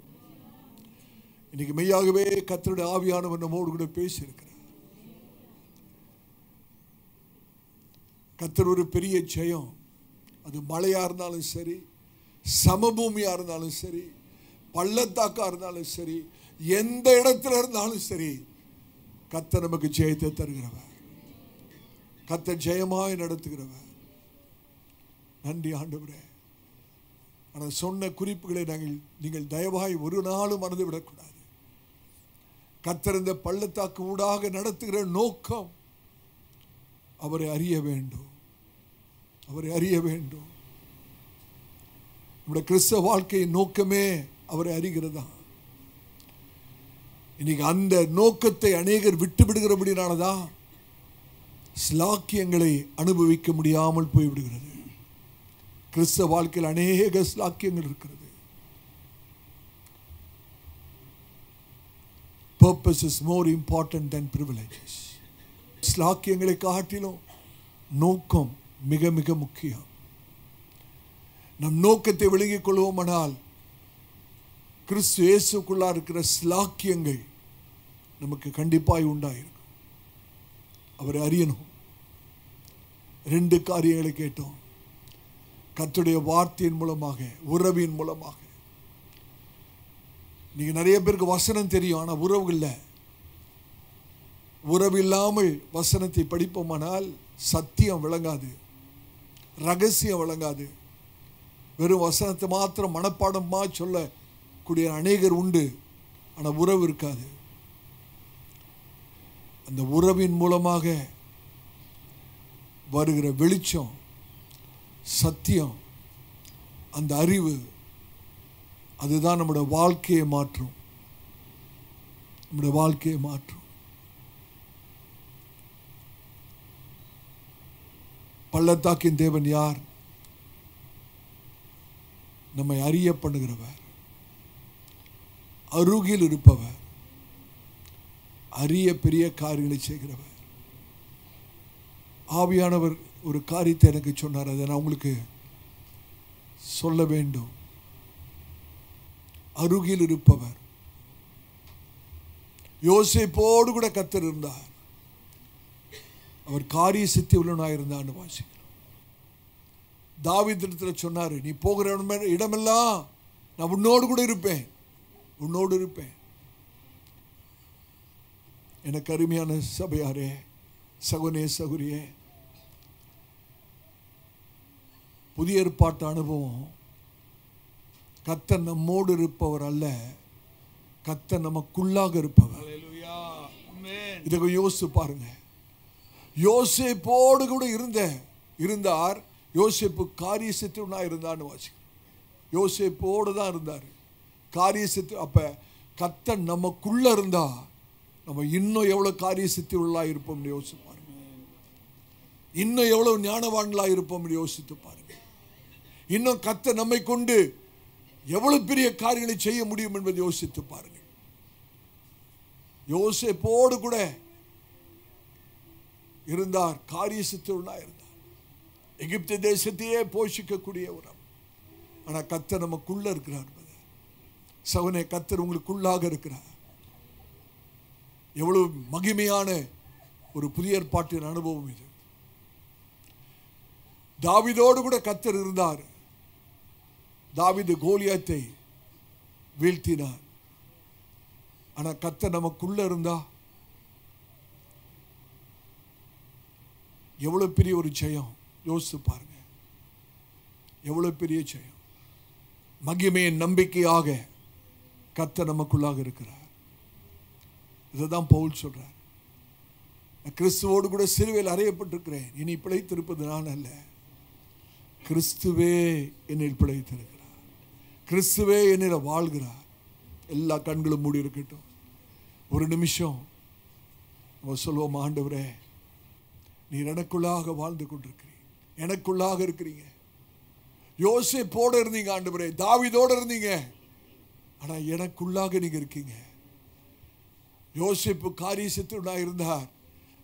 இன்னைக்கு மெய்யாகவே கர்த்தருடைய ஆவியானவர் நம்மோடு கூட பேசியிருக்கிறார். கர்த்தர் ஒரு பெரிய ஜெயம், அது மழையா இருந்தாலும் சரி, சமபூமியா இருந்தாலும் சரி, பள்ளத்தாக்கா இருந்தாலும் சரி, எந்த இடத்துல இருந்தாலும் சரி, கர்த்தர் நமக்கு ஜெயத்தை தருகிறவர். கர்த்தர் ஜெயமாய் நடத்துகிறவர். நன்றி ஆண்டவரே. ஆனால் சொன்ன குறிப்புகளை நீங்கள் தயவாய் ஒரு நாளும் மறந்துவிடக்கூடாது. கர்த்தர் இந்த பள்ளத்தாக்கு ஊடாக நடத்துகிற நோக்கம் அவரை அறிய வேண்டும், அவரை அறிய வேண்டும். நம்முடைய கிறிஸ்தவ வாழ்க்கையின் நோக்கமே அவரை அறிகிறதா. இன்னைக்கு அந்த நோக்கத்தை அநேகர் விட்டுவிடுகிறபடினாலதான் ஸ்லாக்கியங்களை அனுபவிக்க முடியாமல் போய்விடுகிறது. கிறிஸ்தவ வாழ்க்கையில் அநேக ஸ்லாக்கியங்கள் இருக்கிறது. Purpose is more important than privileges. ஸ்லாக்கியங்களை காட்டிலும் நோக்கம் மிக மிக முக்கியம். நம் நோக்கத்தை விளங்கிக் கொள்வோமானால் கிறிஸ்து இயேசுக்குள்ளா இருக்கிற ஸ்லாக்கியங்கள் நமக்கு கண்டிப்பாய் உண்டாயிருக்கும். அவரை அறியணும். 2 காரியங்களை கேட்டோம். கர்த்தருடைய வார்த்தையின் மூலமாக, உறவின் மூலமாக. நீங்க நிறைய பேருக்கு வசனம் தெரியும், ஆனால் உறவு இல்லை. உறவு இல்லாமல் வசனத்தை படிப்போமானால் சத்தியம் விளங்காது, ரகசியம் விளங்காது. வெறும் வசனத்தை மாத்திரம் மனப்பாடமா சொல்லக்கூடிய அநேகர் உண்டு, ஆனால் உறவு இருக்காது. அந்த உறவின் மூலமாக வருகிற வெளிச்சம், சத்தியம், அந்த அறிவு, அதுதான் நம்முடைய வாழ்க்கையை மாற்றும். நம்முடைய வாழ்க்கையை மாற்றும். பள்ளத்தாக்கின் தேவன் யார்? நம்மை அறிய பண்ணுகிறவர், அருகில் இருப்பவர், அரிய பெரிய காரியங்களை செய்கிறவர். ஆவியானவர் ஒரு காரியத்தை எனக்கு சொன்னார், அதை நான் உங்களுக்கு சொல்ல வேண்டும். அருகில் இருப்பவர். யோசேப்போடு கூட கர்த்தர் இருந்தார். அவர் காரிய சித்தி உள்ளவனாக இருந்தான்னு வாசிக்கிறோம். தாவீதிடத்தில் சொன்னார், நீ போகிற இடமெல்லாம் நான் உன்னோடு கூட இருப்பேன், உன்னோடு இருப்பேன். எனக்கு அருமையான சபையாரே, சகுனே சகுரியே, புதிய ஏற்பாட்டு அனுபவம் கர்த்தர் நம்மோடு இருப்பவர் அல்ல, கர்த்தர் நமக்குள்ளாக இருப்பவர். இதை யோசித்து பாருங்க. யோசேப்போடு கூட இருந்தார். யோசேப்பு காரிய சித்தவனா இருந்தான்னு வாசி. யோசேப்போடு தான் இருந்தார், காரிய சித்து. அப்ப கர்த்தர் நமக்குள்ள இருந்தா நம்ம இன்னும் எவ்வளவு காரிய சித்தி உள்ளா இருப்போம் யோசித்து பாருங்க. இன்னும் எவ்வளவு ஞானவான்களா இருப்போம் யோசித்து பாருங்க. இன்னும் கர்த்தர் நம்மை கொண்டு எவ்வளவு பெரிய காரியங்களை செய்ய முடியும் என்பதை யோசித்து பாருங்கள். யோசேப்போடு கூட இருந்தார், காரிய சித்தவனா இருந்தார். எகிப்து தேசத்தையே போஷிக்கக்கூடிய ஒரு. ஆனா கர்த்தர் நமக்குள்ள இருக்கிறார். சகோதரனே, கர்த்தர் உங்களுக்குள்ளாக இருக்கிறார். எவ்வளவு மகிமையான ஒரு புதிய ஏற்பாட்டின் அனுபவம் இது. தாவீதோடு கூட கர்த்தர் இருந்தார். தாவீது கோலியாத்தை வீழ்த்தினார். ஆனா கர்த்தர் நமக்குள்ள இருந்தா எவ்வளவு பெரிய ஒரு ஜெயம். யோசித்து பாருங்க, எவ்வளவு பெரிய ஜெயம். மகிமையின் நம்பிக்கையாக கர்த்தர் நமக்குள்ளாக இருக்கிறார். இதைதான் பவுல் சொல்றார். கிறிஸ்துவோடு கூட சிலுவையில் அறையப்பட்டிருக்கிறேன், இனி பிழைத்திருப்பது நான் அல்ல, கிறிஸ்துவே என்னில் பிழைத்திருக்கிறார், கிறிஸ்துவே என்னில் வாழ்கிறார். எல்லா கண்களும் மூடி இருக்கட்டும். ஒரு நிமிஷம் நம்ம சொல்லுவோம், ஆண்டவரே நீர் எனக்குள்ளாக வாழ்ந்து கொண்டிருக்கிறீங்க, எனக்குள்ளாக இருக்கிறீங்க. யோசேப்போடு இருந்தீங்க ஆண்டவரே, தாவீதோடு இருந்தீங்க, ஆனா எனக்குள்ளாக நீங்க இருக்கீங்க. யோசேப்பு காரியசித்தனாக இருந்தார்,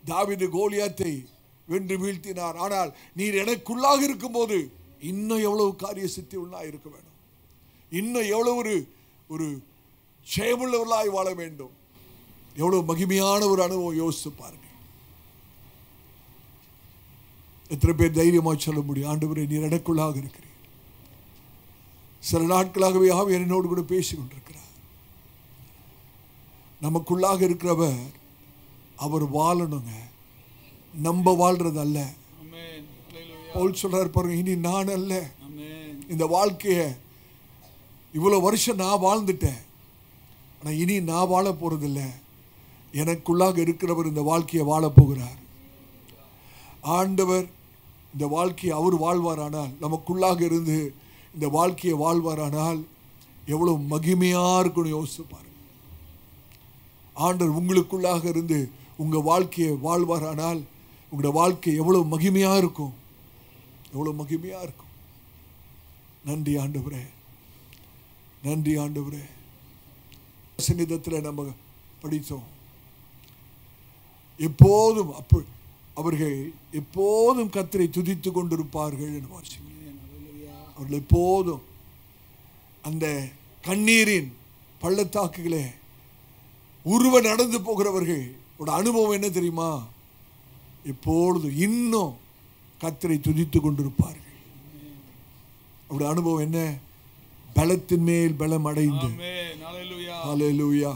தாவீது கோலியாத்தை வென்று வீழ்த்தினார். ஆனால் நீர் எனக்குள்ளாக இருக்கும்போது இன்னும் எவ்வளவு காரியசித்தனாக இருக்க வேண்டும், இன்னும் எவ்வளவு ஒரு ஜெயமுள்ளவர்களாய் வாழ வேண்டும். எவ்வளவு மகிமையான ஒரு அனுபவம் யோசித்து பாருங்க. எத்தனை பேர் தைரியமாக சொல்ல முடியும், ஆண்டவரே நீர் எனக்குள்ளாக இருக்கிறீர். சில நாட்களாகவே ஆவியானவர் என்னோடு கூட பேசிக் கொண்டிருக்கிறார். நமக்குள்ளாக இருக்கிறவர் அவர் வாழணுங்க, நம்ம வாழ்றது அல்ல. பவுல் சொல்றார் பாருங்க, இனி நான் அல்ல, இந்த வாழ்க்கைய இவ்வளவு வருஷம் நான் வாழ்ந்துட்டேன், ஆனா இனி நான் வாழ போறதில்லை, எனக்குள்ளாக இருக்கிறவர் இந்த வாழ்க்கையை வாழ போகிறார். ஆண்டவர் இந்த வாழ்க்கையை அவர் வாழ்வாரானால், நமக்குள்ளாக இருந்து இந்த வாழ்க்கையை வாழ்வாரானால் எவ்வளவு மகிமையா இருக்குன்னு யோசிச்சு பாருங்க. ஆண்டவர் உங்களுக்குள்ளாக இருந்து உங்க வாழ்க்கையை வாழ்வாரானால் உங்களோட வாழ்க்கை எவ்வளவு மகிமையா இருக்கும், எவ்வளவு மகிமையா இருக்கும். நன்றி ஆண்டவரே, நன்றி ஆண்டவரே. சங்கீதத்தில் நம்ம படித்தோம், எப்போதும் அவர்கள் எப்போதும் கர்த்தரை துதித்துக் கொண்டிருப்பார்கள் என்று வாசிக்கிறோம். அவர்கள் எப்போதும் அந்த கண்ணீரின் பள்ளத்தாக்குகளே உருவ நடந்து போகிறவர்கள் அனுபவம் என்ன தெரியுமா, எப்பொழுதும் இன்னும் கர்த்தரை துதித்துக் கொண்டிருப்பார்கள். அவருடைய அனுபவம் என்ன, பலத்தின் மேல் பலம் அடைந்து. ஹல்லேலூயா.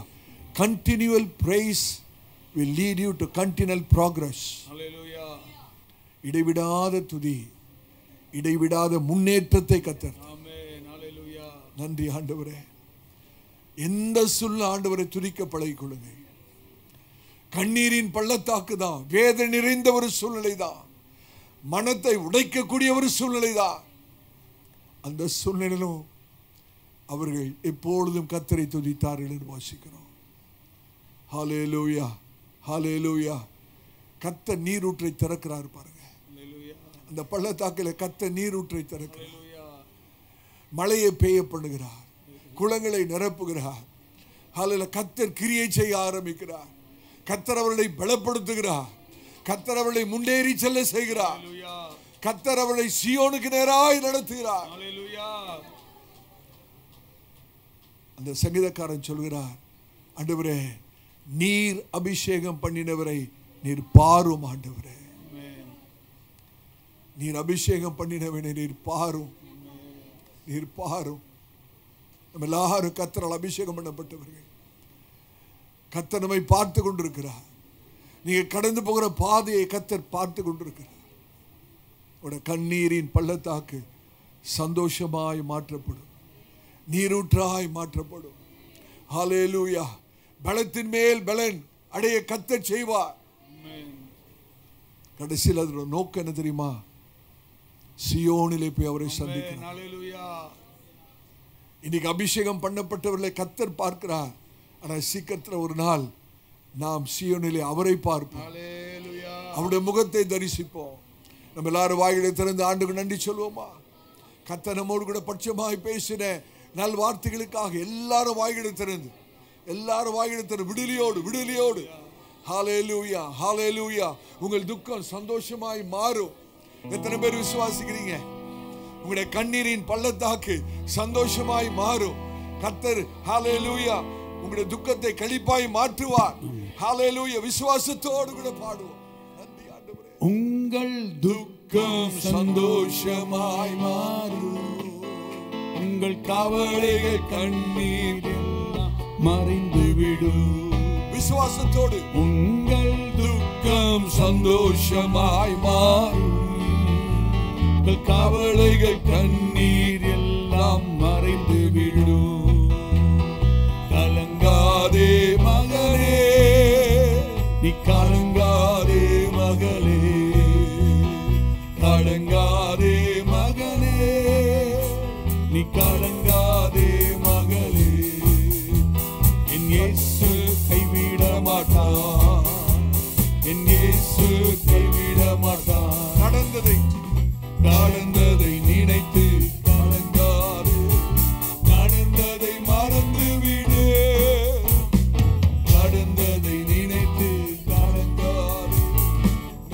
Continual praise will lead you to continual progress. Hallelujah. இடைவிடாத துதி, இடைவிடாத முன்னேற்றத்தை கர்த்தர். ஆமென். ஹல்லேலூயா. நன்றி ஆண்டவரே. எந்த சூழ்நிலை ஆண்டவரை துதிக்க பழகிக் கொள்ளுங்க. கண்ணீரின் பள்ளத்தாக்கு தான், வேதனை நிறைந்த ஒரு சூழ்நிலை தான், மனத்தை உடைக்கக்கூடிய ஒரு சூழ்நிலை தான். அந்த சூழ்நிலையிலும் அவர்கள் எப்பொழுதும் கர்த்தரை துதித்தார்கள் என்று வாசிக்கிறோம். ஹல்லேலூயா, ஹல்லேலூயா. கர்த்தர் நீரூற்றை திறக்கிறார் பாருங்க. அந்த பள்ளத்தாக்கில் கர்த்தர் நீரூற்றை திறக்கிறார், மழையை பெய்ய பண்ணுகிறார், குளங்களை நிரப்புகிறார். ஹல்லேலூயா. கர்த்தர் கிரியை செய்ய ஆரம்பிக்கிறார், கர்த்தர் அவர்களை பலப்படுத்துகிறார், கர்த்தர் அவர்களை முன்னேறி செல்ல செய்கிறார், கர்த்தர் அவர்களை சீயோனுக்கு நேராய் நடத்துகிறார். அந்த சங்கீதக்காரன் சொல்கிறார், ஆண்டவரே நீர் அபிஷேகம் பண்ணினவரை நீர் பாரும், ஆண்டவரே நீர் அபிஷேகம் பண்ணினவனை நீர் பாரும், நீர் பாரும். நம்ம எல்லாரும் கர்த்தரால் அபிஷேகம் பண்ணப்பட்டவர்கள். கர்த்தர் நம்மை பார்த்து கொண்டிருக்கிறார். நீங்க கடந்து போகிற பாதையை கர்த்தர் பார்த்து கொண்டிருக்கிறார். உடைய கண்ணீரின் பள்ளத்தாக்கு சந்தோஷமாய் மாற்றப்படும், நீரூற்றாய் மாற்றப்படும். ஹல்லேலூயா. பலத்தின் மேல் பலன் அடைய கர்த்தர் செய்வார். கடைசியில் அதோட நோக்கம் என்ன தெரியுமா, சீயோனிலே போய் அவரை சந்திக்கிறார். இன்னைக்கு அபிஷேகம் பண்ணப்பட்டவர்களை கர்த்தர் பார்க்கிறார். ஆனால் சீக்கிரத்தில் ஒரு நாள் நாம் சீயோனிலே அவரை பார்ப்போம், அவருடைய முகத்தை தரிசிப்போம். நம்ம எல்லாரும் வாயிலை திறந்து ஆண்டுக்கு நன்றி சொல்லுவோமா? கர்த்தர் நம்மோடு கூட பட்சமாய் பேசின நல் வார்த்தைகளுக்காக எல்லாரும் வாய்களை திறந்து, எல்லாரும் வாய்களை திறந்து விடுதலையோடு, விடுதலையோடு. ஹல்லேலூயா, ஹல்லேலூயா. உங்கள் துக்கம் சந்தோஷமாய் மாறும். எத்தனை பேர் விசுவாசிக்கிறீங்க? உங்களுடைய கண்ணீரின் பள்ளத்தாக்கு சந்தோஷமாய் மாறும். கர்த்தர் ஹல்லேலூயா உங்களுடைய துக்கத்தை களிப்பாய் மாற்றுவார். ஹல்லேலூயா. விசுவாசத்தோடு கூட பாடுவோம். நன்றி ஆண்டவரே. உங்கள் துக்கம் சந்தோஷமாய் மாறும், உங்கள் கவலைகள் கண்ணீரில் மறைந்து விடும். விசுவாசத்தோடு உங்கள் துக்கம் சந்தோஷமாய் மாறும், உங்கள் கவலைகள் கண்ணீர் எல்லாம் மறைந்து விடும். கலங்காதே மகனே, நீ கலங்காதே மகளே, கலங்காதே மகனே, இயேசு கைவிட மாட்டார், என் இயேசு கைவிட மாட்டார். நடந்ததை நினைத்து கலங்காதே, நடந்ததை மறந்து விடு. நடந்ததை நினைத்து கலங்காதே,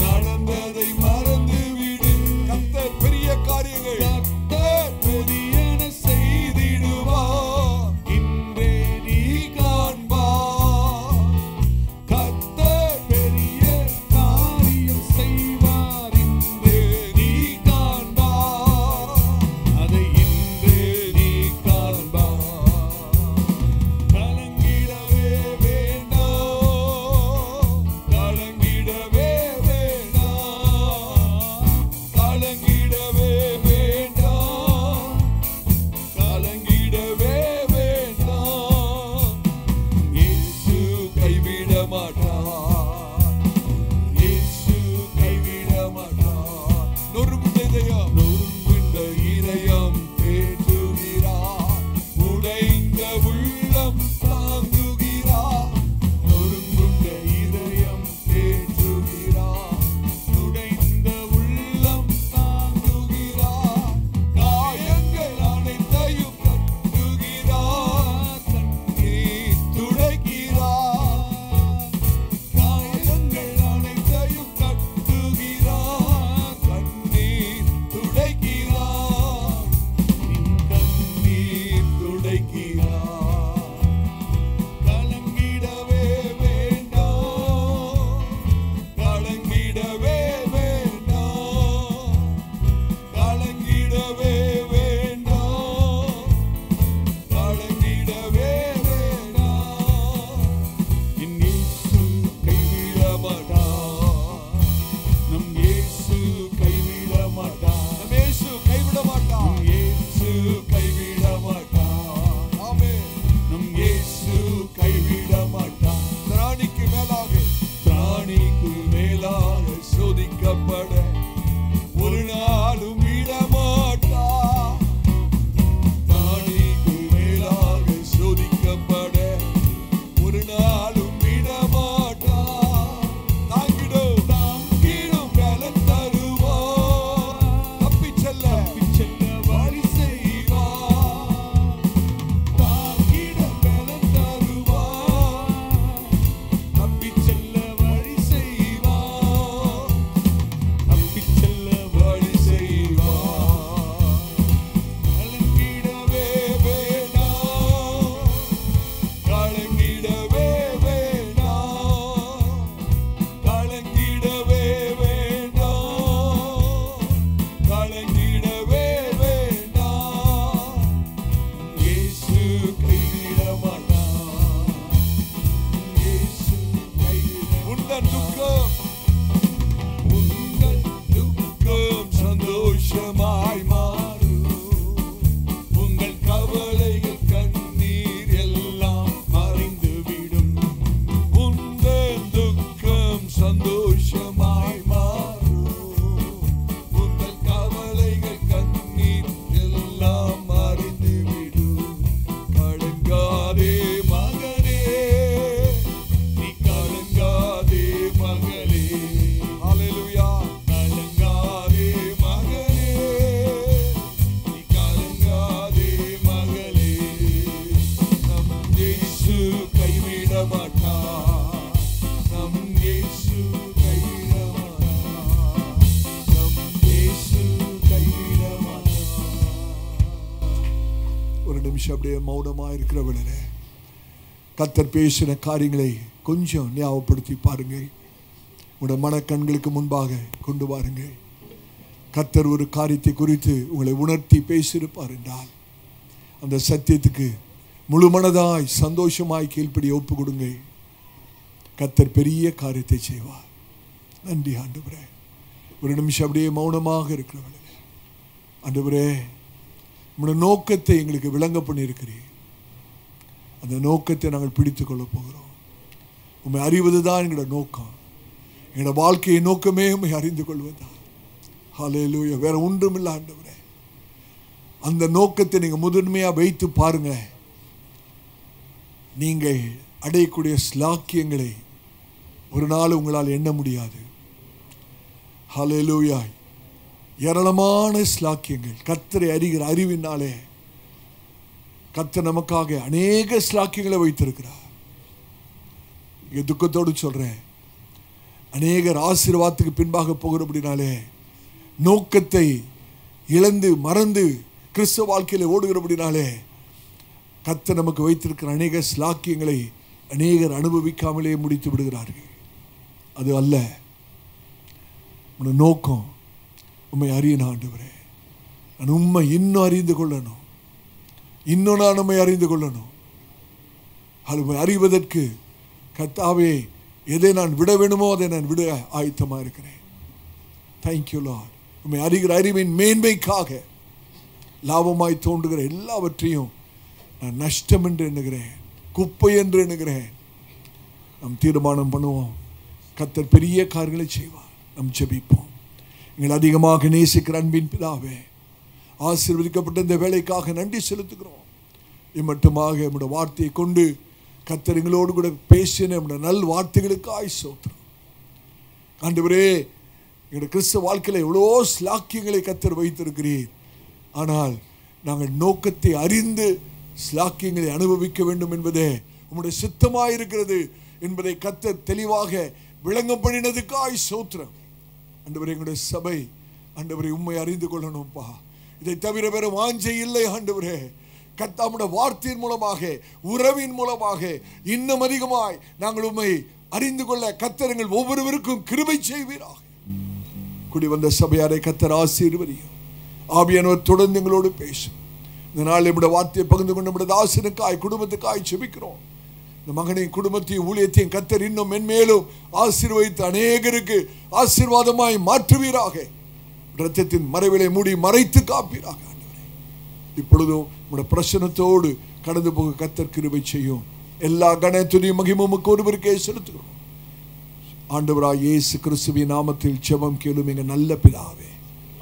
நடந்ததை மறந்து விடு. கர்த்தர் பெரிய காரியங்கள், கர்த்தர் பெரியன செய்திடுவார், இன்றே நீ காண்பார். கர்த்தர் பெரிய காரியம் செய்வார், இன்றே நீ காண்பார், அதை இன்றே நீ காண்பார். கலங்கிடவே வேண்டாம், கலங்கிடவே வேண்டாம், கலங்கிடவே வேண்டாம், கலங்கிடவே வேண்டாம். இயேசு கைவிட மாட்டார், இயேசு கைவிட மாட்டார். நொறுங்குண்ட இதயம் தேற்றுகிறார், உடைந்த உள்ளம் தாங்குகிறார். நொறுங்குண்ட இதயம் தேற்றுகிறார், உடைந்த உள்ளம் தாங்குகிறார். காயங்கள் அனைத்தையும் கட்டுகிறார், கண்ணீர் துடைக்கிறார். காயங்கள் அனைத்தையும் கட்டுகிறார், கண்ணீர் துடைக்கிறார், கண்ணீர் துடைக்கிறார். கலங்கிடவே வேண்டாம், கலங்கிடவே வேண்டாம், கலங்கிடவே வேண்டாம், கலங்கிடவே வேண்டாம். என் இயேசு கைவிட மாட்டார், நம் இயேசு கைவிட மாட்டார், நம் இயேசு கைவிட மாட்டார், நம் இயேசு கைவிட மாட்டார். ஆமென். நம் இயேசு கைவிட மாட்டார். திராணிக்கு மேலாக சோதிக்கப்பட ஒரு நாளும் விடமாட்டார். திராணிக்கு மேலாக சோதிக்கப்பட ஒரு நாளும் விடமாட்டார். தாங்கிடும் பலன் தருவார், தப்பிச் செல்ல வழி செய்வார். தாங்கிடும் பலன் தருவார், தப்பிச் செல்ல வழி செய்வார், தப்பிச் செல்ல வழி செய்வார். கலங்கிடவே வேண்டாம், கலங்கிடவே வேண்டாம், கலங்கிடவே வேண்டாம், கலங்கிடவே வேண்டாம். இயேசு கைவிட மாட்டார், இயேசு கைவிட. உங்கள் துக்கம் சந்தோஷமாய் மாறும், உங்கள் கவலைகள் கண்ணீர் எல்லாம் மறைந்துவிடும். உங்கள் துக்கம் சந்தோஷமாய் மாறும், உங்கள் கவலைகள் கண்ணீர் எல்லாம் மறைந்துவிடும். கலங்காதே மகனே, நீ கலங்காதே மகளே. ஹல்லேலூயா. கலங்காதே மகனே, நீ கலங்காதே மகளே. நம் இயேசு கைவிட மாட்டார், நம் இயேசு கைவிட மாட்டார், நம் இயேசு கைவிட மாட்டார். ஒரு நிமிஷம் அப்படியே மௌனமா இருக்கிறவர்களே, கர்த்தர் பேசின காரியங்களை கொஞ்சம் ஞாபகப்படுத்தி பாருங்கள். உங்களுடைய மனக்கண்களுக்கு முன்பாக கொண்டு வாருங்கள். கர்த்தர் ஒரு காரியத்தை குறித்து உங்களை உணர்த்தி பேசியிருப்பார் என்றால் அந்த சத்தியத்துக்கு முழு மனதாய் சந்தோஷமாய் கீழ்ப்படி ஒப்பு கொடுங்க. கர்த்தர் பெரிய காரியத்தை செய்வார். நன்றி ஆண்டவரே. ஒரு நிமிஷம் அப்படியே மௌனமாக இருக்கிறவர்களே, ஆண்டவரே உங்களுடைய நோக்கத்தை எங்களுக்கு விளங்க பண்ணியிருக்கிறீர். அந்த நோக்கத்தை நாங்கள் பிடித்துக் கொள்ள போகிறோம். உண்மை அறிவது தான் எங்களோட நோக்கம். எங்களோட வாழ்க்கையின் நோக்கமே உண்மை அறிந்து கொள்வதுதான். ஹல்லேலூயா. வேற ஒன்றும் இல்லை ஆண்டவரே. அந்த நோக்கத்தை நீங்கள் முதன்மையாக வைத்து பாருங்க. நீங்கள் அடையக்கூடிய ஸ்லாக்கியங்களை ஒரு நாள் உங்களால் எண்ண முடியாது. ஹல்லேலூயா. ஏராளமான ஸ்லாக்கியங்கள் கர்த்தரை அறிகிற அறிவினாலே கர்த்தர் நமக்காக அநேக ஸ்லாக்கியங்களை வைத்திருக்கிறார். இங்கே துக்கத்தோடு சொல்றேன், அநேகர் ஆசீர்வாதத்துக்கு பின்பாக போகிறபடினாலே நோக்கத்தை இழந்து மறந்து கிறிஸ்தவ வாழ்க்கையில் ஓடுகிறபடினாலே கர்த்தர் நமக்கு வைத்திருக்கிற அநேக ஸ்லாக்கியங்களை அநேகர் அனுபவிக்காமலே முடித்து விடுகிறார்கள். அது அல்ல. உன் நோக்கம் உண்மை அறியணும் ஆண்டவரே, நான் உண்மை இன்னும் அறிந்து கொள்ளணும், இன்னும் நான் உண்மை அறிந்து கொள்ளணும். அது அறிவதற்கு கர்த்தாவே எதை நான் விட வேணுமோ அதை நான் விட ஆயத்தமாக இருக்கிறேன். Thank you Lord. உண்மை அறிகிற அறிவின் மேன்மைக்காக லாபமாய் தோன்றுகிற எல்லாவற்றையும் நான் நஷ்டம் என்று எண்ணுகிறேன், குப்பை என்று எண்ணுகிறேன். நாம் தீர்மானம் பண்ணுவோம், கர்த்தர் பெரிய காரியங்களை செய்வார். நாம் ஜெபிப்போம். எங்கள் அதிகமாக நேசிக்கிற அன்பின் பிதாவே, ஆசீர்வதிக்கப்பட்ட இந்த வேலைக்காக நன்றி செலுத்துகிறோம். இம்மட்டுமாக நம்முடைய வார்த்தையை கொண்டு கர்த்தர் எங்களோடு கூட பேசின நம்முடைய நல் வார்த்தைகளுக்காய் ஸ்தோத்திரம். ஆண்டவரே, எங்களுடைய கிறிஸ்தவ வாழ்க்கையில் எவ்வளோ ஸ்லாக்கியங்களை கர்த்தர் வைத்திருக்கிறீர். ஆனால் நாங்கள் நோக்கத்தை அறிந்து ஸ்லாக்கியங்களை அனுபவிக்க வேண்டும் என்பதே உம்முடைய சித்தமாயிருக்கிறது என்பதை கர்த்தர் தெளிவாக விளங்கம் பண்ணினதுக்காய் ஸ்தோத்திரம். ஆண்டவரே, எங்களுடைய சபை ஆண்டவரை உண்மை அறிந்து கொள்ளணும்ப்பா. இதை தவிர வேறு வாஞ்சை இல்லை ஆண்டவரே. கர்த்தாவுடைய வார்த்தையின் மூலமாக, உறவின் மூலமாக இன்னும் அதிகமாய் நாங்கள் உண்மை அறிந்து கொள்ள கர்த்தர் எங்கள் ஒவ்வொருவருக்கும் கிருபை செய்வீராக. கூடி வந்த சபையாரை கர்த்தர் ஆசீர்வதியும். ஆவியானவர் தொடர்ந்து எங்களோடு பேசும். இந்த நாள் நம்முடைய வார்த்தையை பகிர்ந்து கொண்டு நம்முடைய தாசனுக்காய் குடும்பத்துக்காய் ஜெபிக்கிறோம். இந்த மகனையும் குடும்பத்தையும் ஊழியத்தையும் கர்த்தர் இன்னும் மென்மேலும் ஆசீர்வதித்து அநேகருக்கு ஆசீர்வாதமாய் மாற்றுவீராக. இரத்தத்தின் மறைவிலை மூடி மறைத்து காப்பீராக. இப்பொழுதும் நம்முடைய பிரசனத்தோடு கடந்து போக கர்த்தர் கிருபை செய்யும். எல்லா கணத்துடையும் மகிமும் ஒருவருக்கே செலுத்துகிறோம். ஆண்டவராய் இயேசு கிறிஸ்துவின் நாமத்தில் ஜெபம் கேளும் எங்கள் நல்ல பிதாவே,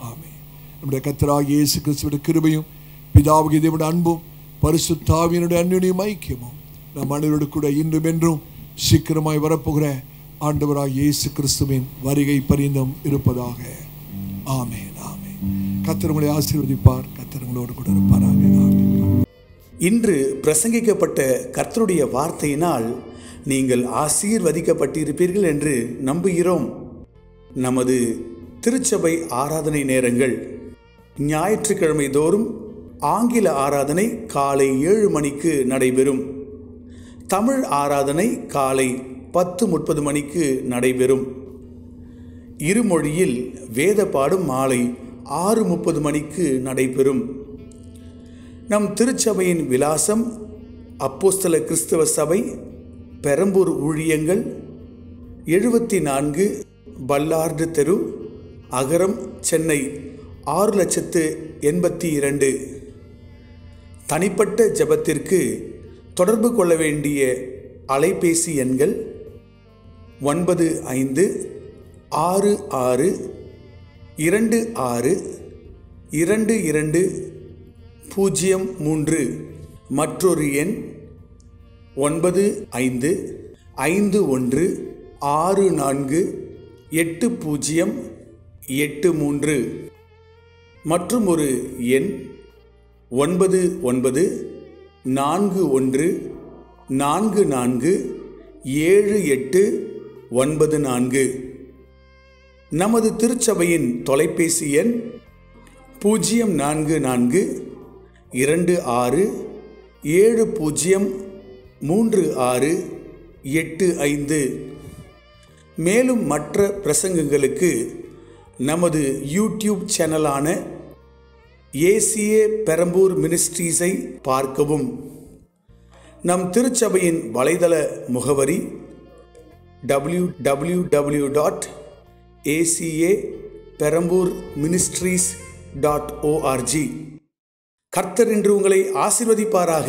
ஆமென். நம்முடைய கர்த்தராய் இயேசு கிறிஸ்துவின் கிருபையும் பிதாவுக்கு தேவனுடைய அன்பும் பரிசுத்த ஆவியினுடைய அன்யோன்ய ஐக்கியமும் நம் அனைவரோடு கூட இன்றும் என்றும் சீக்கிரமாய் வரப்போகிற ஆண்டவராய் இயேசு கிறிஸ்துவின் வருகை பரிந்தும் இருப்பதாக. ஆமென், ஆமென். கர்த்தர் உங்களை ஆசீர்வதிப்பார். கர்த்தர் உங்களோடு கூட இருப்பாராக. ஆமென். இன்று பிரசங்கிக்கப்பட்ட கர்த்தருடைய வார்த்தையினால் நீங்கள் ஆசீர்வதிக்கப்பட்டிருப்பீர்கள் என்று நம்புகிறோம். நமது திருச்சபை ஆராதனை நேரங்கள் ஞாயிற்றுக்கிழமை தோறும் ஆங்கில ஆராதனை காலை 7 மணிக்கு நடைபெறும். தமிழ் ஆராதனை காலை 10:30 மணிக்கு நடைபெறும். இருமொழியில் வேத பாடும் மாலை 6:30 மணிக்கு நடைபெறும். நம் திருச்சபையின் விலாசம் அப்போஸ்தல கிறிஸ்தவ சபை, பெரம்பூர் ஊழியங்கள், 74 பல்லார்டு தெரு, அகரம், சென்னை 6,82,000. தனிப்பட்ட ஜெபத்திற்கு தொடர்பு கொள்ள வேண்டிய அலைபேசி எண்கள் 9566222003. மற்றொரு எண் 9551648083. மற்றும் ஒரு எண் 9941447894. நமது திருச்சபையின் தொலைபேசி எண் 044226703685. மேலும் மற்ற பிரசங்கங்களுக்கு நமது யூடியூப் சேனலான ஏசிஏ பெரம்பூர் மினிஸ்ட்ரீஸை பார்க்கவும். நம் திருச்சபையின் வலைதள முகவரி www.acaperambur.ministries.org. கர்த்தர் இன்று உங்களை ஆசீர்வதிப்பாராக.